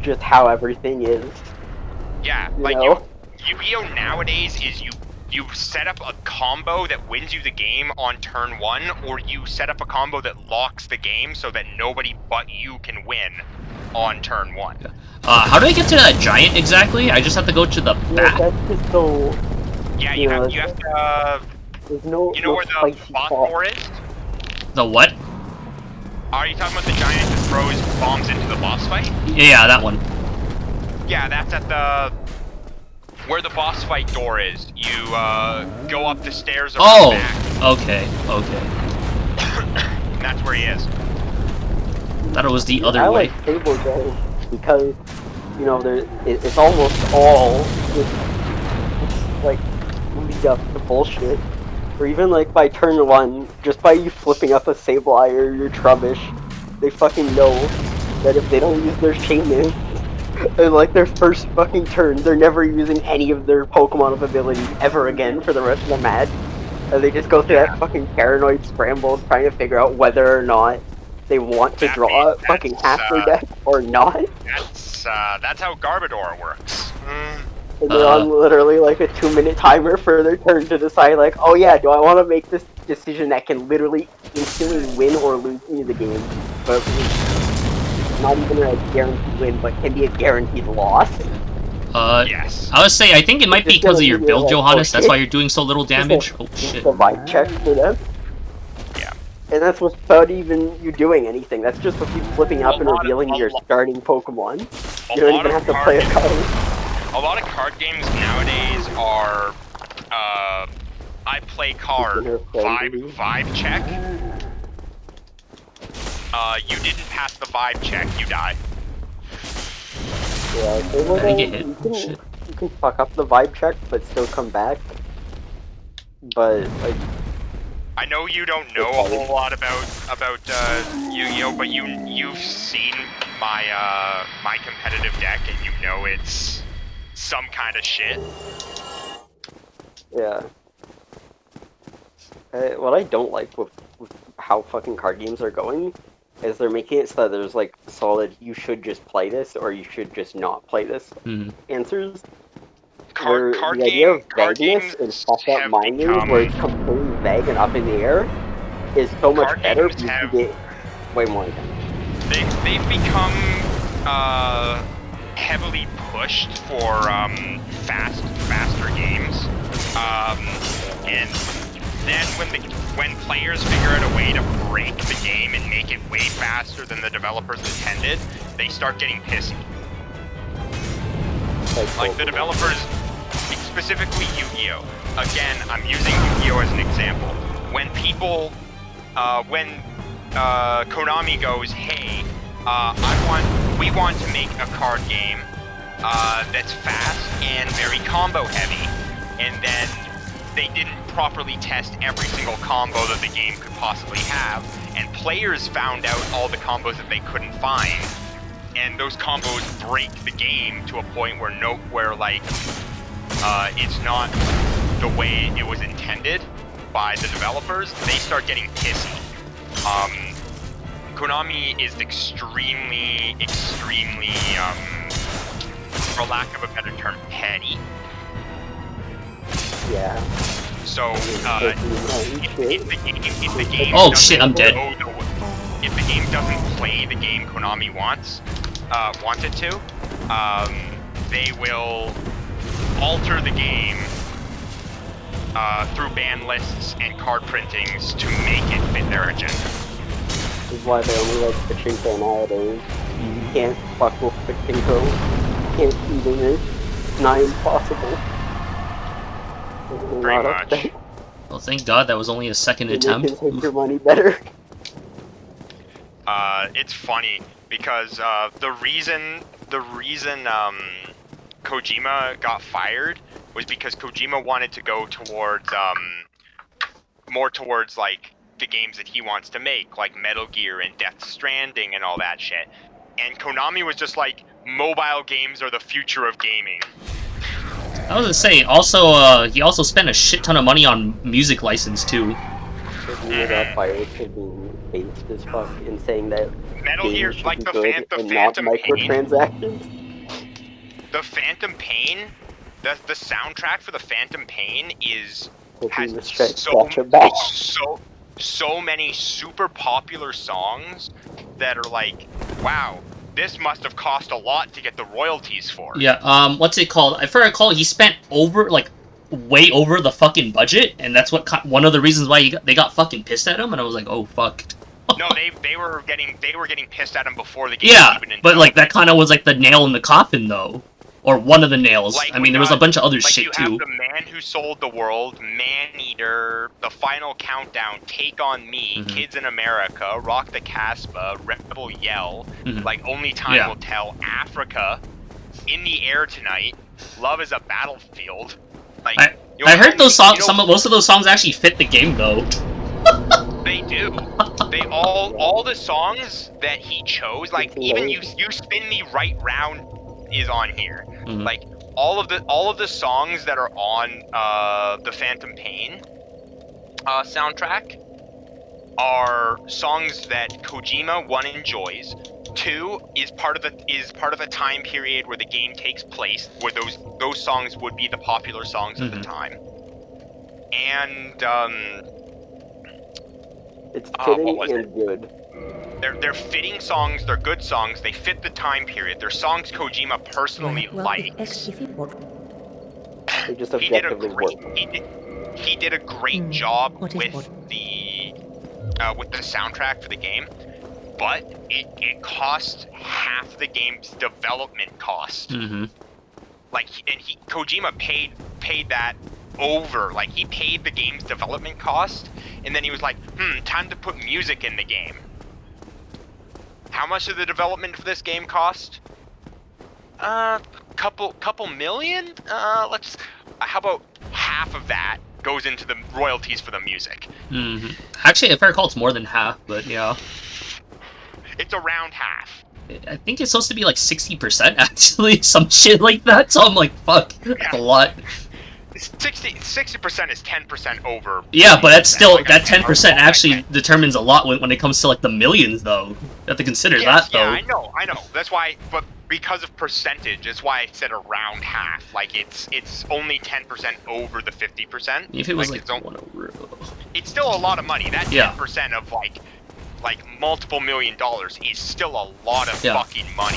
just how everything is. Yeah, like Yu-Gi-Oh nowadays is you set up a combo that wins you the game on turn 1, or you set up a combo that locks the game so that nobody but you can win on turn 1. How do I get to that giant exactly? I just have to go to the back. That's just so. Yeah, you have to. There's no. You know where the boss door is? The what? Are you talking about the giant that throws bombs into the boss fight? Yeah, that one. Yeah, that's at the. Where the boss fight door is. You go up the stairs around the back. Okay. And that's where he is. Thought it was the other way. I like table games because, you know, it's almost all just like lead up to bullshit. Or even like by turn 1, just by you flipping up a Sableye or your Trubbish, they fucking know that if they don't use their Shaman in like their first fucking turn, they're never using any of their Pokemon of ability ever again for the rest of the match. And they just go through that fucking paranoid scramble trying to figure out whether or not they want to draw fucking half their deck or not. That's how Garbodor works. And they're on literally like a 2-minute timer for their turn to decide like, oh yeah, do I want to make this decision that can literally instantly win or lose me the game, but not even a guaranteed win, but can be a guaranteed loss. Yes. I would say I think it might be because of your build, like, Johannes. That's why you're doing so little damage. Oh shit. The vibe check for them. Yeah. And that's without even you doing anything. That's just with you flipping up and revealing your starting Pokemon. You don't even have to play a card. A lot of card games nowadays are, I play card, vibe check. You didn't pass the vibe check, you die. Yeah, you can fuck up the vibe check, but still come back. But, like... I know you don't know a whole lot about Yu-Gi-Oh, but you've seen my, my competitive deck, and you know it's some kind of shit. Yeah. What I don't like with how fucking card games are going is they're making it so that there's like solid, you should just play this or you should just not play this answers. Card the idea of vagueness and fucked up mind games where it's completely vague and up in the air is so much better because you get way more damage. They've become heavily pushed for faster games, and then when players figure out a way to break the game and make it way faster than the developers intended, they start getting pissy. Like the developers, specifically Yu-Gi-Oh. Again, I'm using Yu-Gi-Oh as an example. When people, when Konami goes, hey, we want to make a card game that's fast and very combo heavy, and then they didn't properly test every single combo that the game could possibly have, and players found out all the combos that they couldn't find, and those combos break the game to a point where it's not the way it was intended by the developers. They start getting pissy. Konami is extremely, for lack of a better term, petty. Yeah. So, if the game Oh shit, I'm dead. If the game doesn't play the game Konami wants it to, they will alter the game through ban lists and card printings to make it fit their agenda. This is why they only like Pachinko nowadays. You can't fuck with Pachinko. You can't feed in it. It's not impossible. Pretty much. Well, thank God that was only a second attempt. You can take your money better. It's funny because the reason Kojima got fired was because Kojima wanted to go towards more towards like the games that he wants to make, like Metal Gear and Death Stranding and all that shit. And Konami was just like, mobile games are the future of gaming. I was gonna say, also, he also spent a shit ton of money on music license too. Kojima got fired for being based as fuck and saying that Metal Gear, games like should the be good and not Phantom Pain. microtransactions. The Phantom Pain, the soundtrack for the Phantom Pain has so many super popular songs that are like, wow, this must have cost a lot to get the royalties for. Yeah, what's it called? If I recall, he spent way over the fucking budget, and that's one of the reasons why they got fucking pissed at him, and I was like, oh, fuck. No, they were getting pissed at him before the game yeah, was even but like that kind of was like the nail in the coffin, though. Or one of the nails. Like, I mean, there was a bunch of other like shit, too. You have The Man Who Sold the World, Man-Eater, The Final Countdown, Take On Me, Kids in America, Rock the Casbah, Rebel Yell, like Only Time Will Tell, Africa, In the Air Tonight, Love is a Battlefield. Like, I heard those songs, most of those songs actually fit the game, though. They do. They all the songs that he chose, like, even You Spin Me Right Round is on here. Like all of the songs that are on the Phantom Pain soundtrack are songs that Kojima, one, enjoys, two, is part of a time period where the game takes place, where those songs would be the popular songs of the time, and it's fitting and good. They're fitting songs, they're good songs, they fit the time period, they're songs Kojima personally likes. They just objectively work. He did a great job with the soundtrack for the game, but it cost half the game's development cost. Like, Kojima paid that over, like, he paid the game's development cost, and then he was like, time to put music in the game. How much did the development for this game cost? Couple million? How about half of that goes into the royalties for the music? Actually, if I recall, it's more than half, but yeah. It's around half. I think it's supposed to be like 60%, actually, some shit like that, so I'm like, fuck, that's a lot. 60% is 10% over. Yeah, but that's still, like, that 10% actually determines a lot when it comes to, like, the millions, though. You have to consider that, though. Yeah, I know. That's why, but because of percentage, that's why I said around half. Like, it's only 10% over the 50%. If it was, like it's still a lot of money. That 10% of, like multiple $1 million is still a lot of fucking money.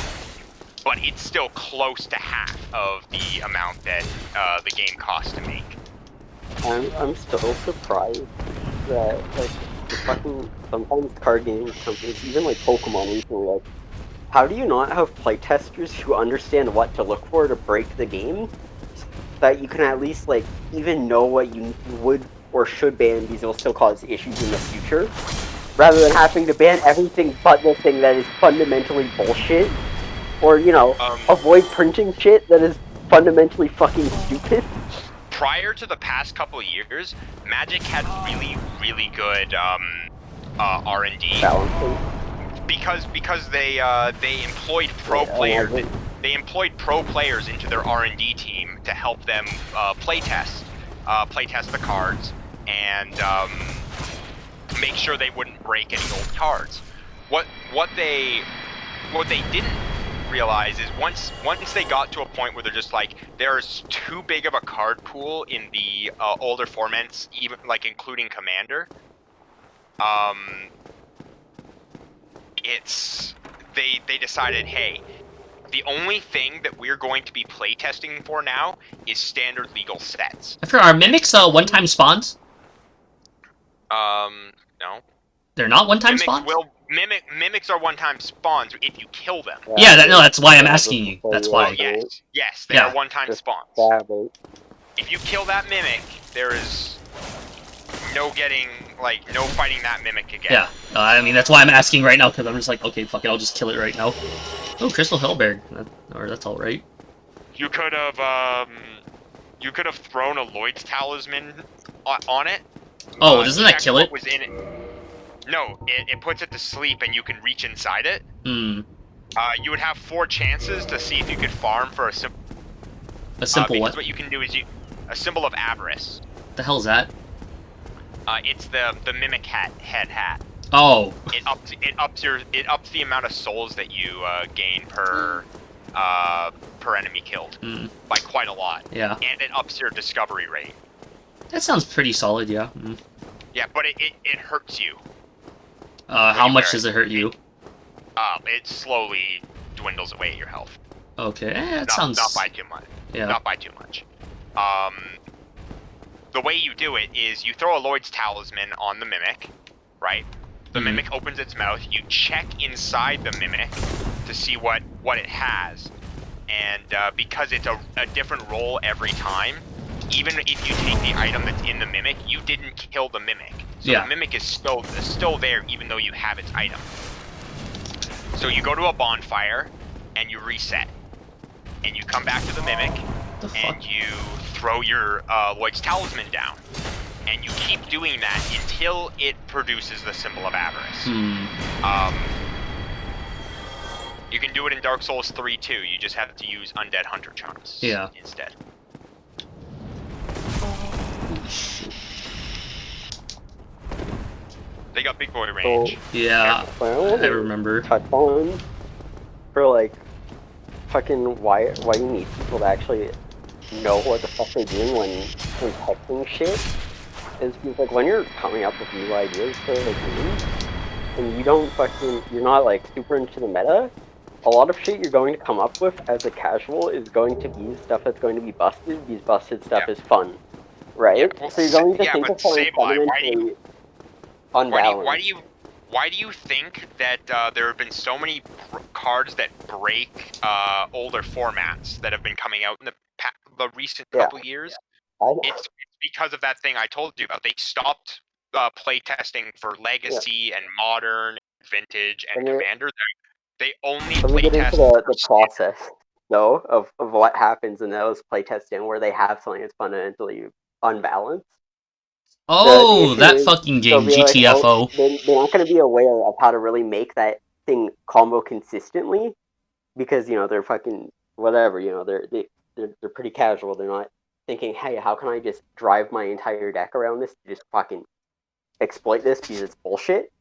But it's still close to half of the amount that the game costs to make. I'm still surprised that, like, the fucking, sometimes card game companies, even like Pokemon recently, like, how do you not have playtesters who understand what to look for to break the game, so that you can at least, like, even know what you would or should ban because it will still cause issues in the future, rather than having to ban everything but the thing that is fundamentally bullshit? Or, you know, avoid printing shit that is fundamentally fucking stupid. Prior to the past couple of years, Magic had really good R&D. Because they employed pro players. They employed pro players into their R&D team to help them playtest the cards and make sure they wouldn't break any old cards. What what they didn't realize is once they got to a point where they're just like, there's too big of a card pool in the older formats, even like including Commander. They decided, hey, the only thing that we're going to be playtesting for now is standard legal sets. For our mimics, one-time spawns? No. They're not one-time spawns? Mimics are one-time spawns if you kill them. Yeah, that's why I'm asking you. That's why. Oh, yes, they are one-time spawns. If you kill that mimic, there is no fighting that mimic again. Yeah, I mean, that's why I'm asking right now, because I'm just like, okay, fuck it, I'll just kill it right now. Oh, Crystal Hellberg. That's alright. You could have thrown a Lloyd's Talisman on it. Oh, doesn't that kill it? Was in it. No, it puts it to sleep and you can reach inside it. Hmm. You would have 4 chances to see if you could farm for a simple what? What you can do is a symbol of avarice. The hell's that? It's the mimic head hat. Oh. It ups the amount of souls that you gain per enemy killed by quite a lot. Yeah. And it ups your discovery rate. That sounds pretty solid, yeah. Yeah, but it hurts you. How much does it hurt you? It slowly dwindles away at your health. Okay, that sounds... Not by too much. Yeah. Not by too much. The way you do it is you throw a Lloyd's Talisman on the Mimic, right? The Mimic opens its mouth, you check inside the Mimic to see what it has. And because it's a different roll every time, even if you take the item that's in the Mimic, you didn't kill the Mimic. So the Mimic is still there even though you have its item. So you go to a bonfire, and you reset. And you come back to the Mimic, and you throw your Lloyd's Talisman down. And you keep doing that until it produces the symbol of avarice. You can do it in Dark Souls 3 too, you just have to use Undead Hunter Charms instead. They got big boy range. Yeah, I remember. Touch on for like fucking why you need people to actually know what the fuck they're doing when testing shit is because like when you're coming up with new ideas for the game and you're not like super into the meta, a lot of shit you're going to come up with as a casual is going to be stuff that's going to be busted because busted stuff is fun, right? Yeah, well, so you're going to think of something fundamentally unbalanced. Why do you think that there have been so many cards that break older formats that have been coming out in the recent couple years? It's because of that thing I told you about. They stopped playtesting for Legacy and Modern, Vintage, and Commander. They only playtest. Let me get into the process, though, of what happens in those playtesting where they have something that's fundamentally unbalanced. Oh, that fucking game, GTFO. Like, they're not going to be aware of how to really make that thing combo consistently because, you know, they're fucking whatever, you know, they're pretty casual. They're not thinking, hey, how can I just drive my entire deck around this to just fucking exploit this because it's bullshit?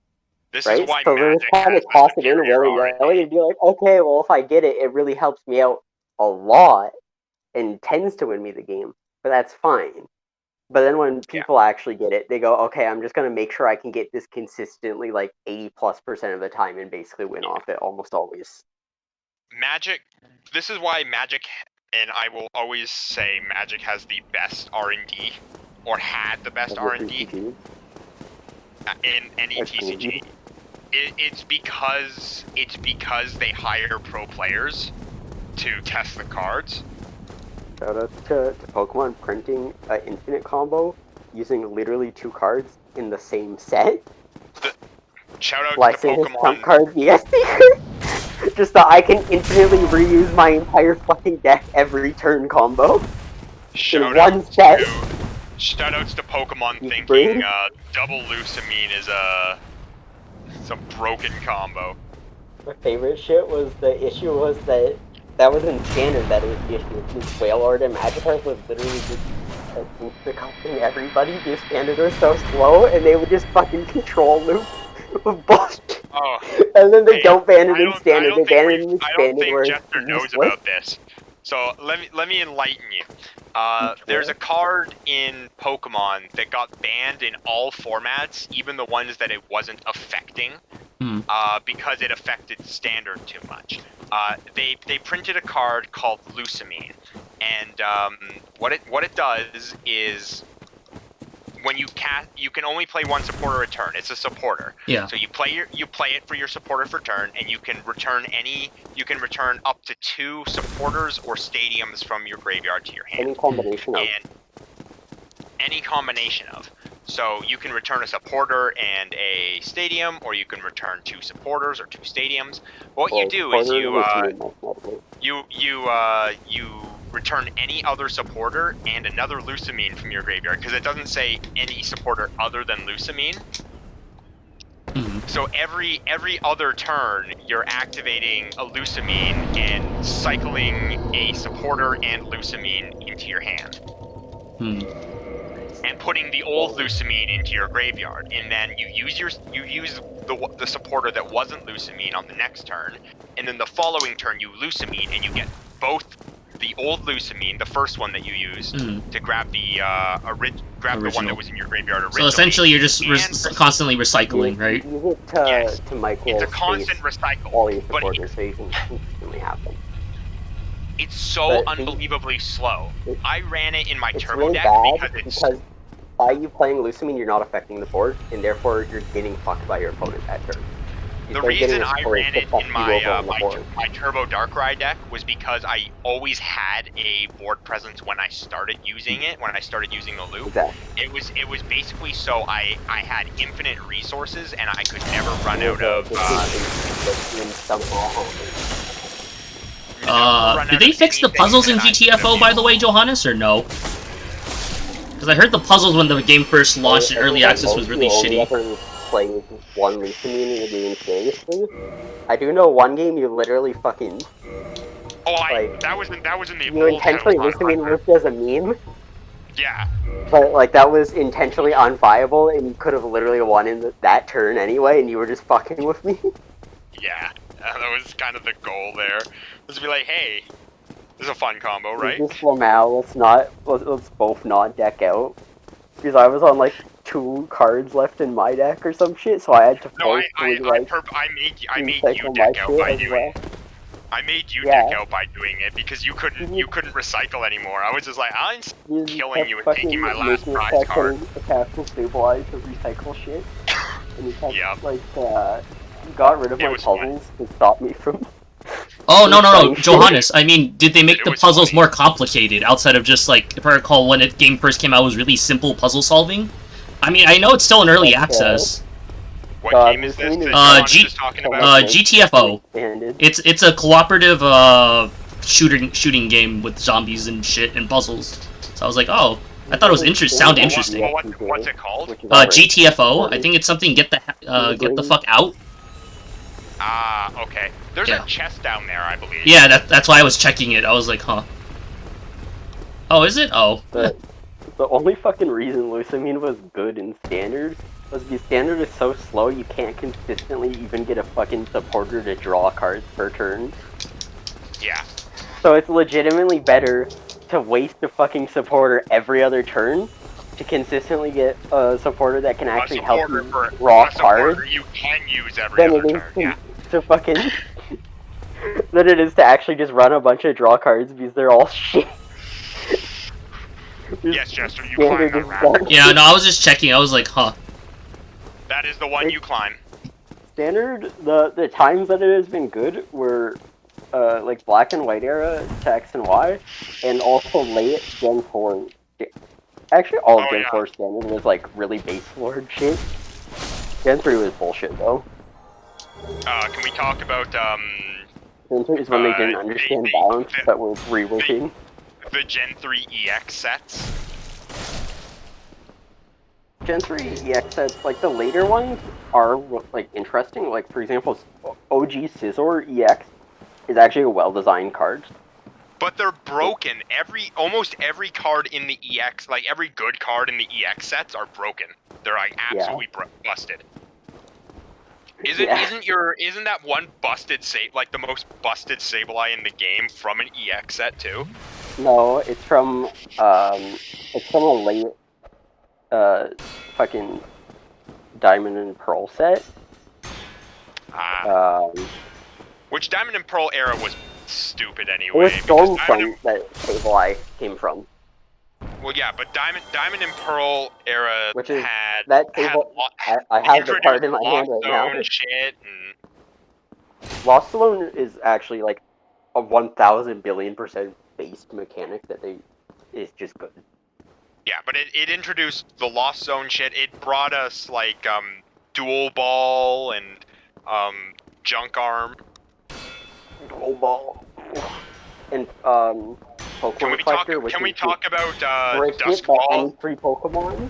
This is why so Magic has kind of toss it in willy-nilly and be like, okay, well, if I get it, it really helps me out a lot and tends to win me the game, but that's fine. But then when people actually get it, they go, okay, I'm just going to make sure I can get this consistently like 80+% of the time and basically win off it almost always. Magic, this is why Magic, and I will always say Magic has the best R&D, or had the best R&D in any TCG. It's because they hire pro players to test the cards. Shout out to Pokemon printing an infinite combo using literally 2 cards in the same set. Shout out to Pokemon. Trump card, yes. Just so I can infinitely reuse my entire fucking deck every turn combo. Shoutouts to Pokemon thinking double Lucamine is some broken combo. My favorite shit was the issue was that was in standard that it was the issue. Since Wailord and Magikarp was literally just insta-copying everybody. The standard was so slow, and they would just fucking control loop with bullshit. Oh. And then they Hey, don't ban it in I standard. They don't ban think it in I don't expanded think where Jester it's knows useless. about this. So let me enlighten you. There's Yeah. a card in Pokemon that got banned in all formats, even the ones that it wasn't affecting, because it affected standard too much. They printed a card called Lusamine, and what it does is when you cast, you can only play one supporter a turn. It's a supporter. Yeah. So you play it for your supporter for turn, and you can return up to 2 supporters or stadiums from your graveyard to your hand. Any combination of. And any combination of. So you can return a supporter and a stadium, or you can return 2 supporters or 2 stadiums. What you do is you return any other supporter and another Lusamine from your graveyard, because it doesn't say any supporter other than Lusamine. So every other turn, you're activating a Lusamine and cycling a supporter and Lusamine into your hand. And putting the old Lusamine into your graveyard, and then you use the supporter that wasn't Lusamine on the next turn, and then the following turn you Lusamine, and you get both the old Lusamine, the first one that you used, to grab the the one that was in your graveyard originally. So essentially, you're just constantly recycling, right? Use it to micro. It's a constant recycle. All your supporters, so you can consistently have them. It's so unbelievably slow. I ran it in my turbo really deck because by you playing Lusamine, you're not affecting the board, and therefore you're getting fucked by your opponent that turn. The reason I ran it in my Turbo Darkrai deck was because I always had a board presence when I started using it, when I started using the loop. Exactly. It was basically so I had infinite resources and I could never run out of... did they fix the puzzles in GTFO, by the way, Johannes, or no? Because I heard the puzzles when the game first launched in early access was really shitty. Playing one Lusamine in a game seriously. I do know one game you literally fucking... that was in the you intentionally Lusamine looped as a meme. Yeah. But, like, that was intentionally unviable, and you could have literally won in that turn anyway, and you were just fucking with me. Yeah, that was kind of the goal there. Was to be like, hey, this is a fun combo, right? Just Lamau, let's both not deck out. Because I was on, like, 2 cards left in my deck or some shit, so I had to force I made you deck out by doing it. I made you deck out by doing it because you couldn't recycle anymore. I was just like, I'm killing you and taking my last prize card. Attack and stabilize to recycle shit. And you kept, like, you got rid of my puzzles to stop me from... Oh, no, Johannes, I mean, did they make the puzzles more complicated outside of just, like, if I recall, when the game first came out, it was really simple puzzle solving? I mean, I know it's still in early access. What game is this? GTFO. It's a cooperative, shooting game with zombies and shit and puzzles. So I was like, oh, I thought it was sounded interesting. What's it called? GTFO. I think it's something get the fuck out. Ah, okay. There's a chest down there, I believe. Yeah, that's why I was checking it. I was like, huh. Oh, is it? Oh. The only fucking reason Lusamine was good in Standard was because Standard is so slow you can't consistently even get a fucking supporter to draw cards per turn. Yeah. So it's legitimately better to waste a fucking supporter every other turn to consistently get a supporter that can actually help you draw cards. You can use every other turn, yeah. To fucking... than it is to actually just run a bunch of draw cards because they're all shit. Yes, Jester, you climb that raft. Yeah, no, I was just checking. I was like, huh. That is the one you climb. Standard, the times that it has been good were, like, Black and White era to X and Y, and also late Gen 4. Actually, all of Gen 4 Standard was, like, really base lord shit. Gen 3 was bullshit, though. Can we talk about, Gen 3 is when they didn't understand balance that was reworking. The Gen 3 EX sets? Gen 3 EX sets, like, the later ones are, like, interesting. Like, for example, OG Scizor EX is actually a well-designed card. But they're broken. Almost every card in the EX, like, every good card in the EX sets are broken. They're, like, absolutely busted. Isn't that one busted like the most busted Sableye in the game from an EX set too? No, it's from a late fucking Diamond and Pearl set. Which Diamond and Pearl era was stupid anyway. It was Stormfront that Sableye came from. Well, yeah, but Diamond and Pearl era had that table. I have the card in my hand right now. Shit and Lost Zone is actually like a 1,000 billion% based mechanic that is just good. Yeah, but it introduced the Lost Zone shit. It brought us like Dual Ball and Junk Arm. Dual Ball. And Pokemon Collector. Can we talk about Dusk Ball? Ball? Any free Pokemon?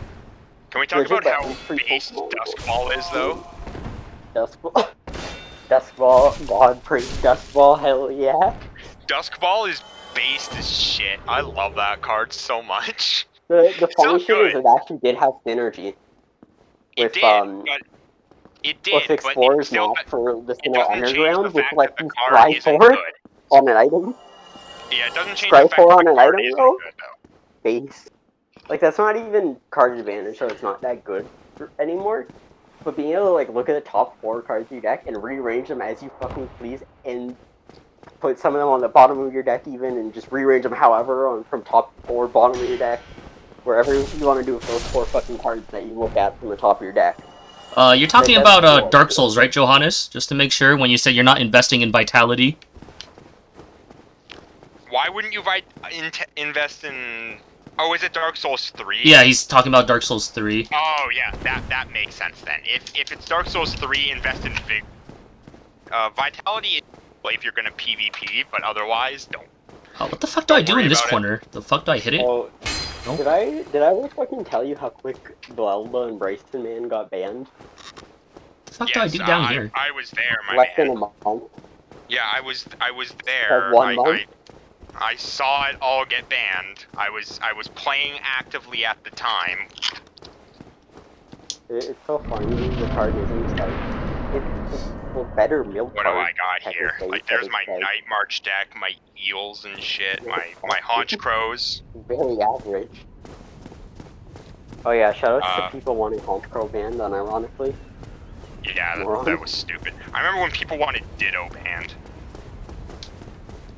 Can we talk about how based Dusk Ball is though? Dusk Ball. Dusk Ball, God praise Dusk Ball, hell yeah. Dusk Ball is based as shit. I love that card so much. The funny shit is it actually did have synergy. With, it did, with Explorer's Map for the Sinnoh Underground, which like you Scry for on an item. Yeah, it doesn't change Scry the fact for that on the an card item isn't though? good though. Base. Like that's not even card advantage, so it's not that good anymore. But being able to like look at the top 4 cards of your deck and rearrange them as you fucking please, and put some of them on the bottom of your deck even, and just rearrange them however from top or bottom of your deck, wherever you want to do with those 4 fucking cards that you look at from the top of your deck. You're talking about Dark Souls, right, Johannes? Just to make sure, when you said you're not investing in Vitality. Why wouldn't you invest in... Oh, is it Dark Souls 3? Yeah, he's talking about Dark Souls 3. Oh, yeah, that makes sense then. If it's Dark Souls 3, invest in Vitality if you're gonna PvP, but otherwise, don't. Oh, what the fuck do I do in this corner? The fuck do I hit it? Oh, nope. Did I ever fucking tell you how quick Belba and Bryson Man got banned? What the fuck do I do down here? I was there, my Less than a month. Yeah, I was there. Like 1 month? I saw it all get banned. I was playing actively at the time. It's so funny. The card isn't like it's a better milk what card. What do I got here? Like, there's my Night March deck, my Eels and shit, my Haunch Crows. Very average. Oh yeah, shout out to people wanting Haunch Crow banned, unironically. Yeah, that was stupid. I remember when people wanted Ditto banned.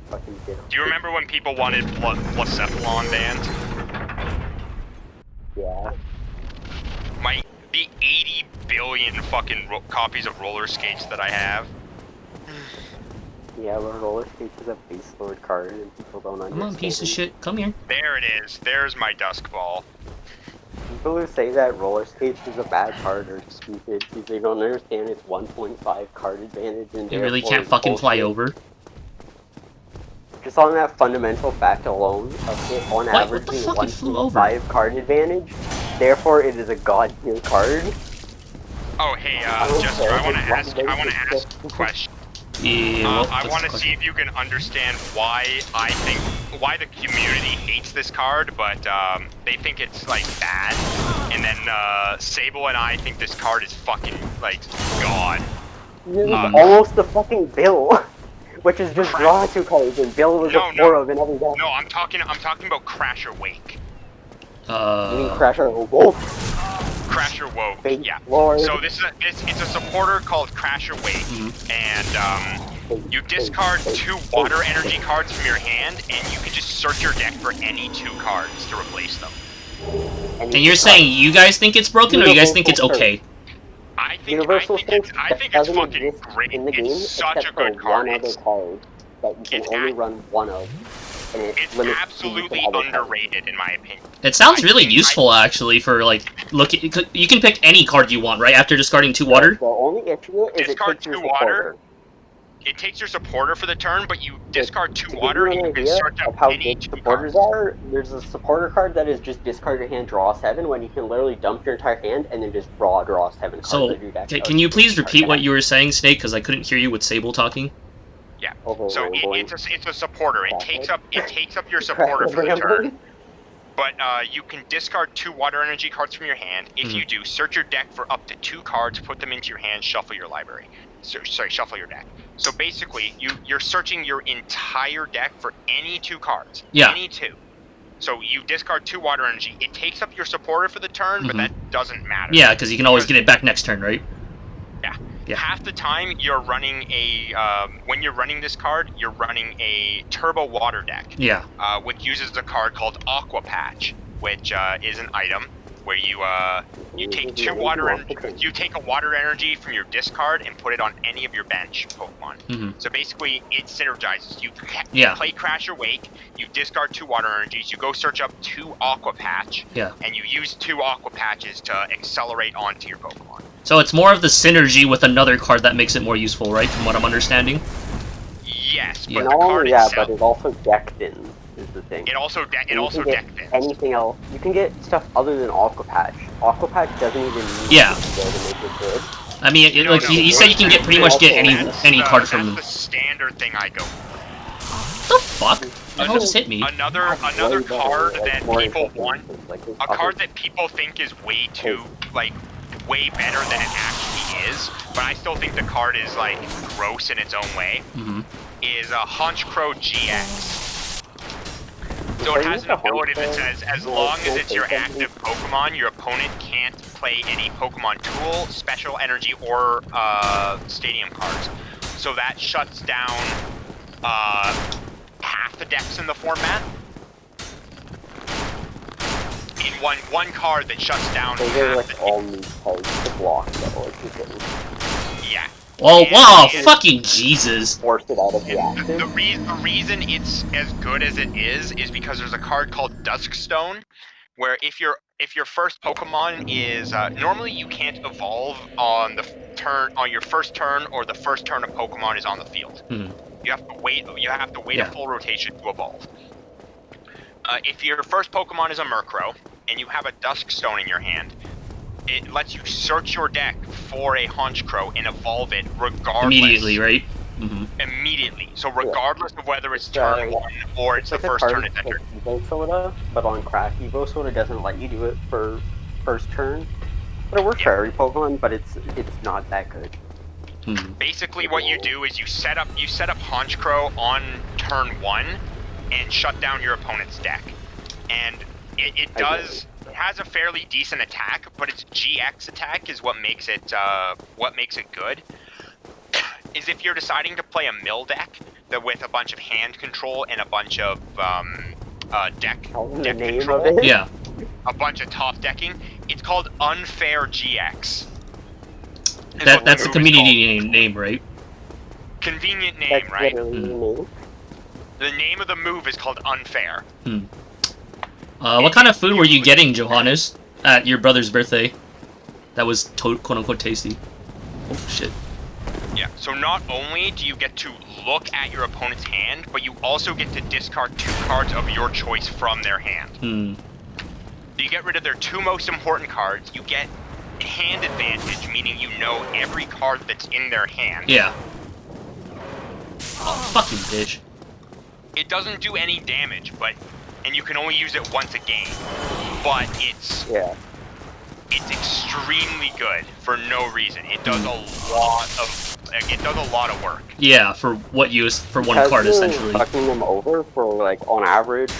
Fucking Ditto. Do you remember when people wanted Blacephalon banned? Yeah. The 80 billion fucking copies of Roller Skates that I have. Yeah, but Roller Skates is a base load card and people don't understand. Come on, piece of shit. Come here. There it is. There's my Dusk Ball. People who say that Roller Skates is a bad card are stupid because they don't understand its 1.5 card advantage and you really can't fucking fly over. Just on that fundamental fact alone of it on average being 1.5 card advantage, therefore it is a god tier card. Oh hey, Jester, I wanna ask a question. Yeah, I want to see if you can understand why the community hates this card, but they think it's like bad, and then Sable and I think this card is fucking like god. Almost the fucking Bill, which is just draw 2 cards, and Bill was a 4 of in every deck. No, I'm talking about Crasher Wake. You mean Crasher Wolf? Crasher Woke, yeah. Lord. So it's a supporter called Crasher Wake, and you discard 2 water energy cards from your hand, and you can just search your deck for any 2 cards to replace them. And you're saying you guys think it's broken, or you guys think it's okay? I think it's fucking great. It's such a good card. That you can only run 1 of. It's absolutely underrated, in my opinion. It sounds really useful, actually, for, like, you can pick any card you want, right, after discarding 2 water? The only issue is discard 2 water. It takes your supporter for the turn, but you discard 2 water, and you can search up any 2 supporters are. There's a supporter card that is just discard your hand, draw 7, when you can literally dump your entire hand, and then just draw 7 cards. So, can you please repeat what you were saying, Snake, because I couldn't hear you with Sable talking? Yeah. So it's a supporter. It takes up your supporter for the turn. But you can discard 2 water energy cards from your hand. If you do, search your deck for up to 2 cards, put them into your hand, shuffle your library. Sorry, shuffle your deck. So basically, you're searching your entire deck for any 2 cards. Yeah. Any 2. So you discard 2 water energy. It takes up your supporter for the turn, but that doesn't matter. Yeah, because you can always get it back next turn, right? Yeah. Half the time you're running a when you're running this card, you're running a turbo water deck. Yeah. Which uses a card called Aqua Patch, which is an item where you take 2 water you take a water energy from your discard and put it on any of your bench Pokemon. So basically, it synergizes. You play Crash or Wake, you discard 2 water energies, you go search up 2 Aqua Patch, and you use 2 Aqua Patches to accelerate onto your Pokemon. So it's more of the synergy with another card that makes it more useful, right? From what I'm understanding. Yes, but the card itself, but it also decked in is the thing. It also decked in. Anything else? You can get stuff other than Aqua Patch. Aqua Patch doesn't even need to make it good. I mean, you said you can pretty much get any card from them. That's the standard thing I go for. What the fuck? The hell just hit me? Another card that people want, a card that people think is way too way better than it actually is, but I still think the card is gross in its own way. Is a Honchkrow GX. So it has an ability that says, as long as it's your active Pokemon, your opponent can't play any Pokemon Tool, Special Energy, or Stadium cards. So that shuts down half the decks in the format. In one card that shuts down half the all new cards to block though, yeah. Oh, wow, fucking Jesus. Force it out of the active. The reason it's as good as it is because there's a card called Duskstone, where if your first Pokemon is normally you can't evolve on your first turn or the first turn a Pokemon is on the field. You have to wait a full rotation to evolve. If your first Pokemon is a Murkrow and you have a Duskstone in your hand, it lets you search your deck for a Honchkrow and evolve it regardless. Immediately, right? Immediately. So regardless of whether it's turn 1 or it's the first turn it's entered. Evo Soda, but on Crack, Evo Soda doesn't let you do it for first turn. But it works for every Pokemon, but it's not that good. Basically, what you do is you set up Honchkrow on turn 1 and shut down your opponent's deck, and it has a fairly decent attack, but its GX attack is what makes it good. Is if you're deciding to play a mill deck with a bunch of hand control and a bunch of deck control, a bunch of top decking, it's called Unfair GX. That's a community name, right? Convenient name, right? The name of the move is called Unfair. What kind of food were you getting, Johannes, at your brother's birthday? That was quote-unquote tasty. Oh, shit. Yeah, so not only do you get to look at your opponent's hand, but you also get to discard 2 cards of your choice from their hand. So you get rid of their 2 most important cards, you get hand advantage, meaning you know every card that's in their hand. Yeah. Oh, fucking bitch. It doesn't do any damage, and you can only use it once a game. But it's extremely good for no reason. It does a lot of work. Yeah, for one card essentially. Fucking them over for on average,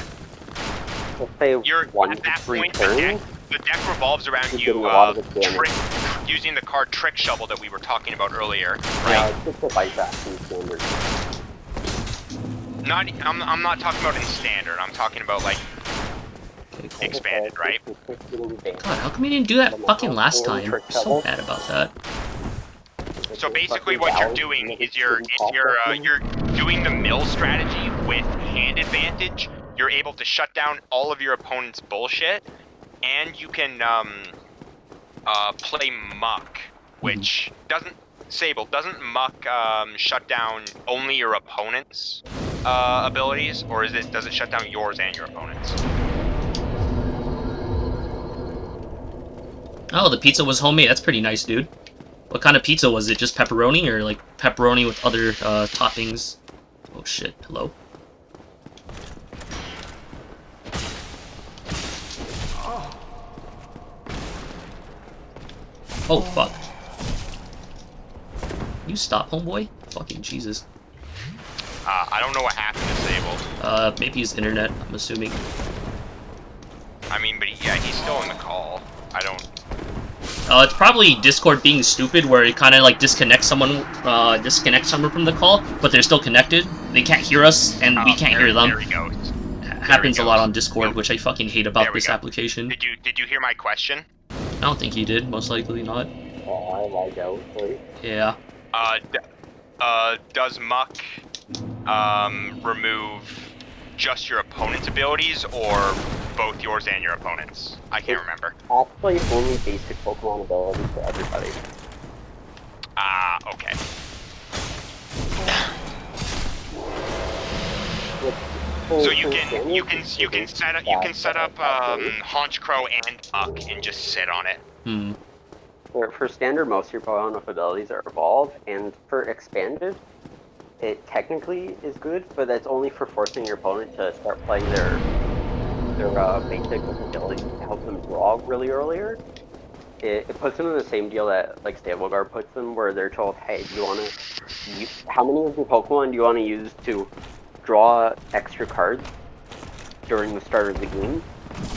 let's say you're 1 at to that 3 point, turns. the deck revolves around you using the card Trick Shovel that we were talking about earlier, right? Yeah, it's just a bite back in standard. I'm not talking about in standard. I'm talking about expanded, right? God, how come you didn't do that fucking last time? I'm so mad about that. So basically, what you're doing is you're doing the mill strategy with hand advantage. You're able to shut down all of your opponent's bullshit, and you can play Muck, which doesn't Muck shut down only your opponent's abilities, or does it shut down yours and your opponent's? Oh, the pizza was homemade. That's pretty nice, dude. What kind of pizza was it? Just pepperoni, or pepperoni with other toppings? Oh shit, hello? Oh, fuck. You stop, homeboy? Fucking Jesus. I don't know what happened to Sable. Maybe his internet, I'm assuming. I mean, but yeah, he's still in the call. I don't... It's probably Discord being stupid, where it kind of like disconnects someone from the call, but they're still connected. They can't hear us, and we can't hear them. There he goes. Happens a lot on Discord, which I fucking hate about this go. application. Did you hear my question? I don't think he did. Most likely not. Oh, I like out, please. Yeah. Does Muck remove just your opponent's abilities, or both yours and your opponent's? I can't remember. Actually, only basic Pokemon abilities for everybody. Okay. So you can set up Honchcrow and Muck and just sit on it. Hmm. For standard, most of your Pokemon with abilities are evolved, and for expanded, it technically is good, but that's only for forcing your opponent to start playing their basic abilities to help them draw really earlier. It puts them in the same deal that like Stable Guard puts them, where they're told, hey, do you want to, how many of your Pokemon do you want to use to draw extra cards during the start of the game,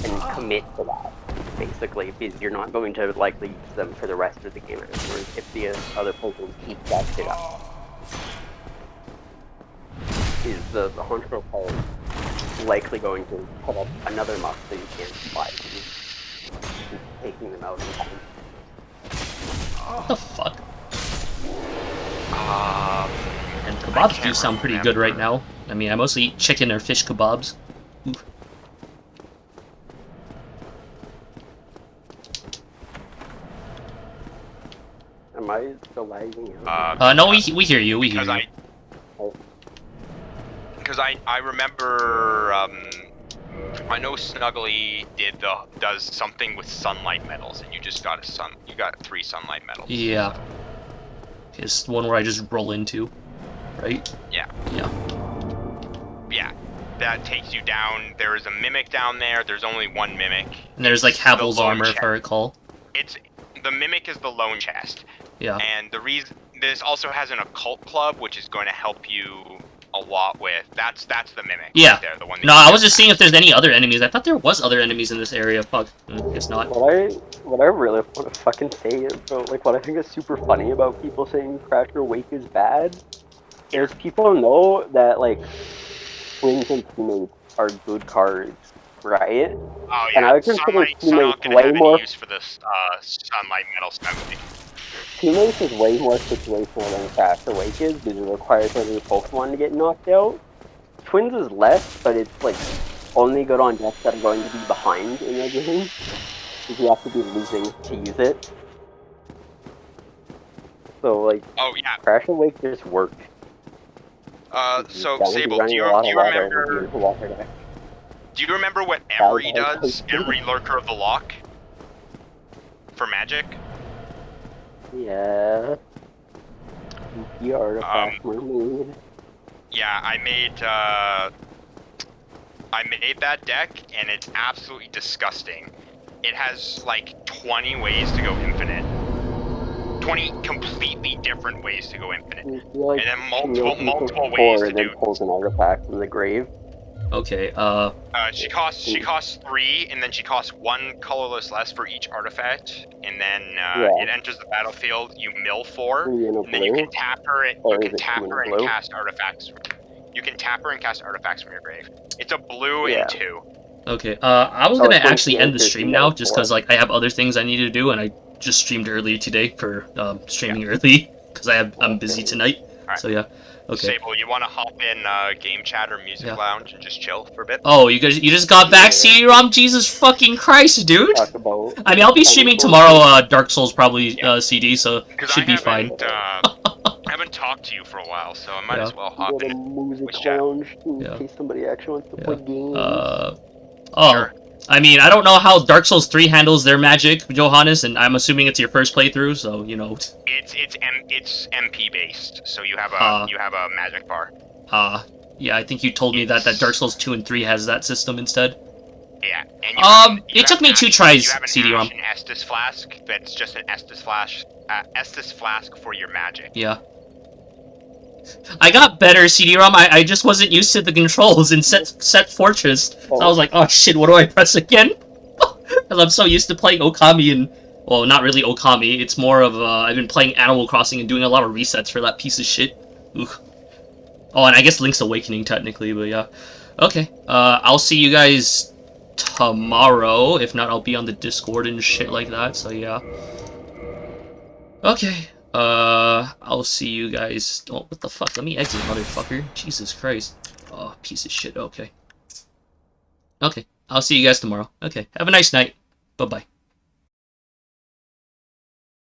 and commit to that, basically, because you're not going to likely use them for the rest of the game afterwards if the other Pokemon keep that shit up. Is the Honchcrow player likely going to put up another muck so you can't fight taking them out in time. What the fuck? And I kebabs can't do sound pretty remember. good right now. I mean, I mostly eat chicken or fish kebabs. Oof. Am I still lagging out? No, we hear you, we hear you. Because I remember, I know Snuggly does something with sunlight medals, and you just got you got 3 sunlight medals. Yeah. It's the one where I just roll into, right? Yeah. Yeah. Yeah. That takes you down. There is a Mimic down there. There's only one Mimic. And there's like Havel's armor, if I recall. The Mimic is the lone chest. Yeah. And the reason this also has an occult club, which is going to help you a lot with. That's the Mimic. Yeah. Right there, the one that No, I was just seeing if there's any other enemies. I thought there was other enemies in this area. Fuck. Guess not. What I really want to fucking say about, like, what I think is super funny about people saying Crasher Wake is bad is people know that, like, Twins and Teammates are good cards, right? Oh yeah. And I would consider Sunlight, Teammates not way have more. any use for this sunlight metal Snuggly. Teammates is way more situational than Crasher Wake is because it requires one of your Pokemon to get knocked out. Twins is less, but it's like only good on decks that are going to be behind in everything. Because you have to be losing to use it. So like, Oh yeah. Crasher Wake just worked. So Sable, do you remember? Do you remember what Emery does? Emery Lurker of the Lock for Magic. Yeah. The artifact mermaid. Yeah, I made that deck, and it's absolutely disgusting. It has like 20 ways to go infinite. 20 completely different ways to go infinite. Like, and then multiple ways to do. Pulls an artifact from the grave. Okay, She costs 3, and then she costs 1 colorless less for each artifact, and then it enters the battlefield. You mill 4, and then you can tap her. And cast artifacts. You can tap her and cast artifacts from your grave. It's a blue and 2. Okay, I was gonna actually end the stream now, just because like I have other things I need to do, and I just streamed earlier today for streaming early because I'm busy tonight. Right. So yeah. Okay. Sable, you want to hop in game chat or music lounge and just chill for a bit? Oh, you just got back, CD-ROM? Jesus fucking Christ, dude! I mean, I'll be streaming tomorrow, Dark Souls probably CD, so should be fine. I haven't talked to you for a while, so I might as well hop in music lounge in case somebody actually wants to play games. Sure. I mean, I don't know how Dark Souls 3 handles their magic, Johannes, and I'm assuming it's your first playthrough, so you know. It's MP based, so you have a magic bar. Yeah, I think you told me that Dark Souls 2 and 3 has that system instead. Yeah. And it took me 2 tries, CD-ROM. You have an Estus flask that's just an Estus flask for your magic. Yeah. I got better CD-ROM, I just wasn't used to the controls in set Fortress. So I was like, oh shit, what do I press again? Because I'm so used to playing Okami and... Well, not really Okami, it's more of, I've been playing Animal Crossing and doing a lot of resets for that piece of shit. Ugh. Oh, and I guess Link's Awakening, technically, but yeah. Okay, I'll see you guys tomorrow. If not, I'll be on the Discord and shit like that, so yeah. Okay, I'll see you guys... Oh, what the fuck? Let me exit, motherfucker. Jesus Christ. Oh, piece of shit, okay. Okay, I'll see you guys tomorrow. Okay, have a nice night. Bye-bye.